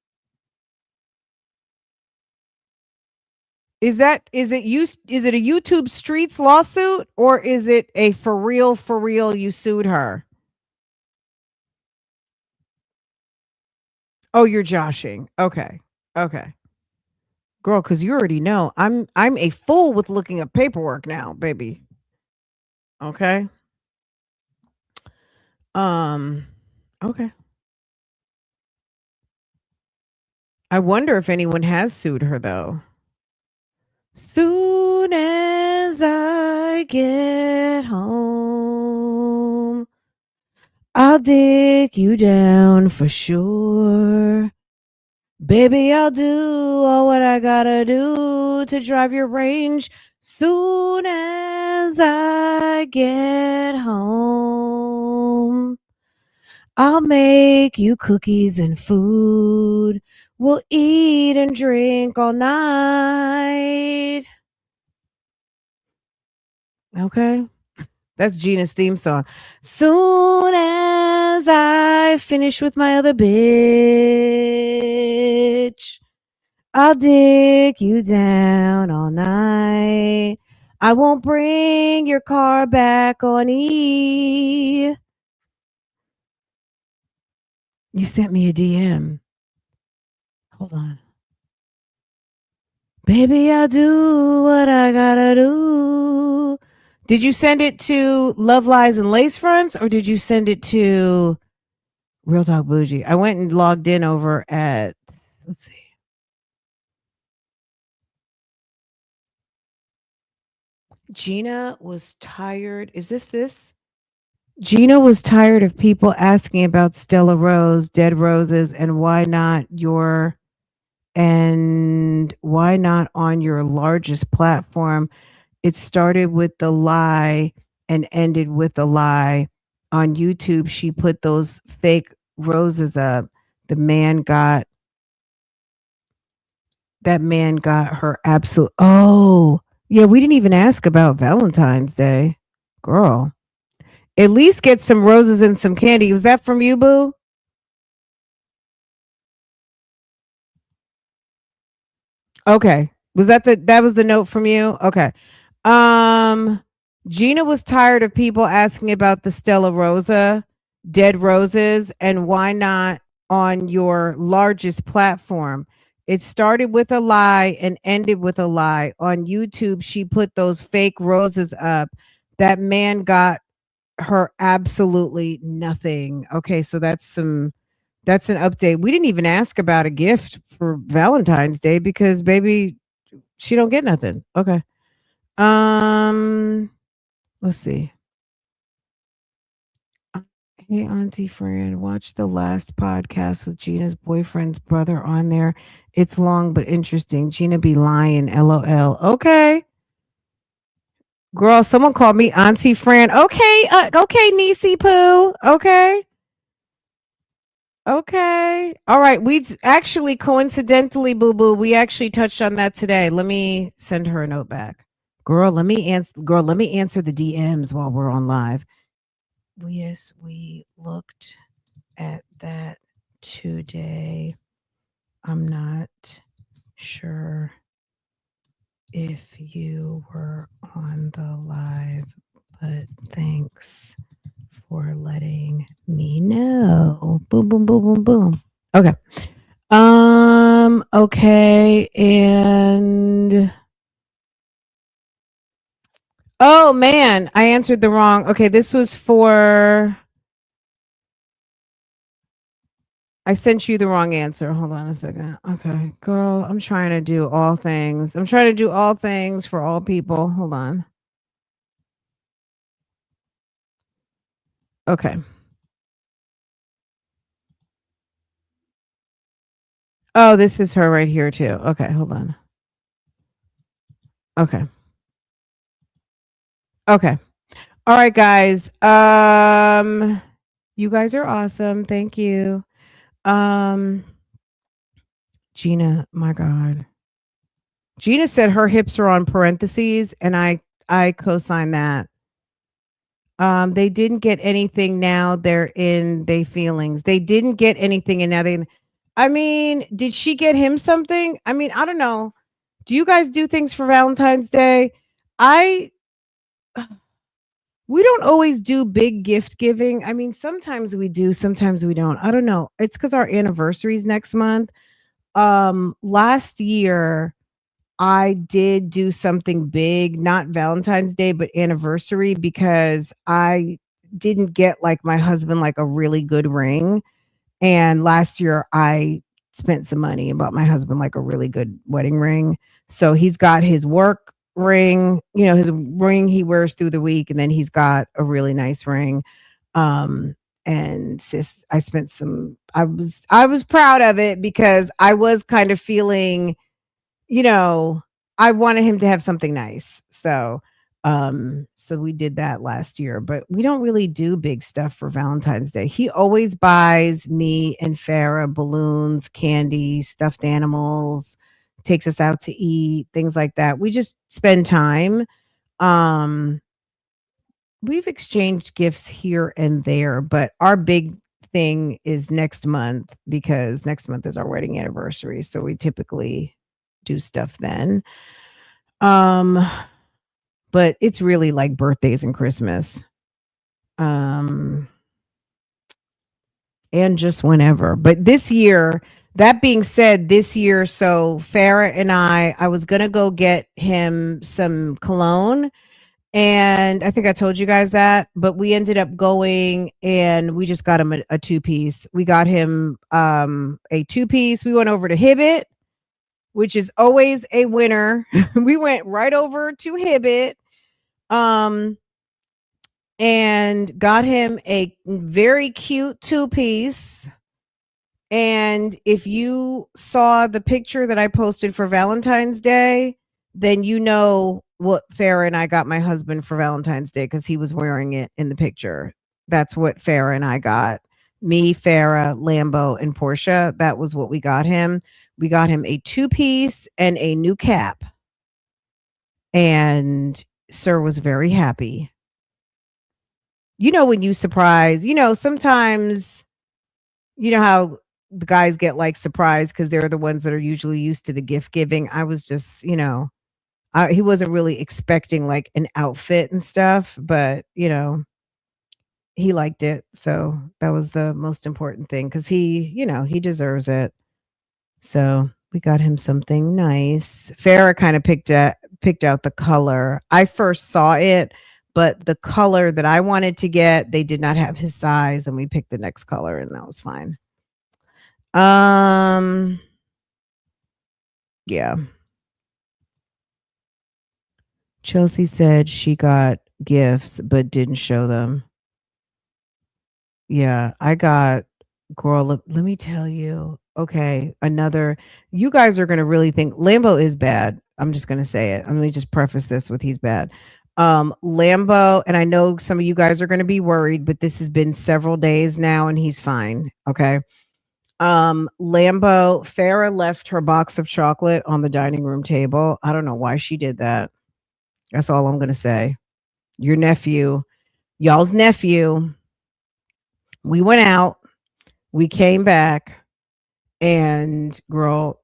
Is it a YouTube Streets lawsuit, or is it a for real you sued her? Oh, you're joshing. Okay. Okay. Girl, cuz you already know I'm a fool with looking up paperwork now, baby. Okay. Okay. I wonder if anyone has sued her though. Soon as I get home, I'll dig you down for sure. Baby, I'll do all what I gotta do to drive your range. Soon as I get home, I'll make you cookies and food. We'll eat and drink all night. Okay. That's Gina's theme song. Soon as I finish with my other bitch, I'll dig you down all night. I won't bring your car back on E. You sent me a DM. Hold on. Baby, I'll do what I gotta do. Did you send it to Love Lies and Lace Fronts, or did you send it to Real Talk Bougie? I went and logged in over at, let's see. Gina was tired. Is this? Gina was tired of people asking about Stella Rose, Dead Roses, and why not on your largest platform. It started with the lie and ended with a lie. On YouTube, she put those fake roses up. That man got her absolute. Oh, yeah, we didn't even ask about Valentine's Day. Girl, at least get some roses and some candy. Was that from you, boo? Okay. Was that was the note from you? Okay. Gina was tired of people asking about the Stella Rosa, Dead Roses, and why not on your largest platform. It started with a lie and ended with a lie. On YouTube, she put those fake roses up. That man got her absolutely nothing. Okay, so that's an update. We didn't even ask about a gift for Valentine's Day because baby, she don't get nothing. Okay. Let's see. Hey, Auntie Fran, watch the last podcast with Gina's boyfriend's brother on there. It's long but interesting. Gina be lying, LOL. Okay. Girl, someone called me Auntie Fran. Okay, okay, Niecy Poo. Okay. Okay. All right. We actually coincidentally, boo boo, we actually touched on that today. Let me send her a note back. Girl, let me answer the DMs while we're on live. Yes, we looked at that today. I'm not sure if you were on the live, but thanks for letting me know. Boom, boom, boom, boom, boom. Okay. Okay, and oh man, I answered the wrong. Okay, this was for I sent you the wrong answer. Hold on a second. Okay, girl, I'm trying to do all things. I'm trying to do all things for all people. Hold on. Okay. Oh, this is her right here too. Okay, hold on. Okay. Okay. All right, guys. You guys are awesome. Thank you. Gina, my God. Gina said her hips are on parentheses, and I co-sign that. They didn't get anything. Now they're in they feelings. They didn't get anything, and now they. I mean, did she get him something? I mean, I don't know. Do you guys do things for Valentine's Day? We don't always do big gift giving. I mean, sometimes we do, sometimes we don't. I don't know. It's because our anniversary is next month. Last year I did do something big, not Valentine's Day, but anniversary, because I didn't get like my husband like a really good ring. And last year I spent some money and bought my husband like a really good wedding ring. So he's got his work ring, his ring he wears through the week, and then he's got a really nice ring. And sis, I was proud of it because I was kind of feeling, I wanted him to have something nice. So we did that last year, but we don't really do big stuff for Valentine's Day. He always buys me and Farah balloons, candy, stuffed animals, takes us out to eat, things like that. We just spend time. Um, we've exchanged gifts here and there, but our big thing is next month because next month is our wedding anniversary. So we typically do stuff then. But it's really like birthdays and Christmas. And just whenever. But this year, that being said, so Farah and I was going to go get him some cologne. And I think I told you guys that, but we ended up going and we just got him a two-piece. We got him a two-piece. We went over to Hibbit, which is always a winner. We went right over to Hibbit. And got him a very cute two-piece. And if you saw the picture that I posted for Valentine's Day, then you know what Farah and I got my husband for Valentine's Day because he was wearing it in the picture. That's what Farah and I got. Me, Farah, Lambo, and Portia. That was what we got him. We got him a two-piece and a new cap. And Sir was very happy. When you surprise, sometimes, how the guys get like surprised because they're the ones that are usually used to the gift giving. I was just, he wasn't really expecting like an outfit and stuff, but, he liked it. So that was the most important thing because he deserves it. So we got him something nice. Farah kind of picked out the color. I first saw it, but the color that I wanted to get, they did not have his size, and we picked the next color, and that was fine. Yeah. Chelsea said she got gifts but didn't show them. Yeah, I got, girl, let me tell you. Okay, you guys are going to really think Lambo is bad. I'm just going to say it. Let me just preface this with he's bad. Lambo, and I know some of you guys are going to be worried, but this has been several days now and he's fine. Okay. Farrah left her box of chocolate on the dining room table. I don't know why she did that. That's all I'm gonna say. Your nephew, y'all's nephew. We went out, we came back, and girl,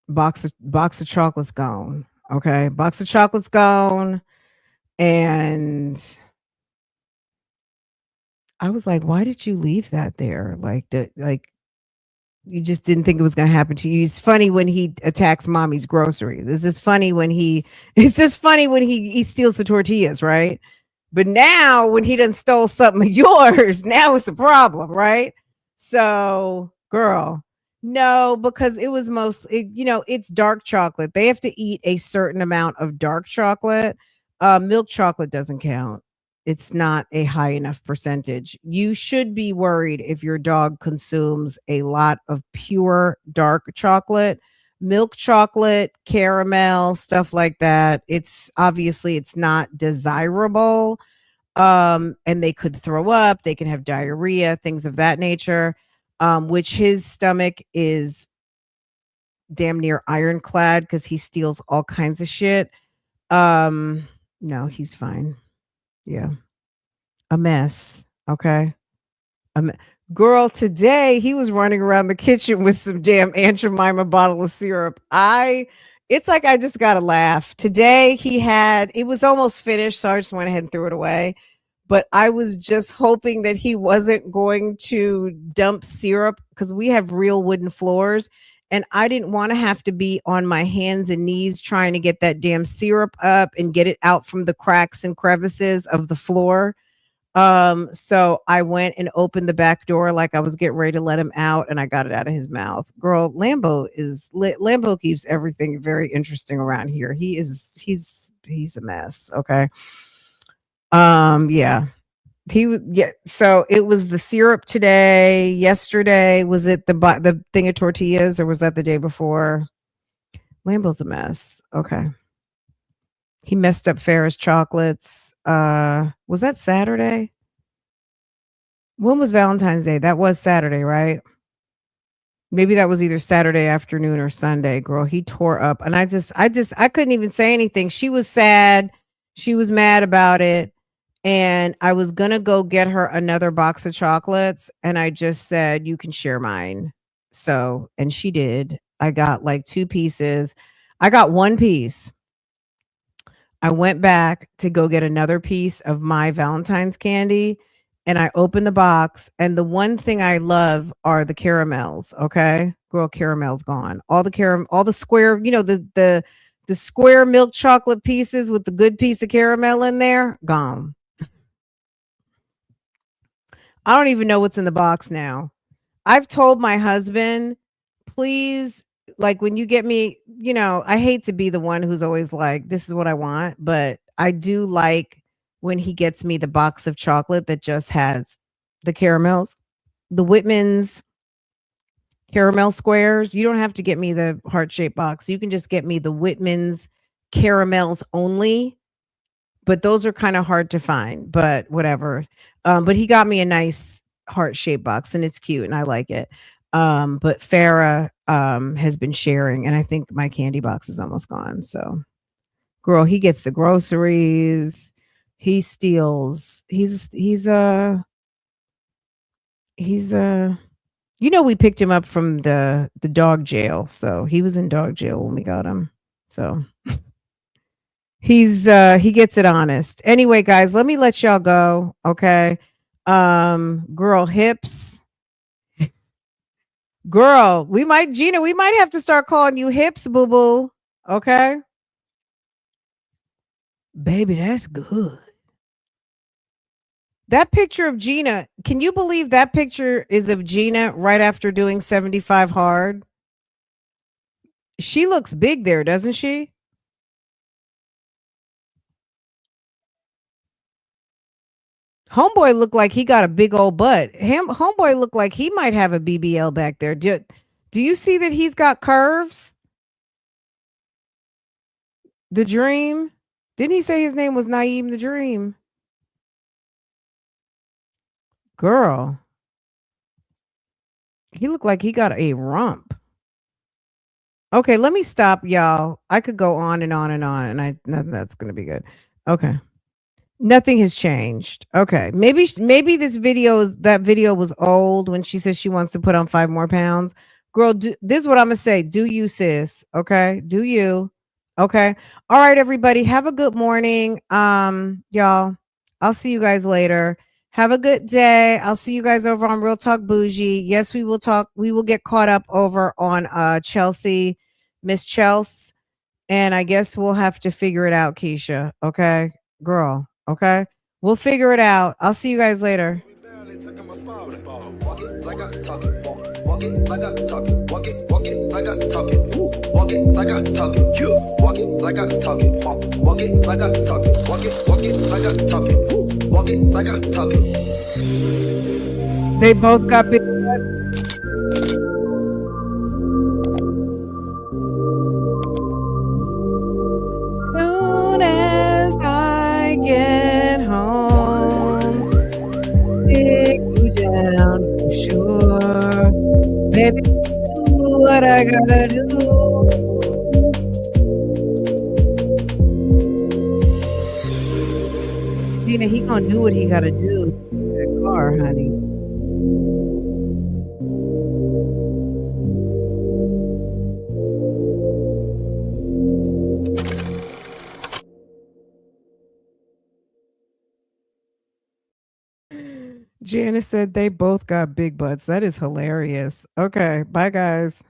box of chocolates gone. Okay, box of chocolates gone, and I was like, why did you leave that there? Like you just didn't think it was going to happen to you. It's funny when he attacks mommy's groceries. It's just funny when he steals the tortillas, right? But now when he done stole something of yours, now it's a problem, right? So, girl, no, because it was it's dark chocolate. They have to eat a certain amount of dark chocolate. Milk chocolate doesn't count. It's not a high enough percentage. You should be worried if your dog consumes a lot of pure dark chocolate, milk chocolate, caramel, stuff like that. It's obviously it's not desirable. And they could throw up, they can have diarrhea, things of that nature. Which his stomach is damn near ironclad because he steals all kinds of shit. No, he's fine. Yeah. A mess. Okay. Girl, today he was running around the kitchen with some damn Aunt Jemima bottle of syrup. It's like I just gotta laugh. Today it was almost finished, so I just went ahead and threw it away. But I was just hoping that he wasn't going to dump syrup because we have real wooden floors. And I didn't want to have to be on my hands and knees trying to get that damn syrup up and get it out from the cracks and crevices of the floor. So I went and opened the back door like I was getting ready to let him out, and I got it out of his mouth. Girl, Lambo keeps everything very interesting around here. He's a mess. Okay. Yeah. So it was the syrup today. Yesterday, was it the thing of tortillas, or was that the day before? Lambo's a mess. Okay. He messed up Farrah's chocolates. Was that Saturday? When was Valentine's Day? That was Saturday, right? Maybe that was either Saturday afternoon or Sunday. Girl, he tore up. And I couldn't even say anything. She was sad. She was mad about it. And I was going to go get her another box of chocolates. And I just said, you can share mine. So, and she did. I got like 2 pieces. I got 1 piece. I went back to go get another piece of my Valentine's candy, and I opened the box, and the one thing I love are the caramels. Okay, girl, caramel's gone. All the square, the square milk chocolate pieces with the good piece of caramel in there, gone. I don't even know what's in the box now. I've told my husband, please, like when you get me, I hate to be the one who's always like, this is what I want, but I do like when he gets me the box of chocolate that just has the caramels, the Whitman's caramel squares. You don't have to get me the heart-shaped box. You can just get me the Whitman's caramels only, but those are kind of hard to find, but whatever. But he got me a nice heart-shaped box and it's cute and I like it. But Farrah has been sharing, and I think my candy box is almost gone. So, girl, he gets the groceries. He steals. He's we picked him up from the dog jail, so he was in dog jail when we got him. So he gets it honest. Anyway, guys, let me let y'all go. Okay. Girl, hips. Girl, we might have to start calling you Hips, boo boo. Okay. Baby, that's good. That picture of Gina, can you believe that picture is of Gina right after doing 75 hard? She looks big there, doesn't she? Homeboy looked like he got a big old butt. Homeboy looked like he might have a BBL back there. Do you see that he's got curves? The Dream. Didn't he say his name was Naeem the Dream? Girl. He looked like he got a rump. Okay, let me stop, y'all. I could go on and on and on, and that's gonna be good. Okay. Nothing has changed. Okay. Maybe this that video was old when she says she wants to put on 5 more pounds. Girl, this is what I'm gonna say. Do you, sis? Okay. Do you? Okay. All right, everybody. Have a good morning. Y'all. I'll see you guys later. Have a good day. I'll see you guys over on Real Talk Bougie. Yes, we will talk. We will get caught up over on Chelsea, Miss Chelsea. And I guess we'll have to figure it out, Keisha. Okay, girl. Okay, we'll figure it out. I'll see you guys later. Walk it like I talk it. Walk it like I talk it. Walk it like I talk it. Walk it like I talk it. Walk it like I talk it. Walk it like I talk it. Walk it like I talk it. Walk it like I talk it. They both got big. Soon as I get home, take you down for sure. Baby, do what I gotta do. Gina, he gonna do what he gotta do to that car, honey. Janice said they both got big butts. That is hilarious. Okay, bye guys.